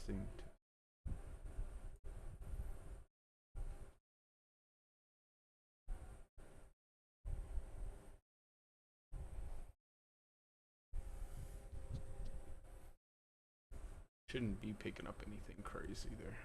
Testing. Shouldn't be picking up anything crazy there.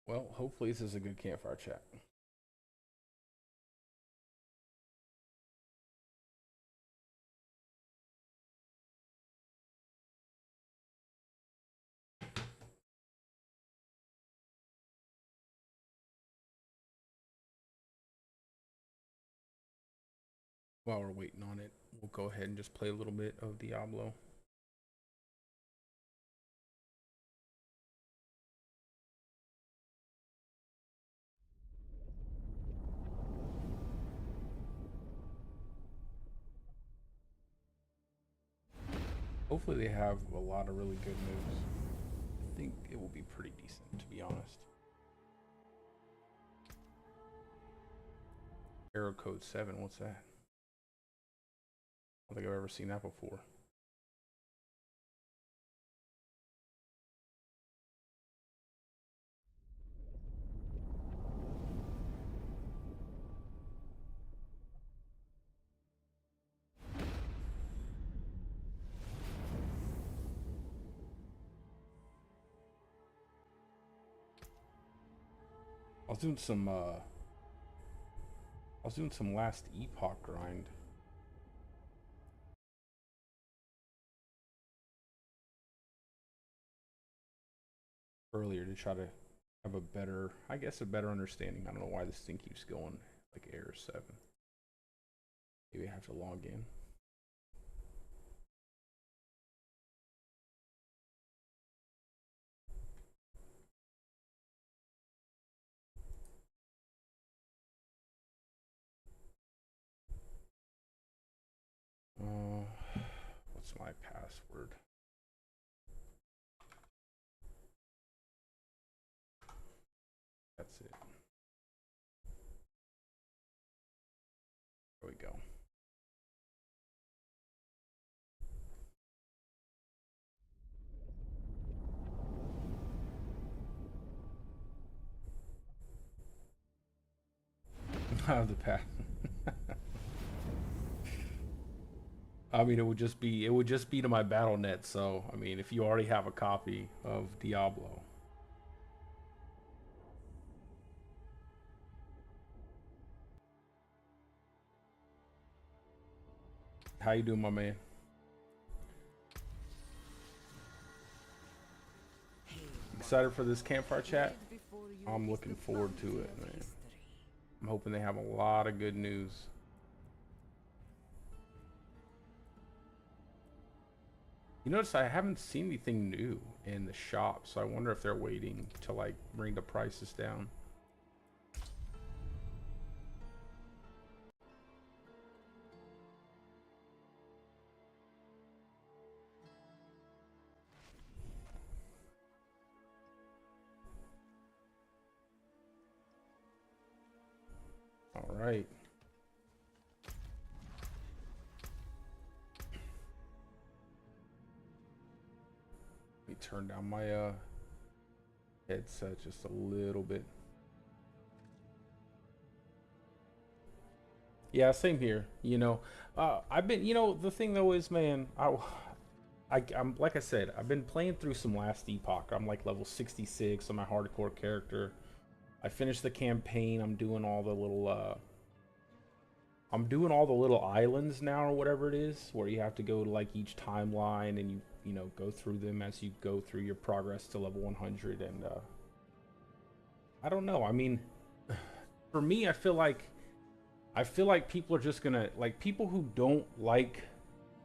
Well, hopefully this is a good campfire chat. While we're waiting on it, we'll go ahead and just play a little bit of Diablo. Hopefully they have a lot of really good news. I think it will be pretty decent, to be honest. Arrow code 7, what's that? I don't think I've ever seen that before. I was doing some last epoch grind. Earlier to try to have a better, I guess, a better understanding. I don't know why this thing keeps going like error 7. Maybe I have to log in. What's my password? That's it. There we go. The path. I mean, it would just be to my BattleNet. So, I mean, if you already have a copy of Diablo, how you doing, my man? Excited for this campfire chat? I'm looking forward to it, man. I'm hoping they have a lot of good news. You notice I haven't seen anything new in the shop, so I wonder if they're waiting to like bring the prices down. All right. Let me turn down my headset just a little bit. Yeah, same here. You know, I've been, you know, the thing though is, man, I'm like I said, I've been playing through some Last Epoch. I'm like level 66 on my hardcore character. I finished the campaign. I'm doing all the little islands now, or whatever it is, where you have to go to like each timeline and you know, go through them as you go through your progress to level 100. And I don't know. I mean, for me, I feel like people are just gonna, like, people who don't like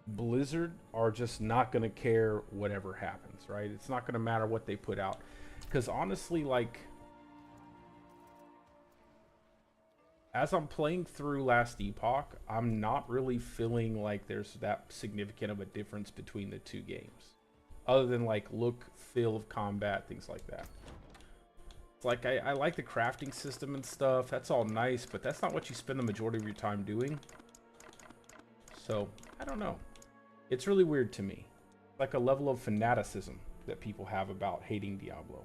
Blizzard are just not gonna care whatever happens, right? It's not gonna matter what they put out, because honestly, like, as I'm playing through Last Epoch, I'm not really feeling like there's that significant of a difference between the two games, other than like look, feel of combat, things like that. It's like I like the crafting system and stuff. That's all nice, but that's not what you spend the majority of your time doing. So I don't know. It's really weird to me, like a level of fanaticism that people have about hating Diablo.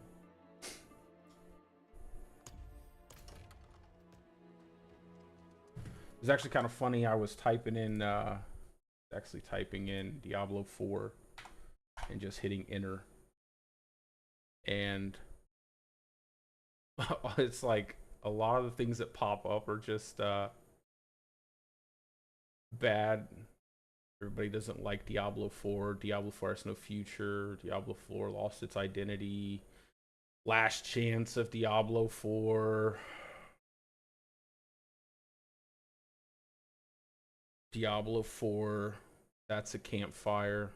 It's actually kind of funny. I was typing in, Diablo 4 and just hitting enter. And it's like a lot of the things that pop up are just bad. Everybody doesn't like Diablo 4. Diablo 4 has no future. Diablo 4 lost its identity. Last chance of Diablo 4. Diablo 4, that's a campfire.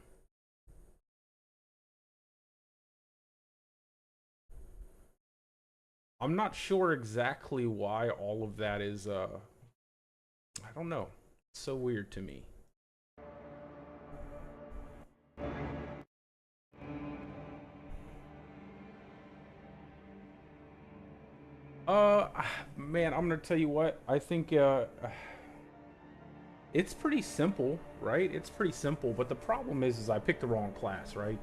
I'm not sure exactly why all of that is, I don't know. It's so weird to me. Man, I'm gonna tell you what, I think, it's pretty simple, right? It's pretty simple, but the problem is I picked the wrong class, right?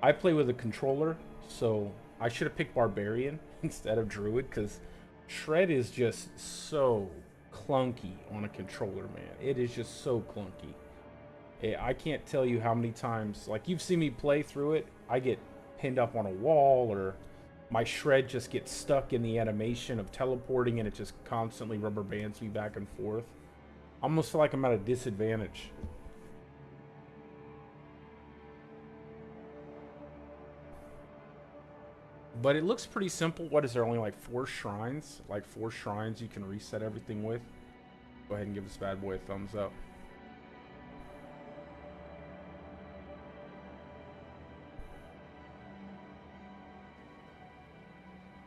I play with a controller, so I should have picked Barbarian instead of Druid, because Shred is just so clunky on a controller, man. It is just so clunky. I can't tell you how many times, like, you've seen me play through it, I get pinned up on a wall, or my Shred just gets stuck in the animation of teleporting and it just constantly rubber bands me back and forth. I almost feel like I'm at a disadvantage. But it looks pretty simple. What is there, only like 4 shrines? Like 4 shrines you can reset everything with? Go ahead and give this bad boy a thumbs up.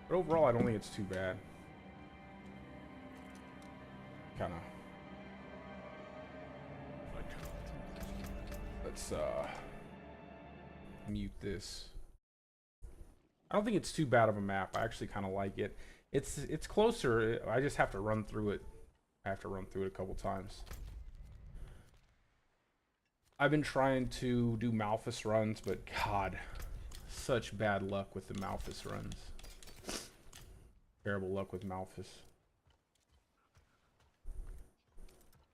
But overall, I don't think it's too bad. Kind of. Let's mute this. I don't think it's too bad of a map. I actually kind of like it. It's closer. I just have to run through it. I have to run through it a couple times. I've been trying to do Malphas runs, but God, such bad luck with the Malphas runs. Terrible luck with Malphas.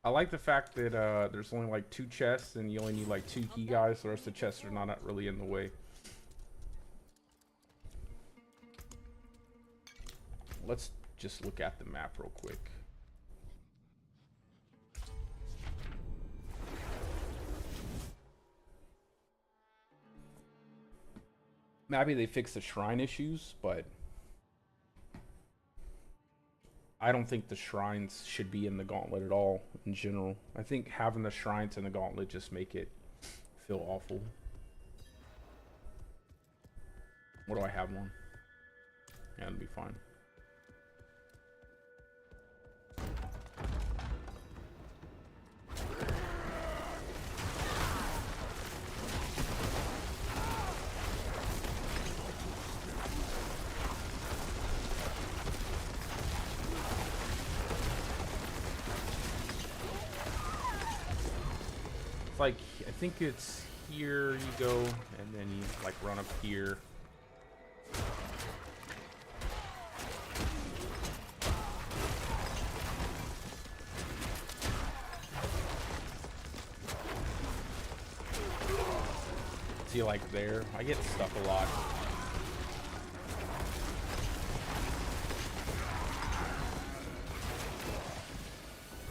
I like the fact that there's only like 2 chests and you only need like 2 key guys. The rest of the chests are not really in the way. Let's just look at the map real quick. Maybe they fixed the shrine issues, but I don't think the shrines should be in the Gauntlet at all in general. I think having the shrines in the Gauntlet just make it feel awful. What do I have one? Yeah, it'll be fine. like, I think it's here you go, and then you like run up here. See, like there, I get stuck a lot.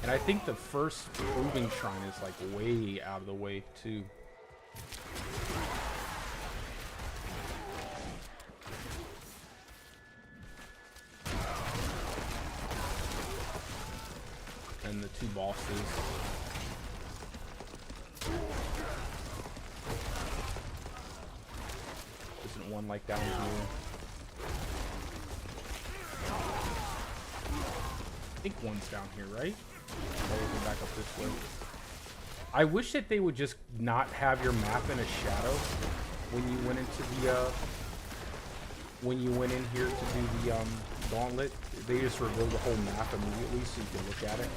And I think the first proving shrine is like way out of the way too. And the two bosses. Isn't one like down here? I think one's down here, right? We'll go back up this way. I wish that they would just not have your map in a shadow when you went into the when you went in here to do the Gauntlet. They just revealed the whole map immediately so you can look at it.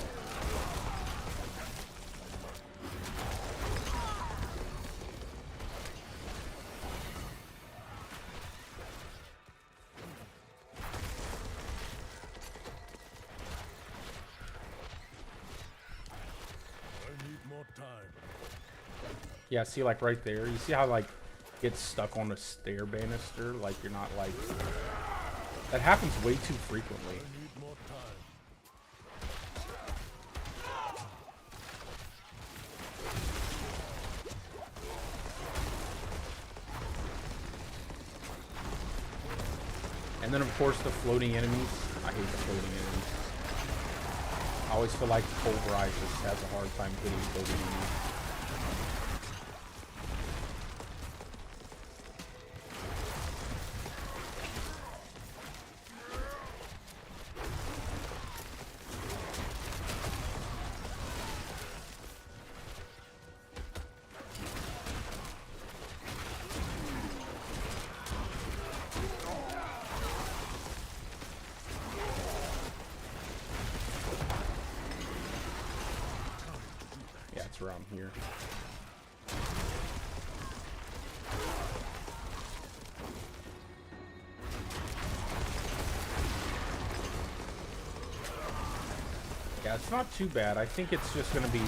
Yeah, see, like right there, you see how like gets stuck on a stair banister, like you're not like, that happens way too frequently. And then of course the floating enemies. I hate the floating enemies. I always feel like Pulverize just has a hard time hitting floating enemies. Around here. Yeah, it's not too bad. I think it's just gonna be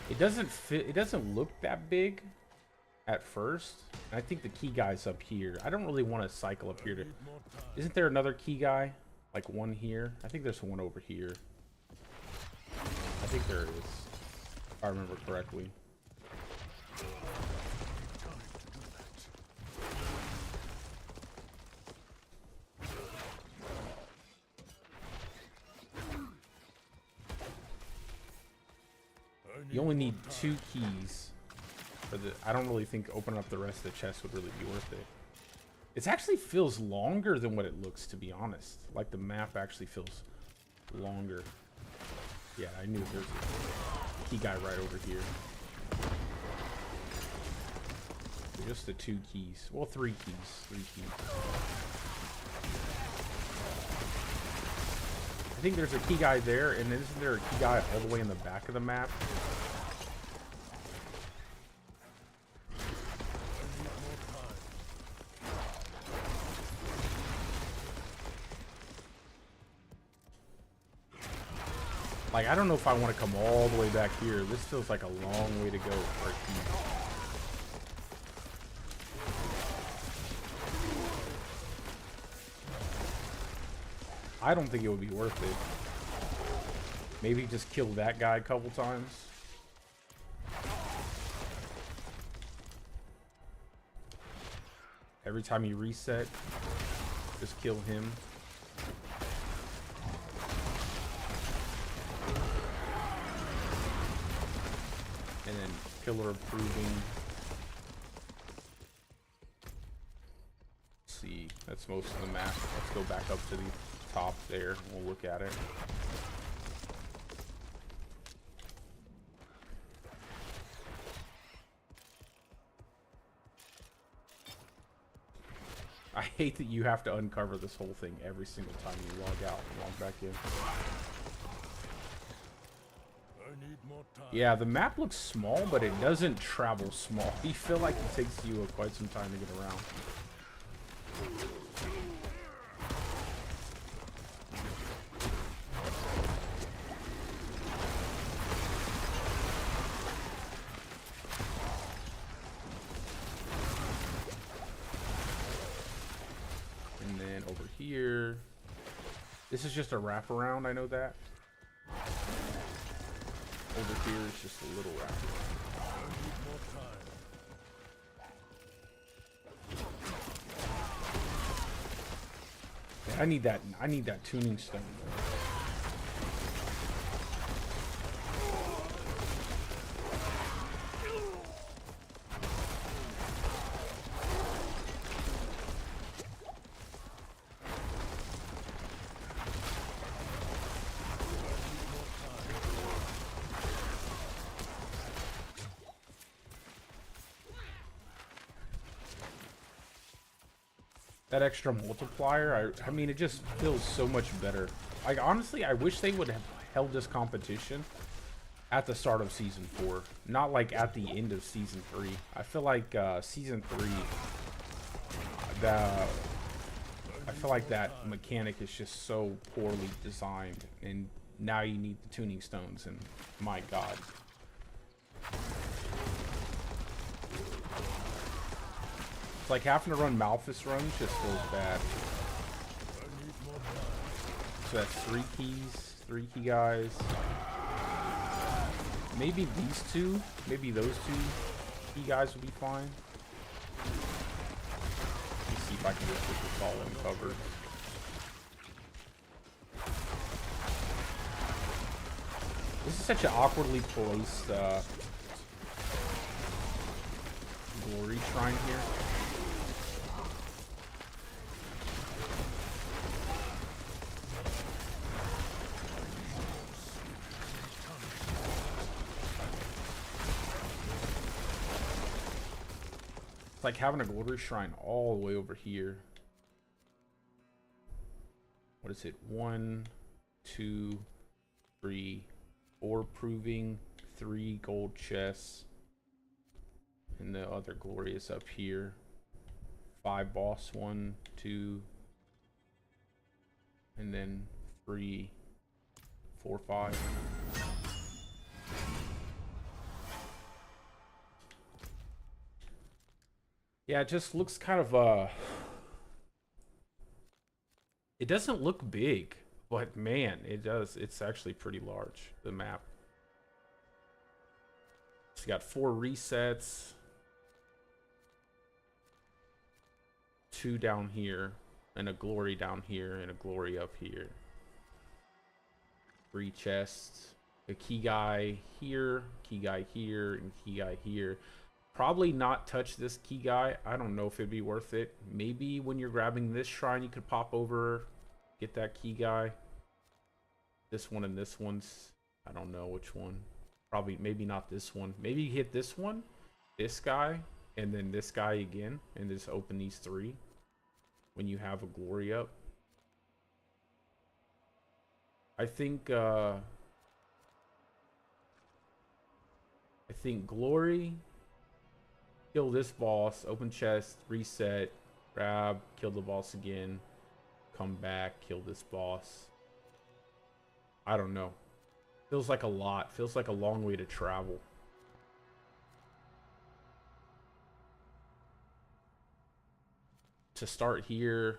it doesn't fit, it doesn't look that big at first. And I think the key guy's up here. I don't really want to cycle up here to, isn't there another key guy? Like one here? I think there's one over here. I think there is, if I remember correctly. You only need 2 keys for the, I don't really think opening up the rest of the chest would really be worth it. It actually feels longer than what it looks, to be honest. Like the map actually feels longer. Yeah, I knew there's a key guy right over here. Just the 2 keys. Well, 3 keys. 3 keys. I think there's a key guy there, and isn't there a key guy all the way in the back of the map? Like, I don't know if I want to come all the way back here. This feels like a long way to go for a key. I don't think it would be worth it. Maybe just kill that guy a couple times. Every time you reset, just kill him. And then pillar approving. Let's see, that's most of the map. Let's go back up to the top there and we'll look at it. I hate that you have to uncover this whole thing every single time you log out and log back in. Yeah, the map looks small, but it doesn't travel small. You feel like it takes you quite some time to get around. And then over here, this is just a wraparound, I know that. Over here is just a little wraparound. Yeah, I need that tuning stone. That extra multiplier, I mean, it just feels so much better. Like, honestly, I wish they would have held this competition at the start of Season 4. Not, like, at the end of Season 3. I feel like, Season 3, I feel like that mechanic is just so poorly designed. And now you need the tuning stones, and my god. It's like having to run Malphus runs just feels bad. So that's 3 keys, 3 key guys. Maybe these two, maybe those 2 key guys will be fine. Let's see if I can just get this all uncovered. This is such an awkwardly placed glory shrine here. It's like having a glory shrine all the way over here. What is it? 1, 2, 3, 4 proving, 3 gold chests, and the other glory is up here. 5 boss, 1, 2, and then 3, 4, 5. Yeah, it just looks kind of it doesn't look big, but man, it does. It's actually pretty large, the map. It's got 4 resets. 2 down here, and a glory down here, and a glory up here. 3 chests. A key guy here, and key guy here. Probably not touch this key guy. I don't know if it'd be worth it. Maybe when you're grabbing this shrine, you could pop over, get that key guy. This one and this one's, I don't know which one. Probably, maybe not this one. Maybe you hit this one, this guy, and then this guy again, and just open these 3 when you have a glory up. I think glory, kill this boss, open chest, reset, grab, kill the boss again, come back, kill this boss. I don't know. Feels like a lot. Feels like a long way to travel. To start here,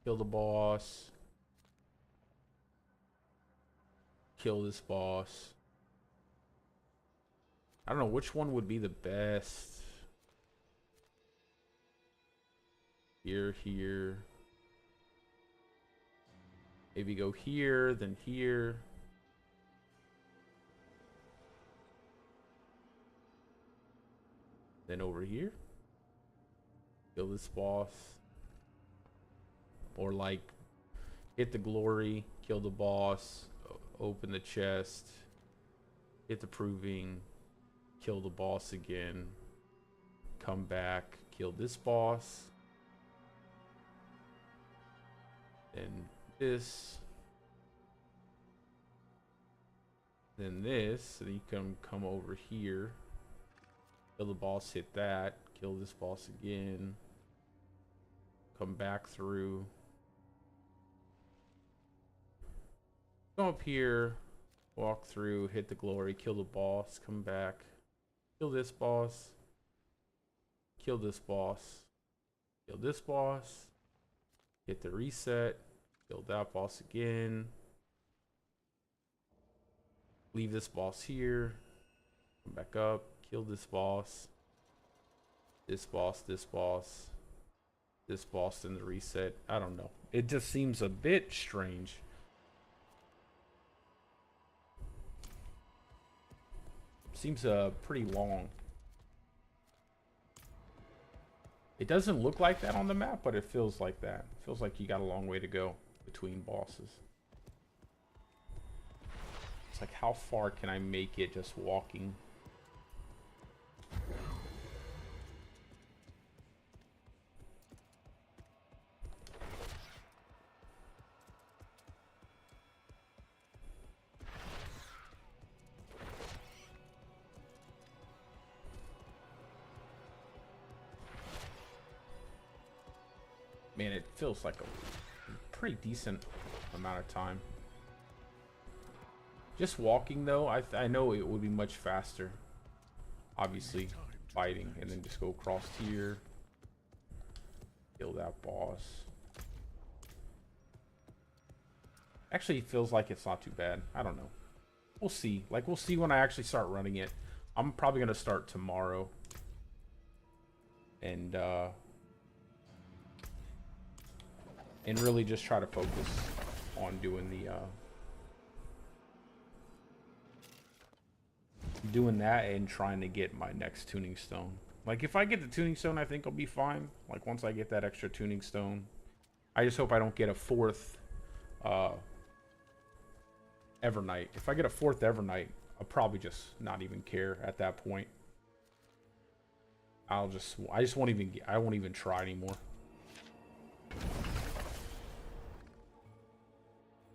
kill the boss, kill this boss. I don't know which one would be the best. Here. Maybe go here, then here. Then over here. Kill this boss. Or like, hit the glory, kill the boss, open the chest, hit the proving, kill the boss again, come back, kill this boss. Then this. Then this, so you can come over here, kill the boss, hit that, kill this boss again, come back through, go up here, walk through, hit the glory, kill the boss, come back, kill this boss, kill this boss, kill this boss, hit the reset, kill that boss again, leave this boss here, come back up, kill this boss, this boss, this boss, this boss, then the reset. I don't know. It just seems a bit strange. Seems pretty long. It doesn't look like that on the map, but it feels like that. It feels like you got a long way to go between bosses. It's like, how far can I make it just walking? Man, it feels like a pretty decent amount of time. Just walking though, I know it would be much faster. Obviously, fighting and then just go across here, kill that boss. Actually, it feels like it's not too bad. I don't know. We'll see. Like, we'll see when I actually start running it. I'm probably gonna start tomorrow, and really just try to focus on doing the doing that and trying to get my next tuning stone. Like, if I get the tuning stone, I think I'll be fine. Like, once I get that extra tuning stone, I just hope I don't get a fourth Evernight. If I get a fourth Evernight, I'll probably just not even care at that point. I won't even try anymore.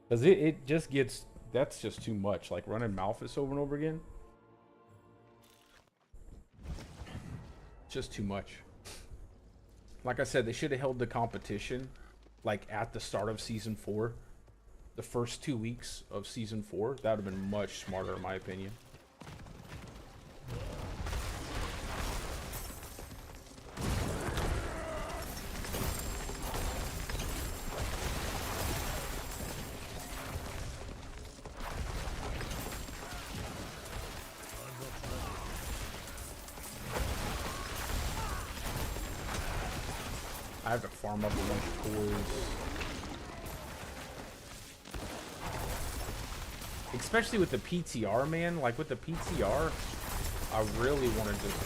Because it just gets, that's just too much. Like, running Malphus over and over again, just too much. Like I said, they should have held the competition like at the start of season 4, the first 2 weeks of season 4. That would have been much smarter in my opinion. I have to farm up a bunch of cores. Especially with the PTR, man. Like, with the PTR, I really want to just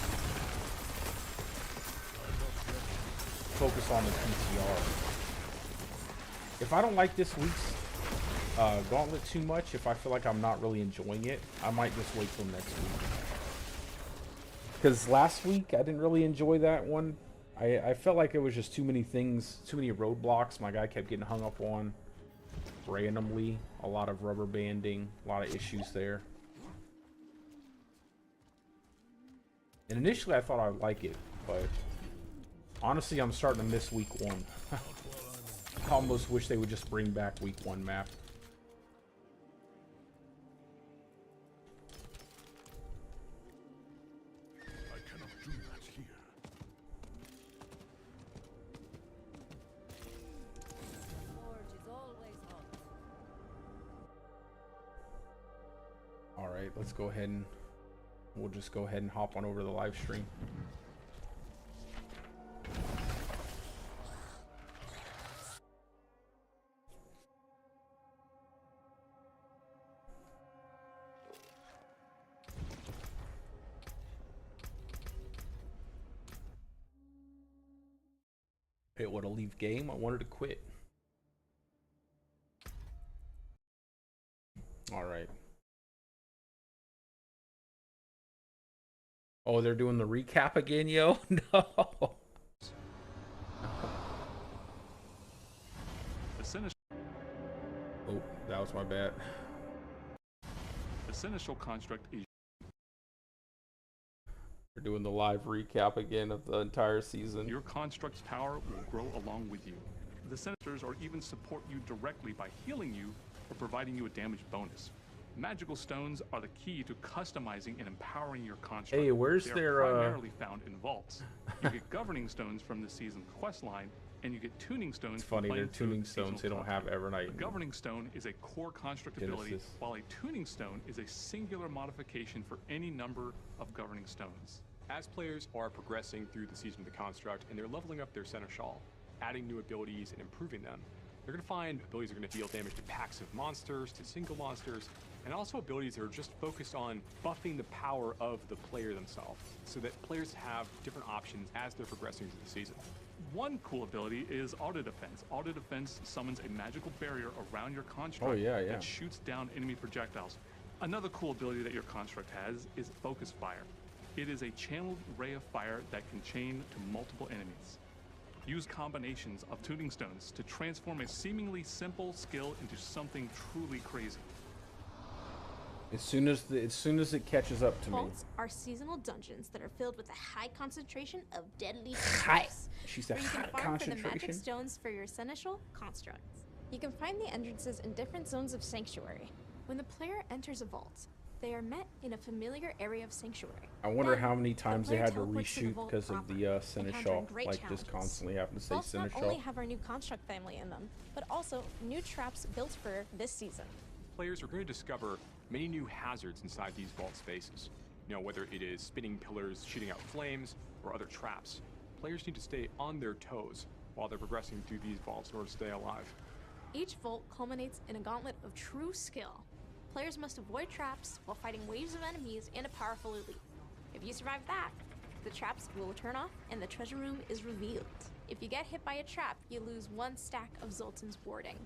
focus on the PTR. If I don't like this week's Gauntlet too much, if I feel like I'm not really enjoying it, I might just wait till next week. Because last week, I didn't really enjoy that one. I felt like it was just too many things, too many roadblocks my guy kept getting hung up on randomly. A lot of rubber banding, a lot of issues there. And initially I thought I'd like it, but honestly I'm starting to miss week 1. I almost wish they would just bring back week 1 map. Alright, let's go ahead and we'll just go ahead and hop on over to the live stream. Hey, what a leave game. I wanted to quit. Alright. Oh, they're doing the recap again, yo? No. Oh, that was my bad. The Seneschal construct is... We're doing the live recap again of the entire season. Your construct's power will grow along with you. The Senators or even support you directly by healing you or providing you a damage bonus. Magical stones are the key to customizing and empowering your construct. Hey, where's they their are primarily found in vaults. You get governing stones from the season's quest line, and you get tuning stones. It's funny, they're tuning the stones. They don't have Evernight. A governing stone is a core construct ability, while a tuning stone is a singular modification for any number of governing stones. As players are progressing through the season of the construct and they're leveling up their Seneschal, adding new abilities and improving them, they're going to find abilities that are going to deal damage to packs of monsters, to single monsters, and also abilities that are just focused on buffing the power of the player themselves, so that players have different options as they're progressing through the season. One cool ability is Auto Defense. Auto Defense summons a magical barrier around your construct that shoots down enemy projectiles. Another cool ability that your construct has is Focus Fire. It is a channeled ray of fire that can chain to multiple enemies. Use combinations of tuning stones to transform a seemingly simple skill into something truly crazy. As soon as it catches up to me. Vaults are seasonal dungeons that are filled with a high concentration of deadly High. She said where you high can farm for the concentration. magic stones for your seneschal constructs. You can find the entrances in different zones of Sanctuary. When the player enters a vault, they are met in a familiar area of Sanctuary. I wonder Then, how many times they had to teleports the reshoot vault because of proper, the Seneschal. great Like, just challenges. constantly having to say Vaults not only Seneschal. have our new construct family in them, but also new traps built for this season. Players are going to discover many new hazards inside these vault spaces. You know, whether it is spinning pillars shooting out flames or other traps. Players need to stay on their toes while they're progressing through these vaults in order to stay alive. Each vault culminates in a gauntlet of true skill. Players must avoid traps while fighting waves of enemies and a powerful elite. If you survive that, the traps will turn off and the treasure room is revealed. If you get hit by a trap, you lose 1 stack of Zoltan's Warding.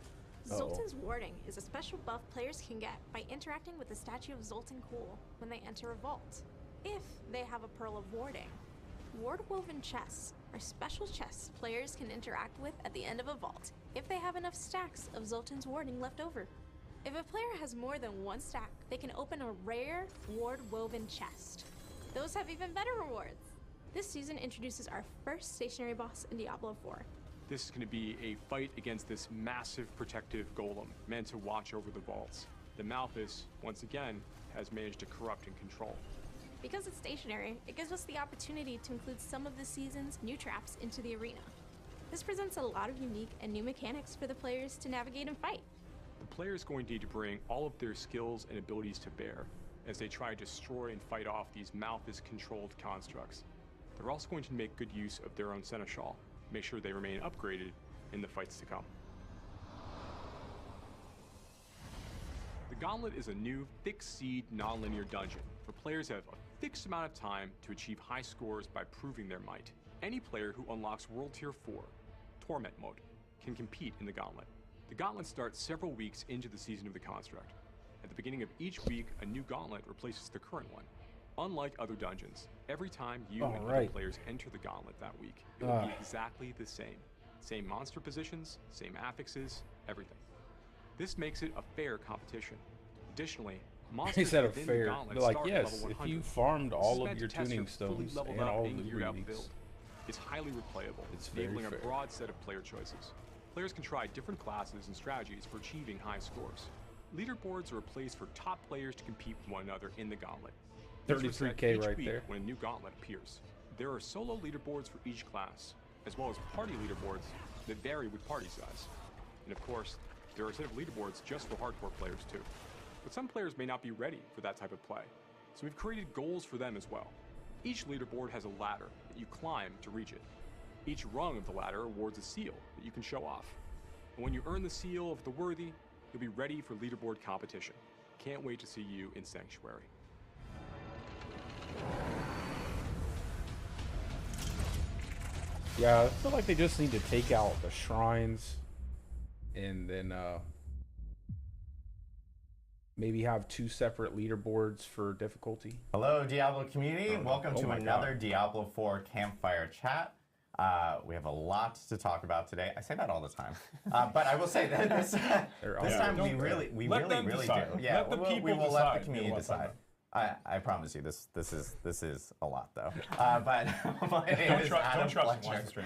Zoltan's Warding is a special buff players can get by interacting with the statue of Zoltan Cool when they enter a vault, if they have a Pearl of Warding. Ward-woven chests are special chests players can interact with at the end of a vault if they have enough stacks of Zoltan's Warding left over. If a player has more than 1 stack, they can open a rare ward-woven chest. Those have even better rewards. This season introduces our first stationary boss in Diablo 4. This is going to be a fight against this massive protective golem meant to watch over the vaults. The Malthus, once again, has managed to corrupt and control. Because it's stationary, it gives us the opportunity to include some of the season's new traps into the arena. This presents a lot of unique and new mechanics for the players to navigate and fight. The player is going to need to bring all of their skills and abilities to bear as they try to destroy and fight off these Malthus-controlled constructs. They're also going to make good use of their own Seneschal, make sure they remain upgraded in the fights to come. The Gauntlet is a new fixed seed non-linear dungeon where players have a fixed amount of time to achieve high scores by proving their might. Any player who unlocks World Tier 4, Torment Mode, can compete in the Gauntlet. The Gauntlet starts several weeks into the season of the construct. At the beginning of each week, a new Gauntlet replaces the current one. Unlike other dungeons, every time you and other players enter the Gauntlet that week, it will be exactly the same. Same monster positions, same affixes, everything. This makes it a fair competition. Additionally, monsters Instead of within fair, the Gauntlet they're like, start at yes, level 100. if you farmed This all is of meant your to test tuning fully stones leveled and up all and of the geared out readings. build. It's highly replayable, It's very enabling fair. a broad set of player choices. Players can try different classes and strategies for achieving high scores. Leaderboards are a place for top players to compete with one another in the Gauntlet. These are set 33K each right week there. when a new Gauntlet appears. There are solo leaderboards for each class, as well as party leaderboards that vary with party size. And of course, there are a set of leaderboards just for hardcore players too. But some players may not be ready for that type of play, so we've created goals for them as well. Each leaderboard has a ladder that you climb to reach it. Each rung of the ladder awards a seal that you can show off. And when you earn the seal of the worthy, you'll be ready for leaderboard competition. Can't wait to see you in Sanctuary. Yeah, I feel like they just need to take out the shrines and then maybe have 2 separate leaderboards for difficulty. Hello, Diablo community. Welcome Oh to my another God. Diablo 4 Campfire Chat. We have a lot to talk about today. I say that all the time, but I will say that this time we really do. Yeah, we will let the community decide. I promise you, this is a lot though. But my name is Adam Fletcher.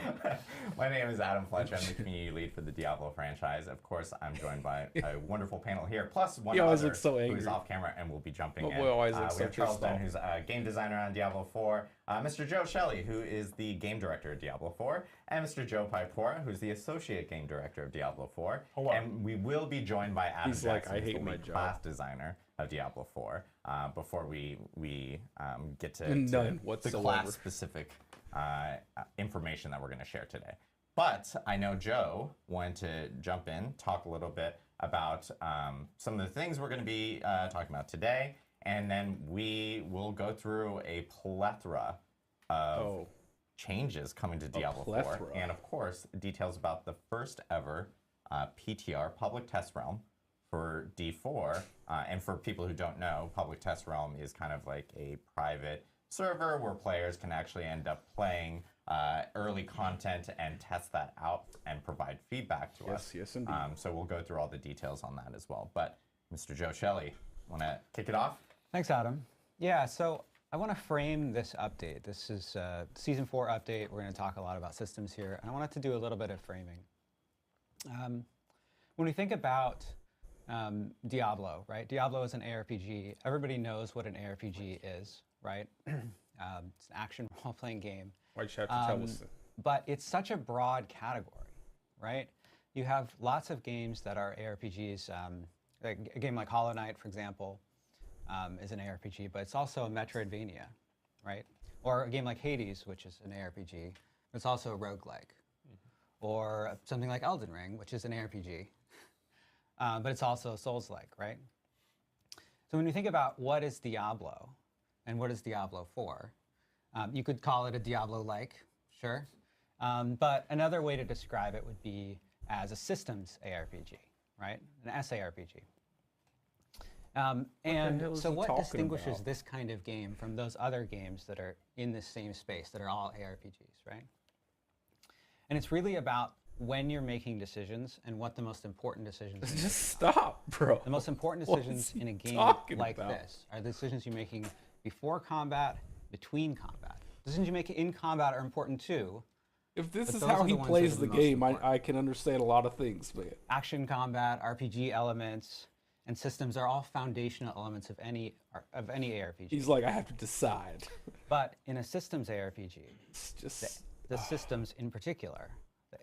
My name is Adam Fletcher. I'm the community lead for the Diablo franchise. Of course, I'm joined by a wonderful panel here, plus one other who's off camera and will be jumping in. We have Charles Dunn, who's a game designer on Diablo 4, Mr. Joe Shelley, who is the game director of Diablo 4, and Mr. Joe Paipora, who's the associate game director of Diablo 4. Hello. And we will be joined by Adam Jackson, who's the lead class designer of Diablo 4 before we get to the class-specific information that we're going to share today. But I know Joe wanted to jump in, talk a little bit about some of the things we're going to be talking about today, and then we will go through a plethora of changes coming to Diablo 4, and of course, details about the first ever PTR, Public Test Realm, for D4, and for people who don't know, Public Test Realm is kind of like a private server where players can actually end up playing early content and test that out and provide feedback to us. Yes, indeed. So we'll go through all the details on that as well. But Mr. Joe Shelley, want to kick it off? Thanks, Adam. Yeah, so I want to frame this update. This is Season 4 update. We're going to talk a lot about systems here, and I wanted to do a little bit of framing. When we think about Diablo, right? Diablo is an ARPG. Everybody knows what an ARPG is, right? It's an action role-playing game. Why'd you have to tell us? But it's such a broad category, right? You have lots of games that are ARPGs. Like a game like Hollow Knight, for example, is an ARPG, but it's also a Metroidvania, right? Or a game like Hades, which is an ARPG. It's also a roguelike. Or something like Elden Ring, which is an ARPG. But it's also Souls-like, right? So when you think about what is Diablo and what is Diablo 4, you could call it a Diablo-like, sure. But another way to describe it would be as a systems ARPG, right? An SARPG. And so what distinguishes this kind of game from those other games that are in the same space, that are all ARPGs, right? And it's really about when you're making decisions and what the most important decisions are. Just stop, bro. The most important decisions in a game like this are the decisions you're making before combat, between combat. Decisions you make in combat are important too. If this is how he plays the game, I can understand a lot of things, man. Action combat, RPG elements, and systems are all foundational elements of any ARPG. He's like, I have to decide. But in a systems ARPG, it's just the systems in particular,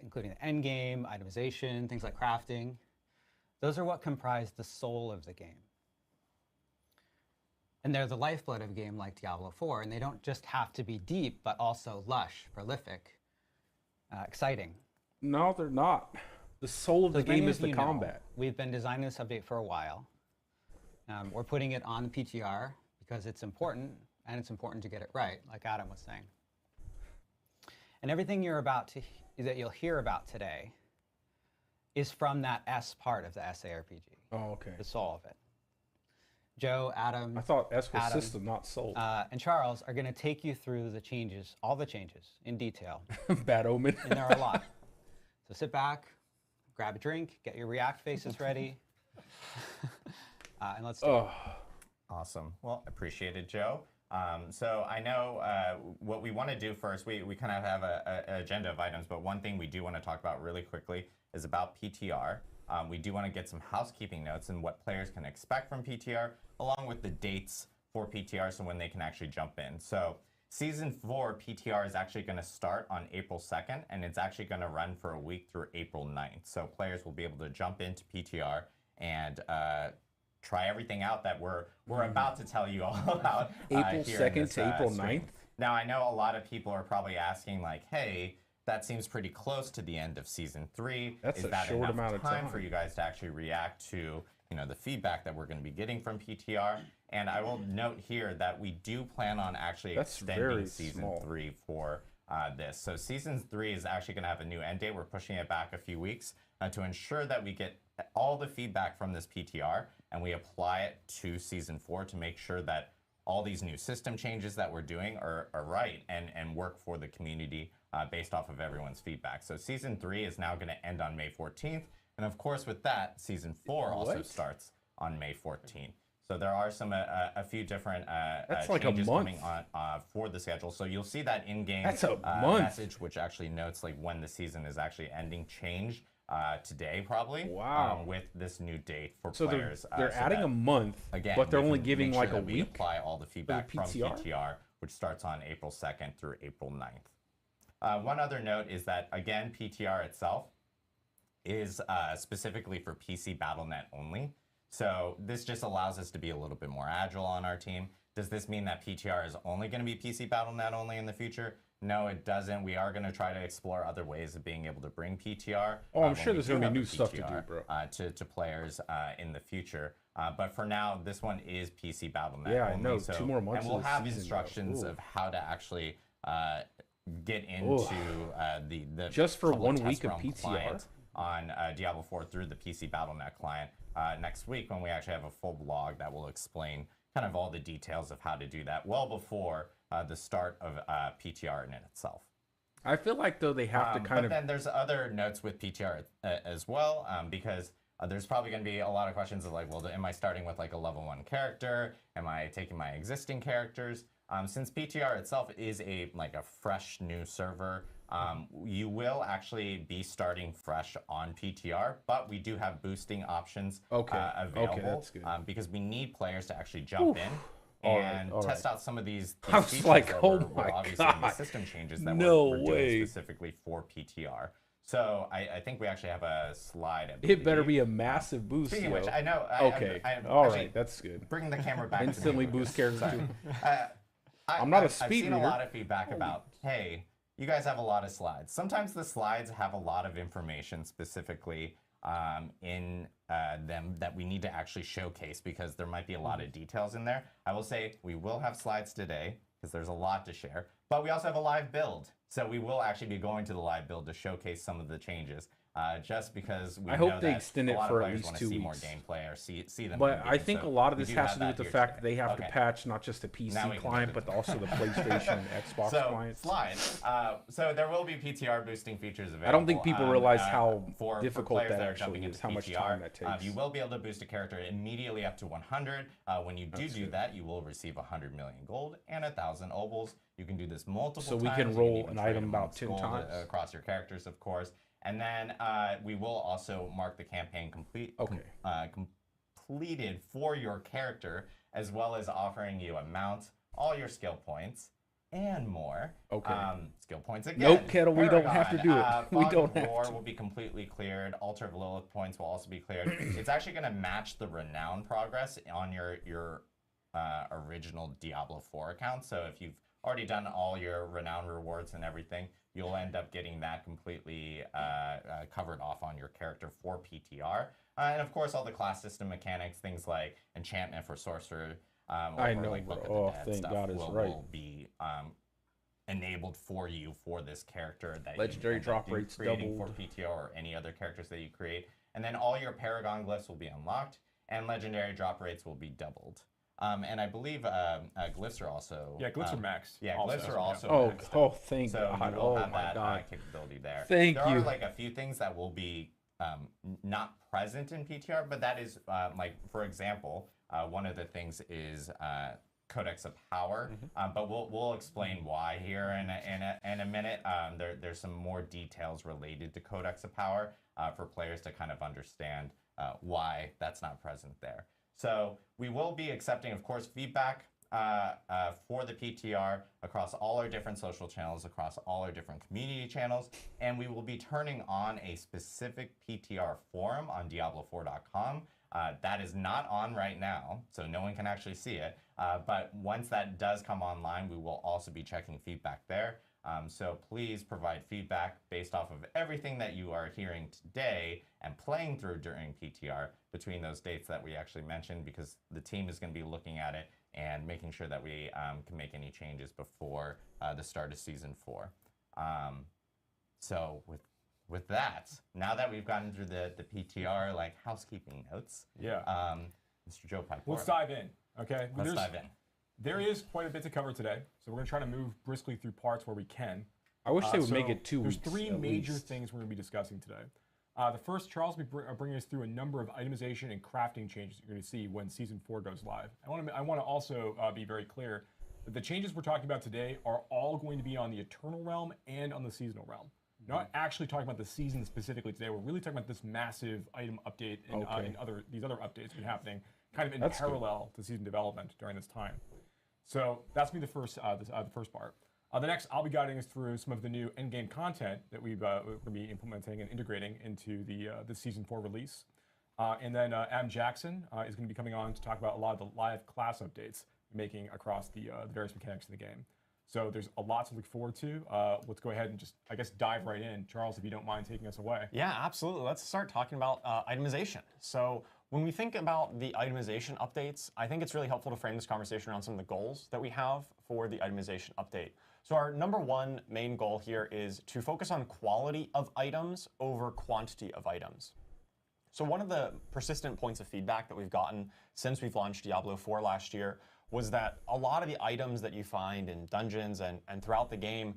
including the end game, itemization, things like crafting, those are what comprise the soul of the game. And they're the lifeblood of a game like Diablo 4, and they don't just have to be deep, but also lush, prolific, exciting. No, they're not. The soul of the game is the combat. We've been designing this update for a while. We're putting it on the PTR because it's important, and it's important to get it right, like Adam was saying. And everything that you'll hear about today is from that S part of the SARPG. Oh, okay. The soul of it. Joe, Adam. I thought S was system, not soul. And Charles are going to take you through the changes, all the changes, in detail. Bad omen. And there are a lot. So sit back, grab a drink, get your React faces ready, and let's do it. Awesome. Well, appreciate it, Joe. So I know what we want to do first, we kind of have an agenda of items, but one thing we do want to talk about really quickly is about PTR. We do want to get some housekeeping notes and what players can expect from PTR, along with the dates for PTR, so when they can actually jump in. So Season 4 PTR is actually going to start on April 2nd, and it's actually going to run for a week through April 9th. So players will be able to jump into PTR and try everything out that we're about to tell you all about. April 2nd to April 9th? Now, I know a lot of people are probably asking, like, hey, that seems pretty close to the end of Season 3. That's a short amount of time for you guys to actually react to, the feedback that we're going to be getting from PTR? And I will note here that we do plan on actually extending Season 3 for this. So Season 3 is actually going to have a new end date. We're pushing it back a few weeks to ensure that we get all the feedback from this PTR and we apply it to Season 4 to make sure that all these new system changes that we're doing are right and work for the community based off of everyone's feedback. So Season 3 is now going to end on May 14th. And of course, with that, Season 4 also starts on May 14th. So there are some a few different changes coming on for the schedule. So you'll see that in-game message, which actually notes like when the season is actually ending, change today probably. Wow. With this new date for players. So they're adding a month, again, but they're only giving like a week. We apply all the feedback from PTR, which starts on April 2nd through April 9th. One other note is that, again, PTR itself is specifically for PC BattleNet only. So this just allows us to be a little bit more agile on our team. Does this mean that PTR is only going to be PC BattleNet only in the future? No, it doesn't. We are going to try to explore other ways of being able to bring PTR. Oh, I'm sure there's going to be new stuff to do, bro. To players in the future. But for now, this one is PC BattleNet yeah, only. I know. So, 2 more months. And we'll have instructions of how to actually get into the just for 1 week of PTR on Diablo 4 through the PC BattleNet client next week, when we actually have a full blog that will explain kind of all the details of how to do that well before the start of PTR in itself. I feel like, though, they have to kind of... But then there's other notes with PTR as well, because there's probably going to be a lot of questions of like, well, am I starting with like a level 1 character? Am I taking my existing characters? Since PTR itself is a fresh new server, you will actually be starting fresh on PTR, but we do have boosting options available. Okay, that's good. Because we need players to actually jump in and test out some of these I was like, oh my obviously God. These system changes that No we're way. doing specifically for PTR. So I think we actually have a slide. It better be a massive boost. Speaking of which, I know. Okay. All right, that's good. Bringing the camera back. Instantly boost characters too. I'm not a I've speed seen reader. a lot of feedback about, hey, you guys have a lot of slides. Sometimes the slides have a lot of information specifically in them that we need to actually showcase because there might be a lot of details in there. I will say we will have slides today because there's a lot to share, but we also have a live build. So we will actually be going to the live build to showcase some of the changes. Just because we know they extend it for at least 2 see weeks. more gameplay or see them. But I think a lot of this has to do with the fact that they have to patch not just the PC client, but also the PlayStation and Xbox clients. Slides. So there will be PTR boosting features available. I don't think people realize how for difficult players that are actually jumping is, into how much PTR. time that takes. You will be able to boost a character immediately up to 100. When you do that, you will receive 100 million gold and 1,000 obols. You can do this multiple times. So we can roll an item about 10 times across your characters, of course. And then we will also mark the campaign completed for your character, as well as offering you a mount, all your skill points, and more. Skill points again. Nope, Kettle, we don't have to do it. We don't have to. Will be completely cleared. Altar of Lilith points will also be cleared. It's actually going to match the renown progress on your original Diablo 4 account. So if you've already done all your renown rewards and everything, you'll end up getting that completely covered off on your character for PTR. And of course, all the class system mechanics, things like enchantment for sorcerer, I know, like Book bro. of the Dead Thank stuff God is right. will be enabled for you for this character that legendary you drop rates creating doubled for PTR or any other characters that you create. And then all your Paragon glyphs will be unlocked, and legendary drop rates will be doubled. And I believe glyphs are also... Yeah, glyphs are max. Yeah, glyphs are also maxed Oh, out. thank so God. you will Oh, have my that God. Capability there. Thank there you. There are like a few things that will be not present in PTR, but that is like, for example, one of the things is Codex of Power, but we'll explain why here in a minute. There's some more details related to Codex of Power for players to kind of understand why that's not present there. So we will be accepting, of course, feedback for the PTR across all our different social channels, across all our different community channels, and we will be turning on a specific PTR forum on Diablo4.com. That is not on right now, so no one can actually see it. But once that does come online, we will also be checking feedback there. So please provide feedback based off of everything that you are hearing today and playing through during PTR between those dates that we actually mentioned, because the team is going to be looking at it and making sure that we can make any changes before the start of Season 4. So with that, now that we've gotten through the PTR housekeeping notes, yeah, Mr. Joe Pipe, let's dive in. Okay, let's dive in. There is quite a bit to cover today, so we're going to try to move briskly through parts where we can. I wish they would make it 2 weeks. There's 3 major things we're going to be discussing today. The first, Charles will be bringing us through a number of itemization and crafting changes you're going to see when Season 4 goes live. I want to also be very clear that the changes we're talking about today are all going to be on the Eternal Realm and on the Seasonal Realm. Not actually talking about the season specifically today. We're really talking about this massive item update and, these other updates been happening kind of in parallel to season development during this time. So that's going to be the first part. The next, I'll be guiding us through some of the new endgame content that we're going to be implementing and integrating into the Season 4 release. And then Adam Jackson is going to be coming on to talk about a lot of the live class updates we're making across the various mechanics of the game. So there's a lot to look forward to. Let's go ahead and just, I guess, dive right in. Charles, if you don't mind taking us away. Yeah, absolutely. Let's start talking about itemization. So when we think about the itemization updates, I think it's really helpful to frame this conversation around some of the goals that we have for the itemization update. So our number 1 main goal here is to focus on quality of items over quantity of items. So one of the persistent points of feedback that we've gotten since we've launched Diablo 4 last year was that a lot of the items that you find in dungeons and throughout the game,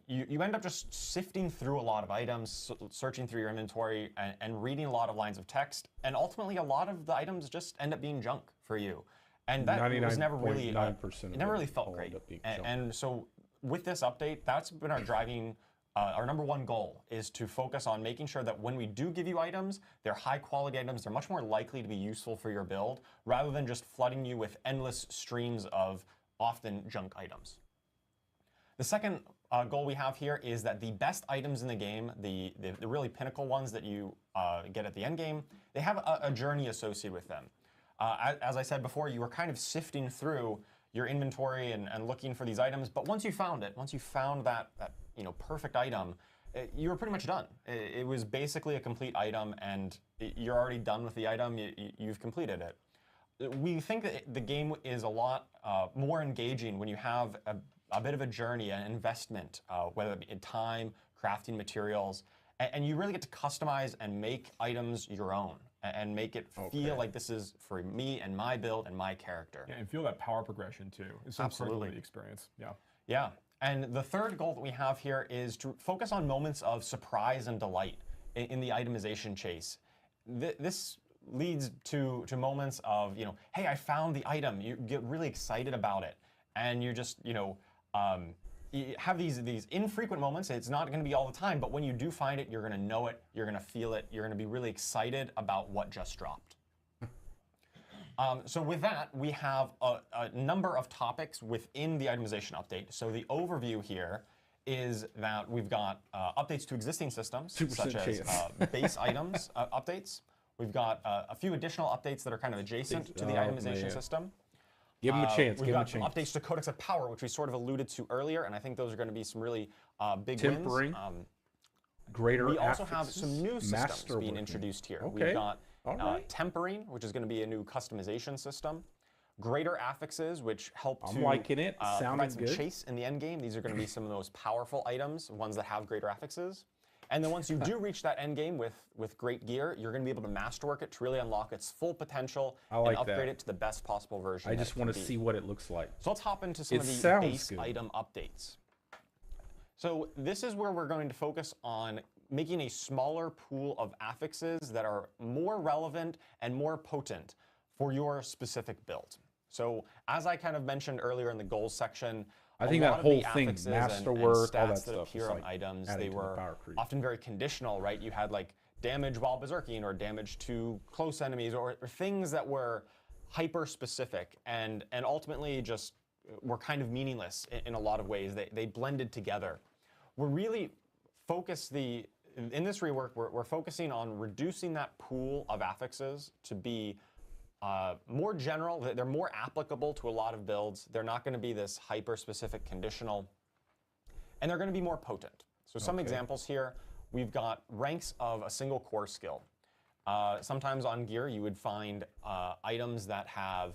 you end up just sifting through a lot of items, searching through your inventory, and reading a lot of lines of text, and ultimately a lot of the items just end up being junk for you. And that was never really, it never really felt great. And so with this update, that's been our driving, our number 1 goal is to focus on making sure that when we do give you items, they're high quality items, they're much more likely to be useful for your build, rather than just flooding you with endless streams of often junk items. The second goal we have here is that the best items in the game, the really pinnacle ones that you get at the end game, they have a journey associated with them. As I said before, you were kind of sifting through your inventory and looking for these items, but once you found it, once you found that perfect item, you were pretty much done. It was basically a complete item, and you're already done with the item. You've completed it. We think that the game is a lot more engaging when you have a bit of a journey, an investment, whether it be in time, crafting materials, and you really get to customize and make items your own and make it feel like this is for me and my build and my character. Yeah, and feel that power progression too. It's so critical to the experience. Yeah. Yeah. And the third goal that we have here is to focus on moments of surprise and delight in the itemization chase. This leads to moments of, hey, I found the item. You get really excited about it, and you just, you have these infrequent moments. It's not going to be all the time, but when you do find it, you're going to know it, you're going to feel it, you're going to be really excited about what just dropped. So with that, we have a number of topics within the itemization update. So the overview here is that we've got updates to existing systems, such as base items updates. We've got a few additional updates that are kind of adjacent to the itemization system. Give them a chance. We've got updates to Codex of Power, which we sort of alluded to earlier, and I think those are going to be some really big wins. Greater we also have some new systems being introduced here. We've got tempering, which is going to be a new customization system. Greater affixes, which help to provide some chase in the end game. These are going to be some of those powerful items, ones that have greater affixes. And then once you do reach that end game with great gear, you're going to be able to masterwork it to really unlock its full potential and upgrade it to the best possible version. I just want to see what it looks like. So let's hop into some of the base item updates. So this is where we're going to focus on making a smaller pool of affixes that are more relevant and more potent for your specific build. So as I kind of mentioned earlier in the goals section, I think that whole thing, masterwork, all that stuff, appear on items, they were often very conditional, right? You had like damage while berserking or damage to close enemies or things that were hyper specific and ultimately just were kind of meaningless in a lot of ways. They blended together. We're really focused in this rework, we're focusing on reducing that pool of affixes to be more general. They're more applicable to a lot of builds. They're not going to be this hyper-specific conditional, and they're going to be more potent. So some examples here, we've got ranks of a single core skill. Sometimes on gear, you would find items that have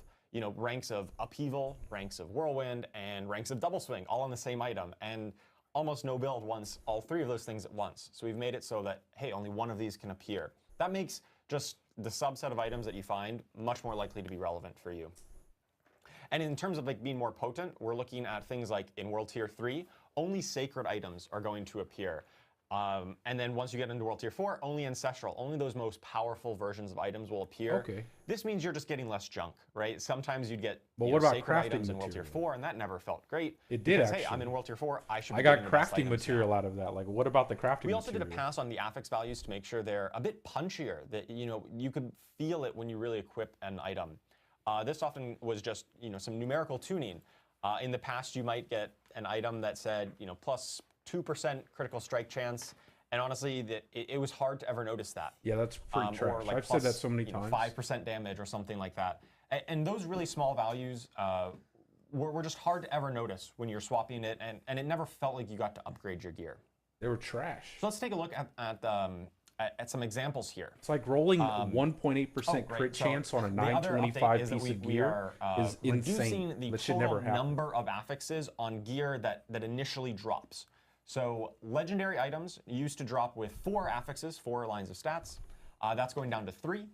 ranks of upheaval, ranks of whirlwind, and ranks of double swing, all on the same item. And almost no build wants all three of those things at once. So we've made it so that, hey, only one of these can appear. That makes just the subset of items that you find much more likely to be relevant for you. And in terms of like being more potent, we're looking at things like in World Tier 3, only sacred items are going to appear. And then once you get into World Tier 4, only Ancestral, only those most powerful versions of items will appear. Okay. This means you're just getting less junk, right? Sometimes you'd get sacred items in World Tier 4, and that never felt great. It did, because, actually. Hey, I'm in World Tier 4, I should be I got getting the best crafting items material now. out of that. Like, what about the crafting We also material? did a pass on the affix values to make sure they're a bit punchier, that you could feel it when you really equip an item. This often was just some numerical tuning. In the past, you might get an item that said plus 2% critical strike chance, and honestly, it was hard to ever notice that. Yeah, that's pretty trash. Or like I've said that so many times. 5% damage or something like that. And those really small values were just hard to ever notice when you're swapping it, and it never felt like you got to upgrade your gear. They were trash. So let's take a look at some examples here. It's like rolling 1.8% crit chance on a 925 piece of gear is insane. Reducing the that should never total happen. number of affixes on gear that initially drops. So legendary items used to drop with 4 affixes, 4 lines of stats. That's going down to 3.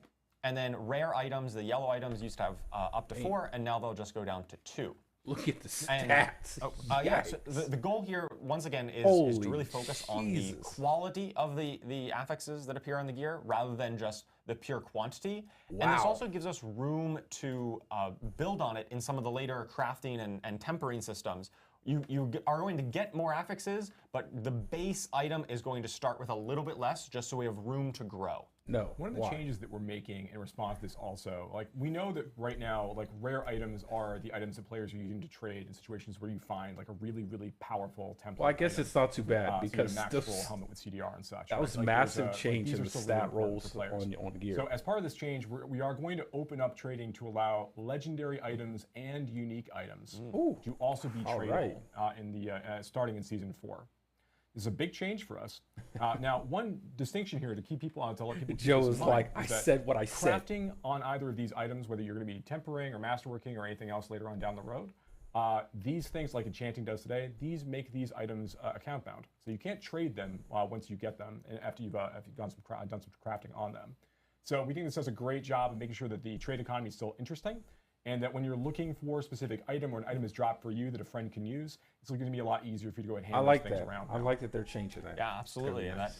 And then rare items, the yellow items, used to have up to 4, and now they'll just go down to 2. Look at the stats. Yeah, so the goal here, once again, is to really focus on the quality of the affixes that appear on the gear rather than just the pure quantity. Wow. And this also gives us room to build on it in some of the later crafting and tempering systems. You are going to get more affixes, but the base item is going to start with a little bit less just so we have room to grow. No. One of the changes that we're making in response to this also, like we know that right now, like rare items are the items that players are using to trade in situations where you find like a really, really powerful template. Well, I guess item. it's not too bad because so max roll helmet with CDR and such. That was like massive change these in are the still stat really rolls on gear. So as part of this change, we are going to open up trading to allow legendary items and unique items to also be tradable in the starting in Season 4. This is a big change for us. Now, one distinction here to keep people on, to let people Joe was like, I said what I said. Crafting on either of these items, whether you're going to be tempering or masterworking or anything else later on down the road, these things like enchanting does today, these make these items account bound. So you can't trade them once you get them after you've done some crafting on them. So we think this does a great job of making sure that the trade economy is still interesting, and that when you're looking for a specific item or an item is dropped for you that a friend can use, it's going to be a lot easier for you to go ahead and hand those things around. I like that they're changing that. Yeah, absolutely. And that's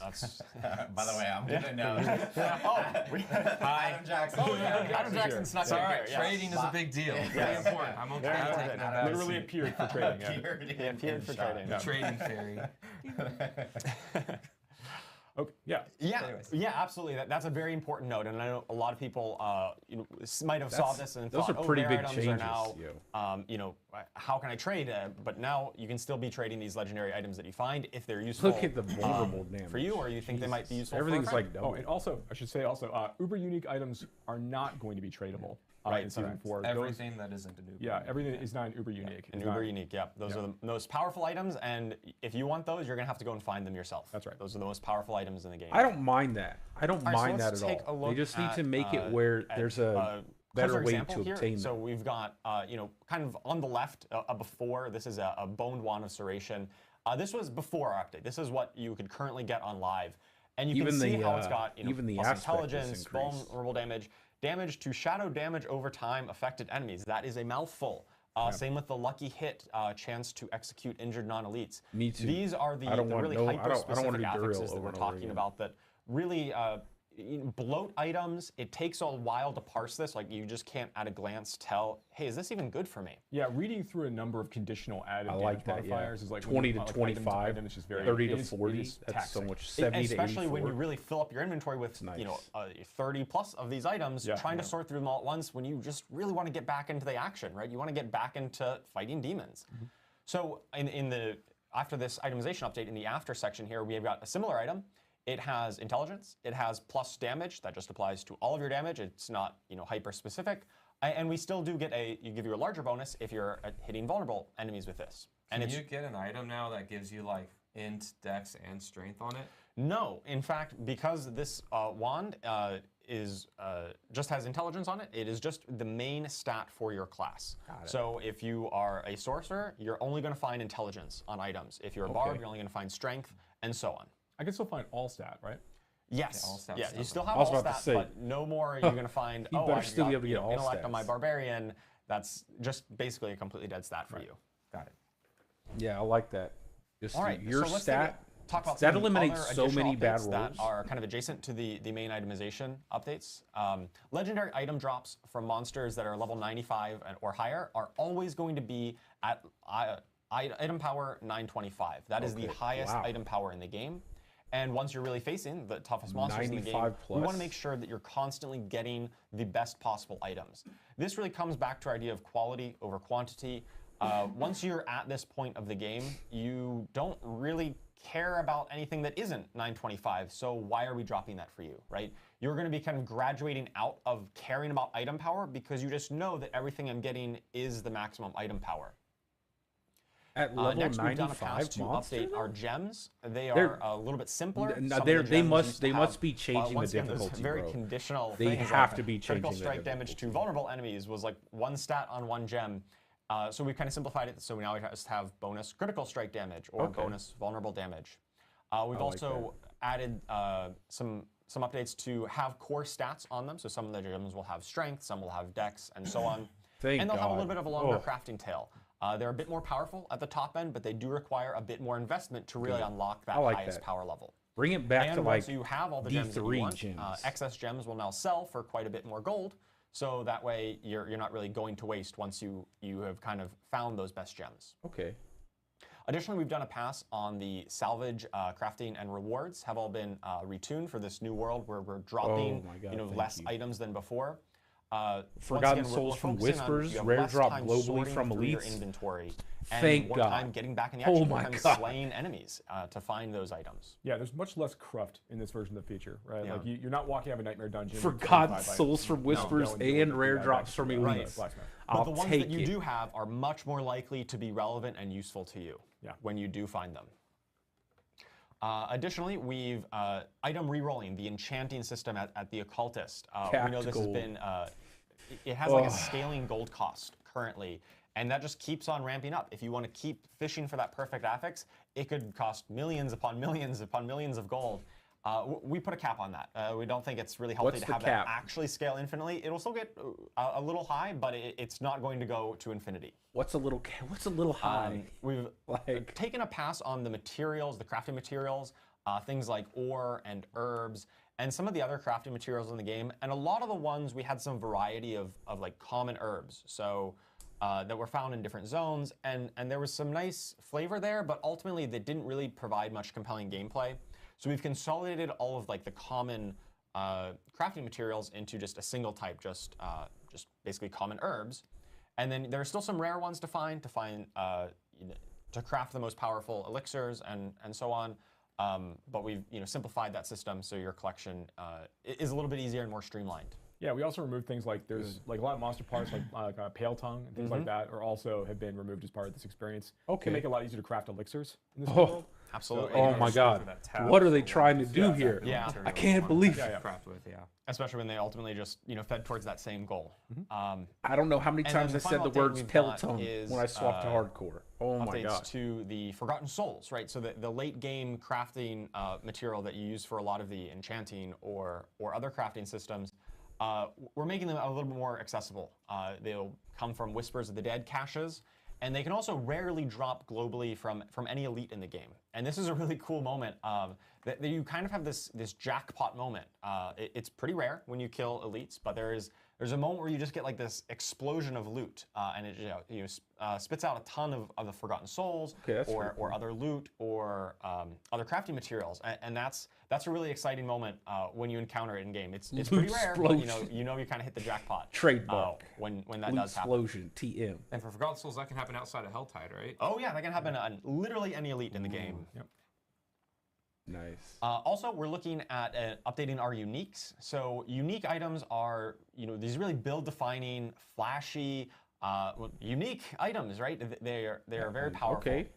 by the way, I'm going to know. Adam Jackson. Oh, yeah, Adam Jackson snuck in here. Yes. Trading is a big deal. Very important. I'm okay with taking that. Literally appeared for trading. He appeared for trading. The trading fairy. Okay. Yeah, absolutely. That's a very important note, and I know a lot of people, might have saw this and those thought, are pretty big items changes. are now, how can I trade? But now you can still be trading these legendary items that you find if they're useful. Look at the vulnerable damage for you, or you think they might be useful. Everything's for a friend. like double. Oh, and also, I should say uber unique items are not going to be tradable in Season 4. Everything that isn't an uber. Yeah, everything that is not an uber unique. An uber unique, yeah. Those are the most powerful items, and if you want those, you're going to have to go and find them yourself. That's right. Those are the most powerful items in the game. I don't mind that. I don't mind let's that at take all. a look They just need to at, make it where there's a better way to obtain them. So we've got, kind of on the left, before, this is a Boned Wand of Serration. This was before our update. This is what you could currently get on live. And you can see how it's got, even the plus aspect intelligence, vulnerable damage, damage to shadow damage over time affected enemies. That is a mouthful. Same with the lucky hit, chance to execute injured non-elites. Me too. These are the really hyper-specific affixes that we're talking about that really bloat items. It takes a while to parse this. Like, you just can't at a glance tell, hey, is this even good for me? Yeah, reading through a number of conditional added damage modifiers is like 20 to 25, item is just very 30 to 40. That's so much. 70 to 84. Especially when you really fill up your inventory with 30 plus of these items, trying to sort through them all at once when you just really want to get back into the action, right? You want to get back into fighting demons. So after this itemization update, in the after section here, we have got a similar item. It has intelligence. It has plus damage. That just applies to all of your damage. It's not, hyper specific. And we still do get give you a larger bonus if you're hitting vulnerable enemies with this. Can you get an item now that gives you like int, dex, and strength on it? No. In fact, because this wand just has intelligence on it, it is just the main stat for your class. So if you are a sorcerer, you're only going to find intelligence on items. If you're a bard, you're only going to find strength, and so on. I can still find all stat, right? Yes. Yeah, you still have all stat, but no more you're going to find, better still be able to get all intellect stats on my barbarian, That's just basically a completely dead stat for you. Got it. Yeah, I like that. Just All right, your so let's stat. Talk about that some of the eliminates other so many additional bad updates that rolls. are kind of adjacent to the main itemization updates. Legendary item drops from monsters that are level 95 or higher are always going to be at item power 925. That is the highest item power in the game. And once you're really facing the toughest monsters in the game, we want to make sure that you're constantly getting the best possible items. This really comes back to our idea of quality over quantity. Once you're at this point of the game, you don't really care about anything that isn't 925, so why are we dropping that for you, right? You're going to be kind of graduating out of caring about item power because you just know that everything I'm getting is the maximum item power. At level next, 95 we've done a pass to update our gems. They They're- are a little bit simpler. They must be changing the difficulty, very bro. conditional. They things have like to be changing critical the strike damage to vulnerable enemies was like 1 stat on 1 gem. So we've kind of simplified it. So now we just have bonus critical strike damage or bonus vulnerable damage. We've also added some updates to have core stats on them. So some of the gems will have strength, some will have dex, and so on. And they'll have a little bit of a longer crafting tail. They're a bit more powerful at the top end, but they do require a bit more investment to really unlock that highest power level. Bring it back to like once you have all the gems that you want, gems. excess gems will now sell for quite a bit more gold. So that way you're not really going to waste once you have kind of found those best gems. Okay. Additionally, we've done a pass on the salvage, crafting, and rewards have all been retuned for this new world where we're dropping less items than before. Forgotten Souls from Whispers, rare drop globally from elites. Inventory Thank more God. time getting back in the action, more time slaying enemies to find those items. Yeah, there's much less cruft in this version of the feature, right? Like you're not walking out of a nightmare dungeon. Forgotten Souls from Whispers and rare drops from elites. But the ones that you do have are much more likely to be relevant and useful to you when you do find them. Additionally, we've item rerolling, the enchanting system at the Occultist. We know this has been, it has like a scaling gold cost currently, and that just keeps on ramping up. If you want to keep fishing for that perfect affix, it could cost millions upon millions upon millions of gold. We put a cap on that. We don't think it's really healthy to have that actually scale infinitely. It'll still get a little high, but it's not going to go to infinity. What's a little high? We've taken a pass on the materials, the crafting materials, things like ore and herbs, and some of the other crafting materials in the game. And a lot of the ones we had some variety of like common herbs, so that were found in different zones, and there was some nice flavor there, but ultimately they didn't really provide much compelling gameplay. So we've consolidated all of like the common crafting materials into just a single type, just basically common herbs. And then there are still some rare ones to find, to craft the most powerful elixirs and so on. But we've simplified that system so your collection is a little bit easier and more streamlined. Yeah, we also removed things like there's like a lot of monster parts like Pale Tongue and things like that have been removed as part of this experience. To make it a lot easier to craft elixirs in this world. Absolutely. Oh my God. What are they trying to do here? Yeah. I can't believe it. Craft with, Especially when they ultimately just fed towards that same goal. I don't know how many times I said the words Pale Tongue when I swapped to hardcore. Oh my God. Updates to the Forgotten Souls, right? So the late game crafting material that you use for a lot of the enchanting or other crafting systems, we're making them a little bit more accessible. They'll come from Whispers of the Dead caches, and they can also rarely drop globally from any elite in the game. And this is a really cool moment that you kind of have this jackpot moment. It's pretty rare when you kill elites, but there's a moment where you just get like this explosion of loot, and it spits out a ton of the Forgotten Souls or other loot or other crafting materials, and that's a really exciting moment when you encounter it in game. It's pretty rare, but you kind of hit the jackpot. Trademark. When that does happen. Explosion. TM. And for Forgotten Souls, that can happen outside of Helltide, right? Oh yeah, that can happen on literally any elite in the game. Yep. Nice. Also, we're looking at updating our uniques. So unique items are, these really build-defining, flashy, unique items, right? They are very powerful. Okay.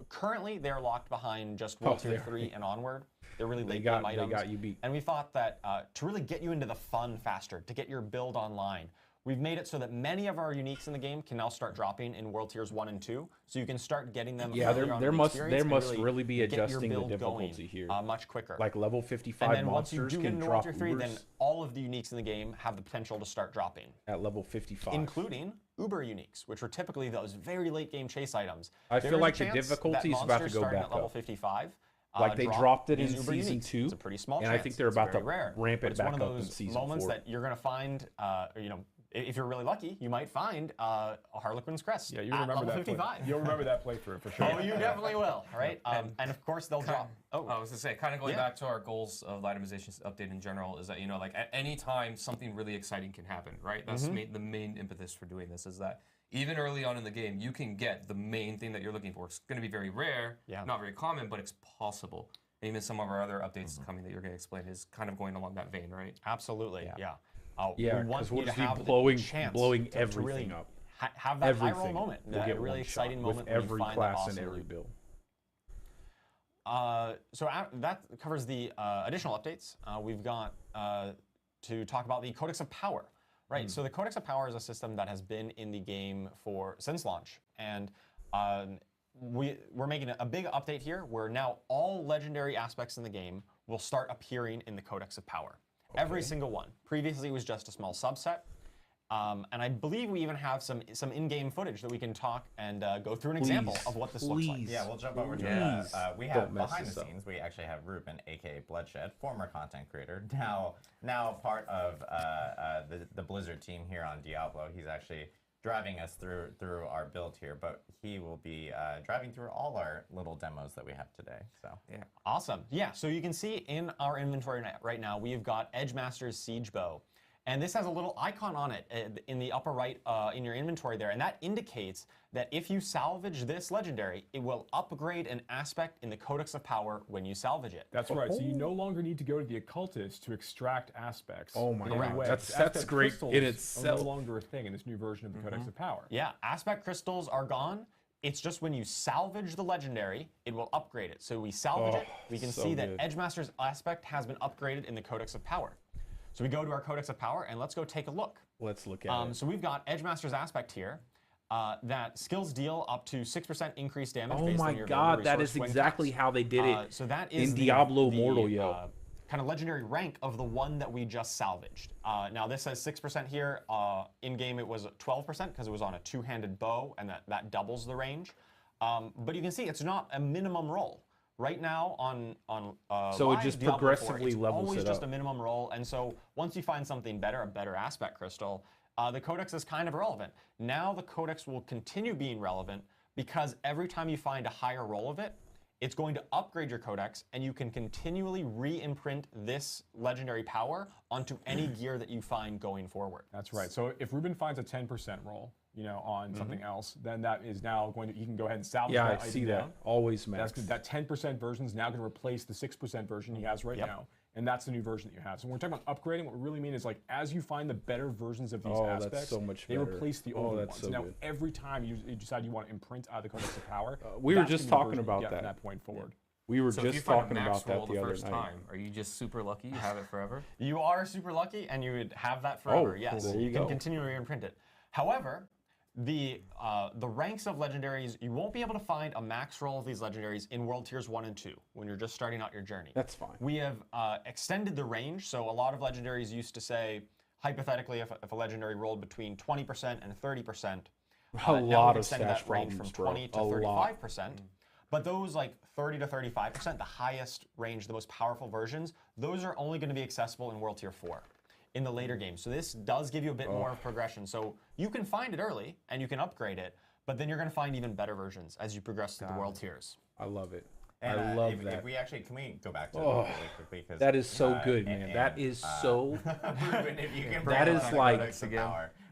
Currently, they're locked behind just World Tier 3 and onward. They're really late game items. They got you beat. And we thought that to really get you into the fun faster, to get your build online, we've made it so that many of our uniques in the game can now start dropping in World Tiers 1 and 2, so you can start getting them. Yeah, there must really be adjusting the difficulty here much quicker. Like level 55 and then monsters once you do can get into drop World Tier 3, Ubers then all of the uniques in the game have the potential to start dropping at level 55, including Uber uniques, which are typically those very late game chase items. I feel like the difficulty is about to go back at level 55. Like they dropped it in season 2, it's a pretty small and chance. I think they're about to ramp it back up in season 4. It's one of those moments that you're going to find, you know, if you're really lucky, you might find a Harlequin's Crest. Yeah, you remember that 55. You'll remember that playthrough for sure. Oh, you definitely will, right? And of course they'll drop. I was gonna say, kind of going back to our goals of the itemization update in general, is that, you know, like at any time something really exciting can happen, right? That's the main impetus for doing this, is that even early on in the game, you can get the main thing that you're looking for. It's going to be very rare, not very common, but it's possible. And even some of our other updates coming that you're going to explain is kind of going along that vein, right? Absolutely, yeah. Yeah, because we'll just be blowing everything up. Have that high roll moment, that really exciting moment with every when you find class that and every build. So that covers the additional updates. We've got to talk about the Codex of Power, right? So the Codex of Power is a system that has been in the game since launch, and we're making a big update here, where now all legendary aspects in the game will start appearing in the Codex of Power. Okay. Every single one. Previously, it was just a small subset. And I believe we even have some in-game footage that we can talk and go through an example of what this looks like. Yeah, we'll jump over to it. We have behind the scenes, we actually have Ruben, aka Bloodshed, former content creator, now part of the Blizzard team here on Diablo. He's actually driving us through our build here, but he will be driving through all our little demos that we have today. So yeah, awesome. Yeah, so you can see in our inventory right now, we've got Edgemaster's Siege Bow. And this has a little icon on it in the upper right in your inventory there. And that indicates that if you salvage this legendary, it will upgrade an aspect in the Codex of Power when you salvage it. That's right. So you no longer need to go to the occultist to extract aspects. Oh my god, that's great in itself. No longer a thing in this new version of the Codex of Power. Yeah, aspect crystals are gone. It's just when you salvage the legendary, it will upgrade it. So we salvage it, we can see that Edgemaster's aspect has been upgraded in the Codex of Power. So we go to our Codex of Power, and let's go take a look. Let's look at it. So we've got Edgemaster's aspect here. That skills deal up to 6% increased damage. Oh my god, that is exactly how they did it so that is in Diablo Immortal, yo. Kind of legendary rank of the one that we just salvaged. Now this says 6% here. In-game it was 12% because it was on a two-handed bow, and that doubles the range. But you can see it's not a minimum roll. Right now on so it just Diablo progressively 4, levels always it just up. a minimum roll, and so once you find something better, a better aspect crystal, the Codex is kind of irrelevant. Now the Codex will continue being relevant because every time you find a higher roll of it, it's going to upgrade your Codex, and you can continually re-imprint this legendary power onto any gear that you find going forward. That's right. So if Ruben finds a 10% roll, you know, on something else, then that is now going to, you can go ahead and salvage that item. Yeah, I see that. Always max. That 10% version is now going to replace the 6% version he has right now. And that's the new version that you have. So when we're talking about upgrading, what we really mean is, like, as you find the better versions of these aspects, that's so much they replace the older ones. So now, good. every time you decide you want to imprint the Codex of Power, we were just talking about that. From that point forward. We were just talking about that the other night. Are you just super lucky you have it forever? You are super lucky, and you would have that forever. Yes, there you can continue to re-imprint it. However, the ranks of legendaries, you won't be able to find a max roll of these legendaries in World Tiers 1 and 2 when you're just starting out your journey. That's fine. We have extended the range, so a lot of legendaries used to say, hypothetically, if a legendary rolled between 20% and 30%, a lot of extend that range from 20 to 35%. But those like 30 to 35%, the highest range, the most powerful versions, those are only going to be accessible in World Tier 4. In the later games. So this does give you a bit more of progression. So you can find it early and you can upgrade it, but then you're going to find even better versions as you progress through the world tiers. I love it. And, I love that. If we actually, can we go back to it really quickly? Because that is so good, man. That is so. That is like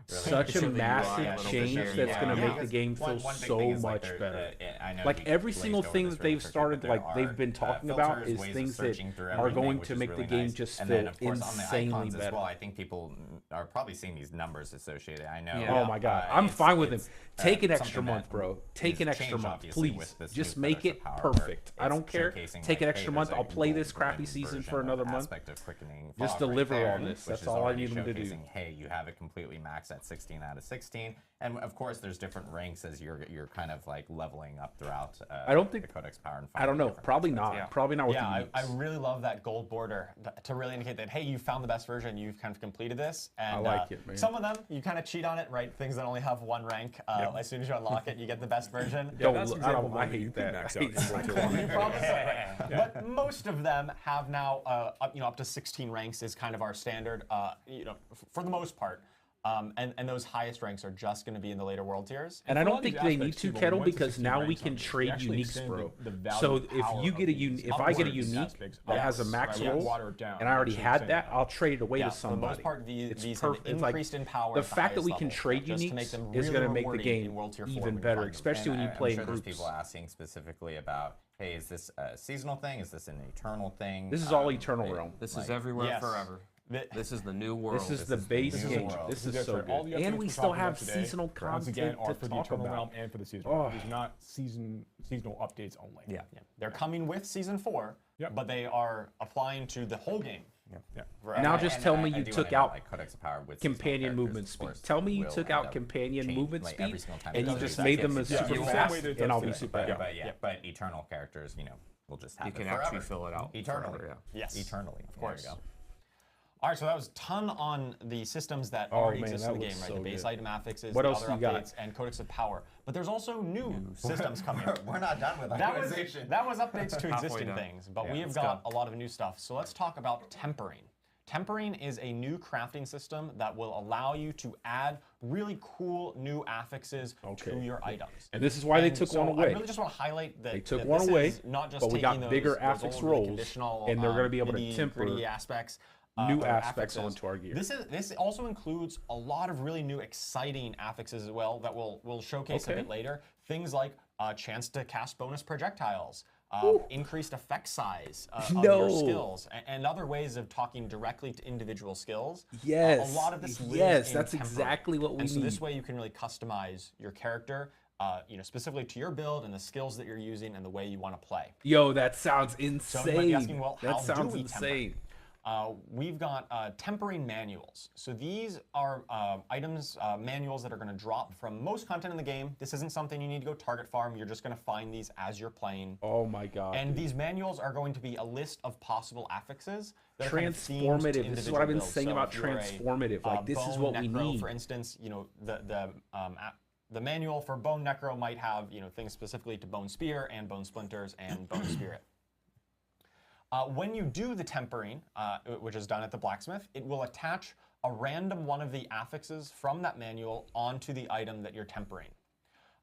such a massive change that's going to make the game feel so much better. Like every single thing that they've started, like they've been talking about, is things that are going to make the game just feel insanely better. Well, I think people are probably seeing these numbers associated. I know. Oh my god, I'm fine with them. Take an extra month, bro. Take an extra month, please. Just make it perfect. I don't care. Take an extra month. I'll play this crappy season for another month. Just deliver on this. That's all I need them to do. Hey, you have it completely maxed at 16 out of 16. And of course, there's different ranks as you're kind of like leveling up throughout. I don't think the Codex Power. And I don't know. Probably not. Yeah. Probably not. With I really love that gold border to really indicate that, hey, you found the best version. You've kind of completed this. And I like it, man. Some of them you kind of cheat on it, right? Things that only have one rank. As soon as you unlock it, you get the best version. I hate that. But most of them have now, up to 16 ranks is kind of our standard. For the most part. And those highest ranks are just going to be in the later world tiers. And I don't think they need to, Kettle, because now we can trade uniques, bro. So if you get if I get a unique that has a max roll, and I already had that, I'll trade it away to somebody. For the most part, these have It's increased in power. The fact that we can trade uniques is going to make the game even better, especially when you play in groups. There's people asking specifically about, hey, is this a seasonal thing? Is this an eternal thing? This is all Eternal Realm. This is everywhere forever. This is the new world. This is the base game. This is so good. And we still have seasonal content to for the talk Eternal Realm about. and for the seasonal realm. These are not seasonal updates only. Yeah. They're coming with Season 4, but they are applying to the whole game. Now just tell me you took out Codex of Power with companion movement speed. Tell me you took out companion movement speed and you just made them as super fast, and I'll be super happy. But eternal characters, will just have You can actually fill it out eternally. Yes, eternally, of course. There you go. All right, so that was a ton on the systems that already exist in the game, right? The base item affixes, the other updates, and Codex of Power. But there's also new systems coming. We're not done with optimization. That was updates to existing things, but we have got a lot of new stuff. So let's talk about tempering. Tempering is a new crafting system that will allow you to add really cool new affixes to your items. And this is why they took one away. I really just want to highlight that they took one away, not just but we got bigger those affix old, rolls, conditional, and they're going to be able to temper aspects. New aspects onto our gear. This also includes a lot of really new, exciting affixes as well that we'll showcase a bit later. Things like a chance to cast bonus projectiles, increased effect size of your skills, and other ways of talking directly to individual skills. Yes. A lot of this lives in that's temper. exactly what we need. So this way you can really customize your character. Specifically to your build and the skills that you're using and the way you want to play. Yo, that sounds insane. So you might be asking, well, that how sounds do we insane. Temper? We've got tempering manuals. So these are manuals that are going to drop from most content in the game. This isn't something you need to go target farm. You're just going to find these as you're playing. Oh my god. And these manuals are going to be a list of possible affixes. That transformative. Kind of this is what I've been saying about if you're transformative. Like this is what we need. For instance, the manual for Bone Necro might have things specifically to Bone Spear and Bone Splinters and Bone Spirit. When you do the tempering, which is done at the blacksmith, it will attach a random one of the affixes from that manual onto the item that you're tempering.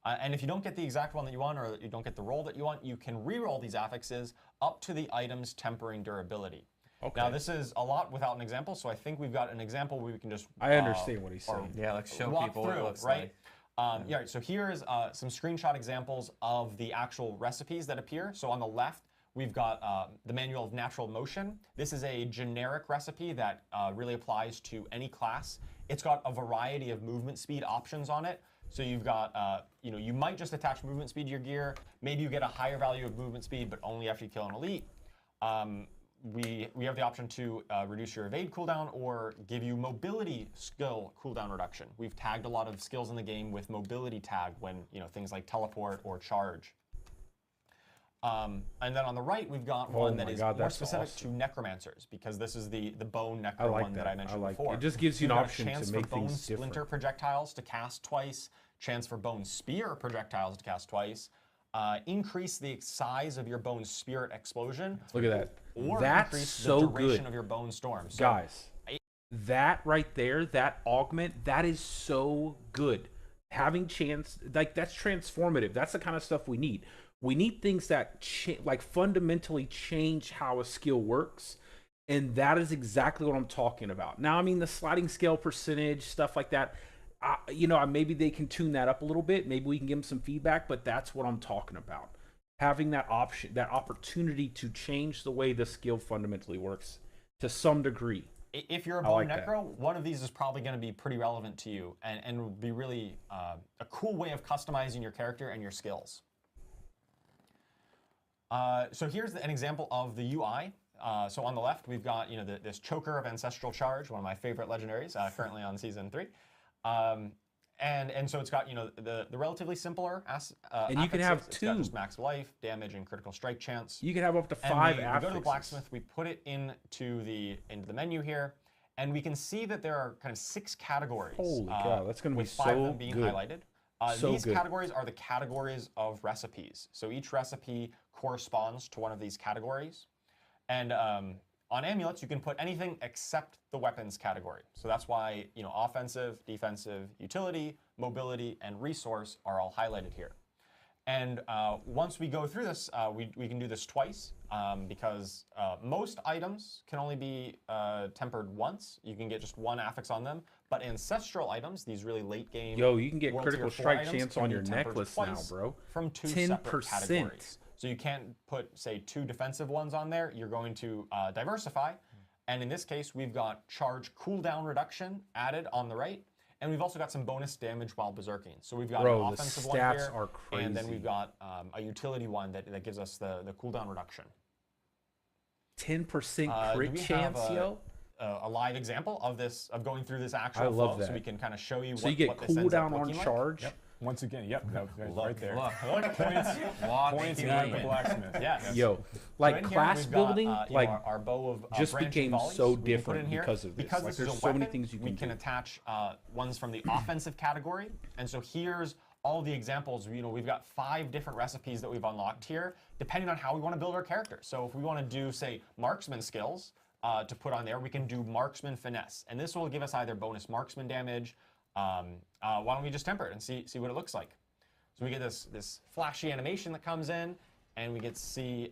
And if you don't get the exact one that you want, or you don't get the roll that you want, you can re-roll these affixes up to the item's tempering durability. Okay. Now this is a lot without an example, so I think we've got an example where we can just I understand what he's saying. Yeah, like show people through, what it looks right? like. So here's some screenshot examples of the actual recipes that appear. So on the left, we've got the Manual of Natural Motion. This is a generic recipe that really applies to any class. It's got a variety of movement speed options on it. So you've got, you might just attach movement speed to your gear. Maybe you get a higher value of movement speed, but only after you kill an elite. We have the option to reduce your evade cooldown or give you mobility skill cooldown reduction. We've tagged a lot of skills in the game with mobility tag when, things like teleport or charge. And then on the right, we've got one that is more specific to necromancers, because this is the bone necro one that I mentioned before. It just gives you an option to make bone things splinter different. projectiles to cast twice, chance for bone spear projectiles to cast twice, increase the size of your bone spirit explosion. Look at that. Or That's increase so the duration good. of your bone storm. So Guys, that right there, that augment, that is so good. Having chance, like that's transformative. That's the kind of stuff we need. We need things that fundamentally change how a skill works, and that is exactly what I'm talking about. Now, I mean, the sliding scale percentage, stuff like that, maybe they can tune that up a little bit. Maybe we can give them some feedback, but that's what I'm talking about. Having that option, that opportunity to change the way the skill fundamentally works to some degree. If you're a bone necro, one of these is probably going to be pretty relevant to you and will be really a cool way of customizing your character and your skills. So here's an example of the UI. So on the left, we've got this Choker of Ancestral Charge, one of my favorite legendaries, currently on Season 3. And so it's got the relatively simpler and you can have two. It's got just max life, damage, and critical strike chance. You can have up to 5 affixes. We go to the blacksmith, we put it into the menu here, and we can see that there are kind of 6 categories. Holy cow, that's going to be so 5 of them being good. highlighted. These categories are the categories of recipes. So each recipe corresponds to one of these categories. And on amulets, you can put anything except the weapons category. So that's why offensive, defensive, utility, mobility, and resource are all highlighted here. And once we go through this, we can do this twice because most items can only be tempered once. You can get just 1 affix on them. But ancestral items, these really late game, you can get critical strike chance on your necklace now, bro. From 2 separate categories. So you can't put, say, 2 defensive ones on there. You're going to diversify. And in this case, we've got charge cooldown reduction added on the right. And we've also got some bonus damage while berserking. So we've got an offensive one here. Are crazy. And then we've got a utility one that gives us the cooldown reduction. 10% crit chance, yo? A live example of this, of going through this actual flow. I love that. So we can kind of show you so you get cooldown on charge. Yep. Once again, yep, that's right there. Points at the blacksmith. Yes. Yo, like class building, like our bow of just became volleys, so different because of this. Because like, this there's is a so weapon, many things you can do. We can attach ones from the offensive category, and so here's all the examples. We've got 5 different recipes that we've unlocked here, depending on how we want to build our character. So if we want to do, say, marksman skills to put on there, we can do marksman finesse, and this will give us either bonus marksman damage. Why don't we just temper it and see what it looks like? So we get this flashy animation that comes in, and we get to see,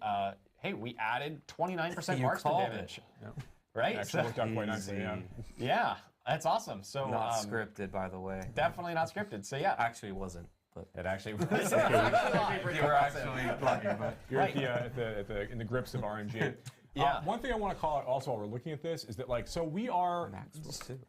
hey, we added 29% marksman damage. Yep. Right? Actually worked out quite nicely, yeah. Yeah, that's awesome. So not scripted, by the way. Definitely not scripted. So yeah. Actually, it wasn't. But it actually was. You were actually plugging, but you're in the grips of RNG. Yeah. One thing I want to call out also while we're looking at this is that so we are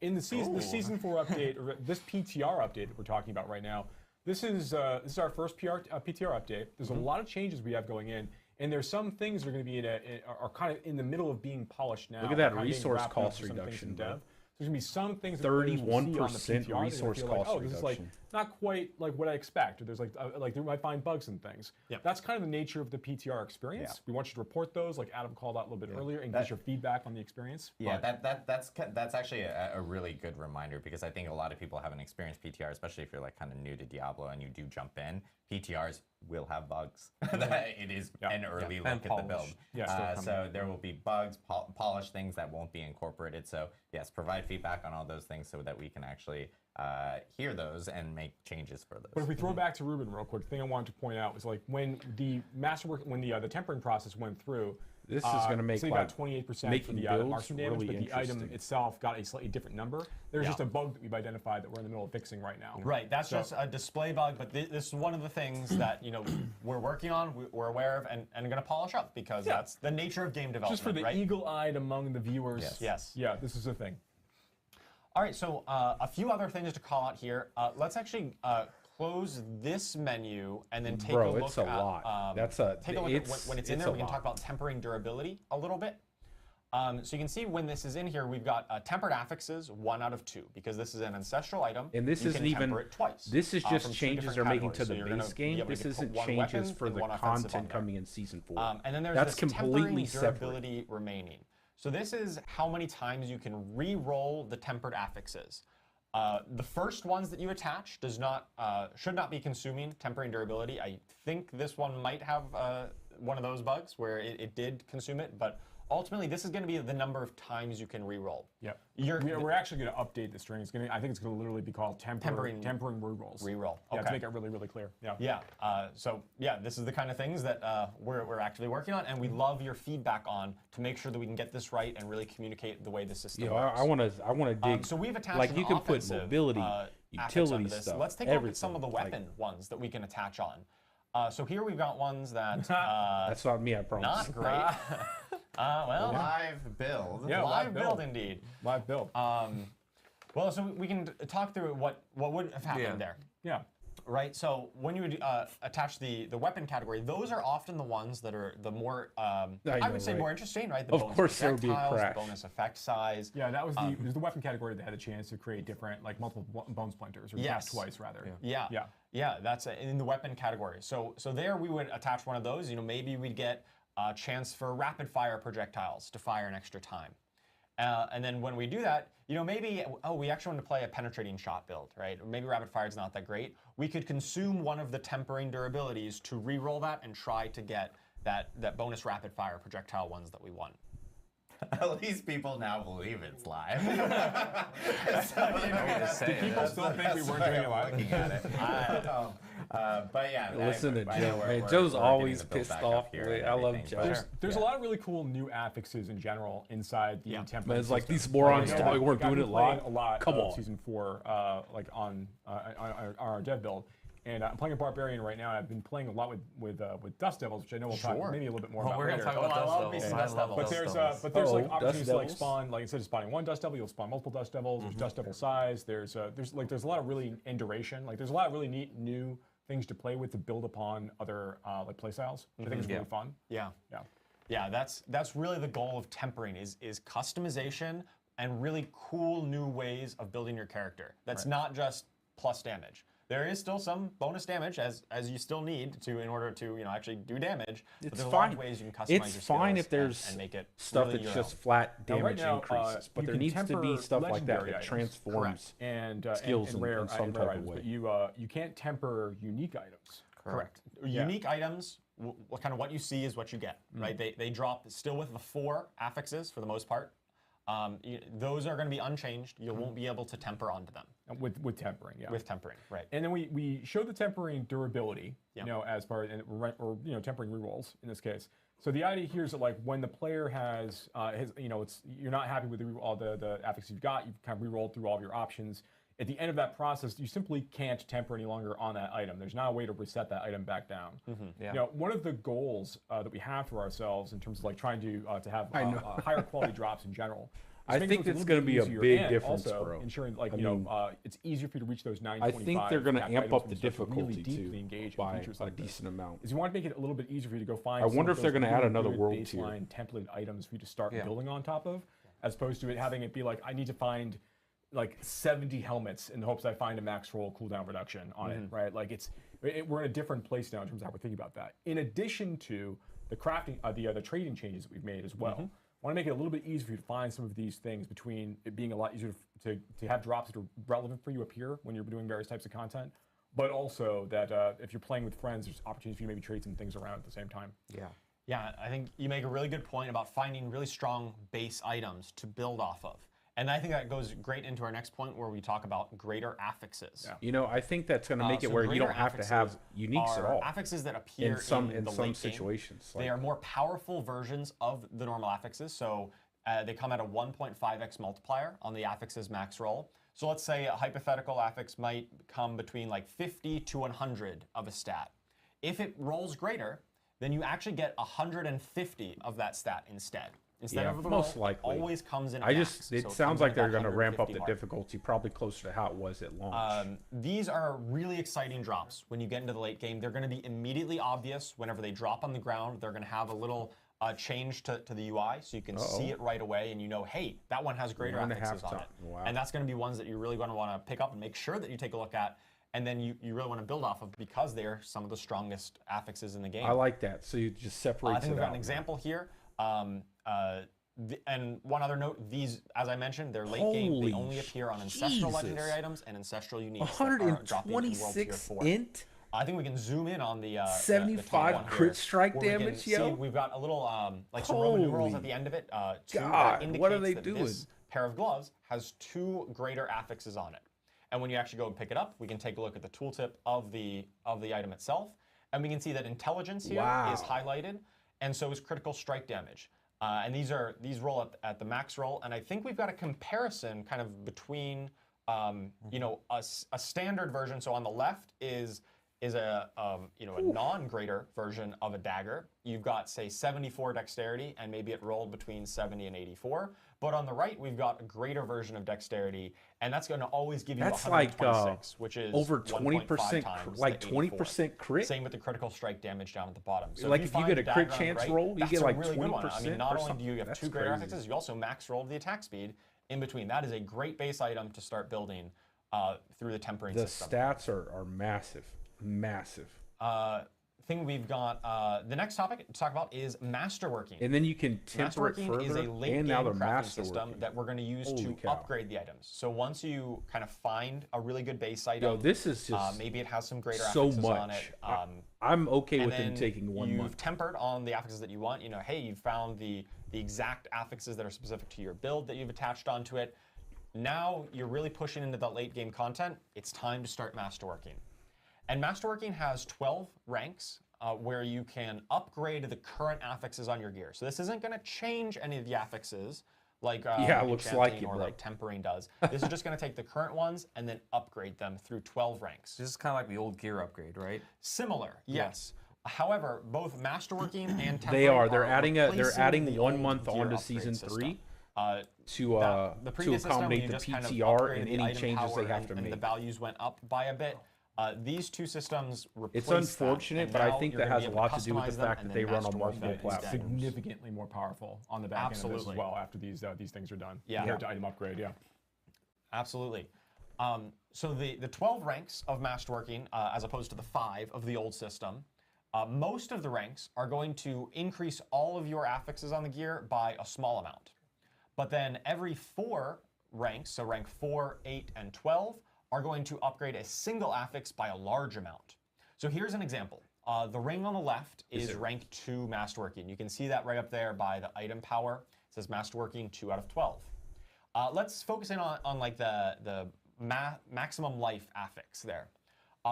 in the season 4 update, or this PTR update that we're talking about right now. This is our first PTR update. There's a lot of changes we have going in, and there's some things that are going to be are kind of in the middle of being polished now. Look at that resource cost reduction, bro. There's going to be some things that 31% resource cost reduction. This is like not quite like what I expect. Or there's like there might find bugs and things. Yep. That's kind of the nature of the PTR experience. Yeah. We want you to report those, like Adam called out a little bit earlier, and get your feedback on the experience. Yeah, that's actually a really good reminder, because I think a lot of people haven't experienced PTR, especially if you're like kind of new to Diablo and you do jump in. PTRs will have bugs. It is an early look at the build. So there will be bugs, polished things that won't be incorporated. So yes, provide feedback on all those things so that we can actually hear those and make changes for those. But if we throw back to Ruben real quick, the thing I wanted to point out was like when the masterwork, when the tempering process went through, this is going to make so like 28% for the marksman damage, but the item itself got a slightly different number. There's just a bug that we've identified that we're in the middle of fixing right now. Right, that's just a display bug, but this is one of the things that we're working on, we're aware of, and going to polish up, because that's the nature of game development. Just for the eagle-eyed among the viewers. Yes. Yeah, this is a thing. All right, so a few other things to call out here. Let's actually close this menu and then take a look it's a at, lot. Take a look at when it's in there. We can talk about tempering durability a little bit. So you can see when this is in here, we've got tempered affixes, 1 out of 2, because this is an ancestral item. And this isn't even it twice. This is just changes they're making to the base game. This isn't changes for the content coming in season 4. And then there's that's this completely tempering durability remaining. So this is how many times you can re-roll the tempered affixes. The first ones that you attach should not be consuming tempering durability. I think this one might have one of those bugs where it did consume it, but ultimately this is going to be the number of times you can re-roll. Yeah. We're actually going to update the string. I think it's going to literally be called tempering re-rolls. Re-roll. Yeah, okay. to make it really, really clear. Yeah. Yeah. So yeah, this is the kind of things that we're actively working on, and we love your feedback on to make sure that we can get this right and really communicate the way the system works. I want to dig. So we've attached like you can put mobility, utility stuff. stuff. Let's take a look at some of the weapon ones that we can attach on. So here we've got ones that that's not me, I promise. Not great. Well, live build. Yeah, live build indeed. Live build. Well, so we can talk through what would have happened there. Yeah. Right, so when you would attach the weapon category, those are often the ones that are the more, I would say, more interesting, right? The of course, there would be a crash. The bonus effect size. Yeah, that was the weapon category that had a chance to create different, like multiple bone splinters, or yes. twice rather. Yeah, that's in the weapon category. So there we would attach one of those. You know, maybe we'd get a chance for rapid fire projectiles to fire an extra time. And then when we do that, you know, maybe, we actually want to play a penetrating shot build, right? Or maybe rapid fire is not that great. We could consume one of the tempering durabilities to re-roll that and try to get that bonus rapid fire projectile ones that we want. At least people now believe it's live. Do people still think we weren't doing it live? Looking at it. I don't know. But yeah, listen to Joe. Man, Joe's always pissed off. I love Joe. There's a lot of really cool new affixes in general inside the template. But it's like these morons thought we weren't doing it live. A lot. Come on. Season 4, like on our dev build. And I'm playing a Barbarian right now, and I've been playing a lot with Dust Devils, which I know we'll talk maybe a little bit more about later. Talk about Dust Devils. But there's like opportunities to like spawn, like instead of spawning one Dust Devil, you'll spawn multiple Dust Devils. There's Dust Devil size. There's a lot of really in duration. Like there's a lot of really neat new things to play with to build upon other like play styles. I think it's really fun. Yeah, that's really the goal of tempering is customization and really cool new ways of building your character. That's not just plus damage. There is still some bonus damage as you still need to in order to actually do damage. It's but fine. A lot of ways you can customize your fine if there's and make it stuff really that's just flat damage right now, increases, but there needs to be stuff like that that transforms skills in some type of way. But you can't temper unique items. Correct. Unique items, kind of what you see is what you get, right? They drop still with the 4 affixes for the most part. Those are going to be unchanged. You won't be able to temper onto them. With tempering, With tempering, right. And then we show the tempering durability, as part of, or tempering rerolls in this case. So the idea here is that like when the player has you're not happy with all the affixes you've got, you've kind of rerolled through all of your options. At the end of that process, you simply can't temper any longer on that item. There's not a way to reset that item back down. One of the goals that we have for ourselves in terms of like trying to have higher quality drops in general. I think it's going to be a big difference, also bro. Ensuring like it's easier for you to reach those 925. I think they're going to amp up the difficulty really too by a decent amount. Is you want to make it a little bit easier for you to go find. I wonder if they're going to add another world baseline template items for you to start building on top of, as opposed to having it be like I need to find like 70 helmets in the hopes I find a max roll cooldown reduction on it, right? Like we're in a different place now in terms of how we're thinking about that. In addition to the crafting, the trading changes that we've made as well. I want to make it a little bit easier for you to find some of these things between it being a lot easier to have drops that are relevant for you appear when you're doing various types of content, but also that if you're playing with friends, there's opportunities for you to maybe trade some things around at the same time. Yeah, I think you make a really good point about finding really strong base items to build off of. And I think that goes great into our next point where we talk about greater affixes. I think that's going to make it where you don't have to have uniques at all. Affixes that appear in some situations. They are more powerful versions of the normal affixes. So they come at a 1.5x multiplier on the affixes max roll. So let's say a hypothetical affix might come between like 50 to 100 of a stat. If it rolls greater, then you actually get 150 of that stat instead. Instead of the most roll, likely. It always comes in. It sounds like they're going to ramp up the difficulty, probably closer to how it was at launch. These are really exciting drops when you get into the late game. They're going to be immediately obvious whenever they drop on the ground. They're going to have a little change to the UI, so you can see it right away, and hey, that one has greater affixes on it. Wow. And that's going to be ones that you're really going to want to pick up and make sure that you take a look at. And then you really want to build off of because they're some of the strongest affixes in the game. I like that. So you just separate it out. I think we've got an example here. And one other note, these, as I mentioned, they're late game. They only appear on Ancestral Legendary items and Ancestral Uniques. 126 int? I think we can zoom in on the 75 crit strike damage, yo. See, we've got a little like some Roman numerals at the end of it. God, what are they doing? This pair of gloves has 2 greater affixes on it. And when you actually go and pick it up, we can take a look at the tooltip of the item itself, and we can see that intelligence here is highlighted, and so is critical strike damage. And these roll at the max roll, and I think we've got a comparison kind of between a standard version. So on the left is is a non-greater version of a dagger. You've got, say, 74 dexterity, and maybe it rolled between 70 and 84. But on the right, we've got a greater version of dexterity, and that's going to always give you 126, which is over 20%, like 20% crit. Same with the critical strike damage down at the bottom. So like if you get a crit chance roll, you get like 20%. I mean, not only do you have 2 greater affixes, you also max roll the attack speed in between. That is a great base item to start building through the tempering system. The stats are massive. Thing we've got, the next topic to talk about is masterworking. And then you can temper it further, is a late and now they're crafting system that we're going to use to cow. upgrade the items. So once you kind of find a really good base item, this is just maybe it has some greater so affixes much. on it. I'm okay with them taking 1 month. You've tempered on the affixes that you want. You know, hey, you've found the exact affixes that are specific to your build that you've attached onto it. Now you're really pushing into that late game content. It's time to start masterworking. And masterworking has 12 ranks where you can upgrade the current affixes on your gear. So this isn't going to change any of the affixes like it looks like it, or like tempering does. This is just going to take the current ones and then upgrade them through 12 ranks. This is kind of like the old gear upgrade, right? Similar, yes. However, both masterworking and tempering they're adding 1 month onto season 3 to accommodate the PTR and any changes they have to make. And the values went up by a bit. These two systems replace It's unfortunate, but I think that has a lot to do with the fact that they run on multiple platforms. Significantly more powerful on the back end of this as well after these things are done. Compared to item upgrade, Absolutely. So the 12 ranks of masterworking, as opposed to the 5 of the old system, most of the ranks are going to increase all of your affixes on the gear by a small amount. But then every 4 ranks, so rank 4, 8, and 12, are going to upgrade a single affix by a large amount. So here's an example. The ring on the left is rank 2 masterworking. You can see that right up there by the item power. It says masterworking 2 out of 12. Let's focus in on like the maximum life affix there.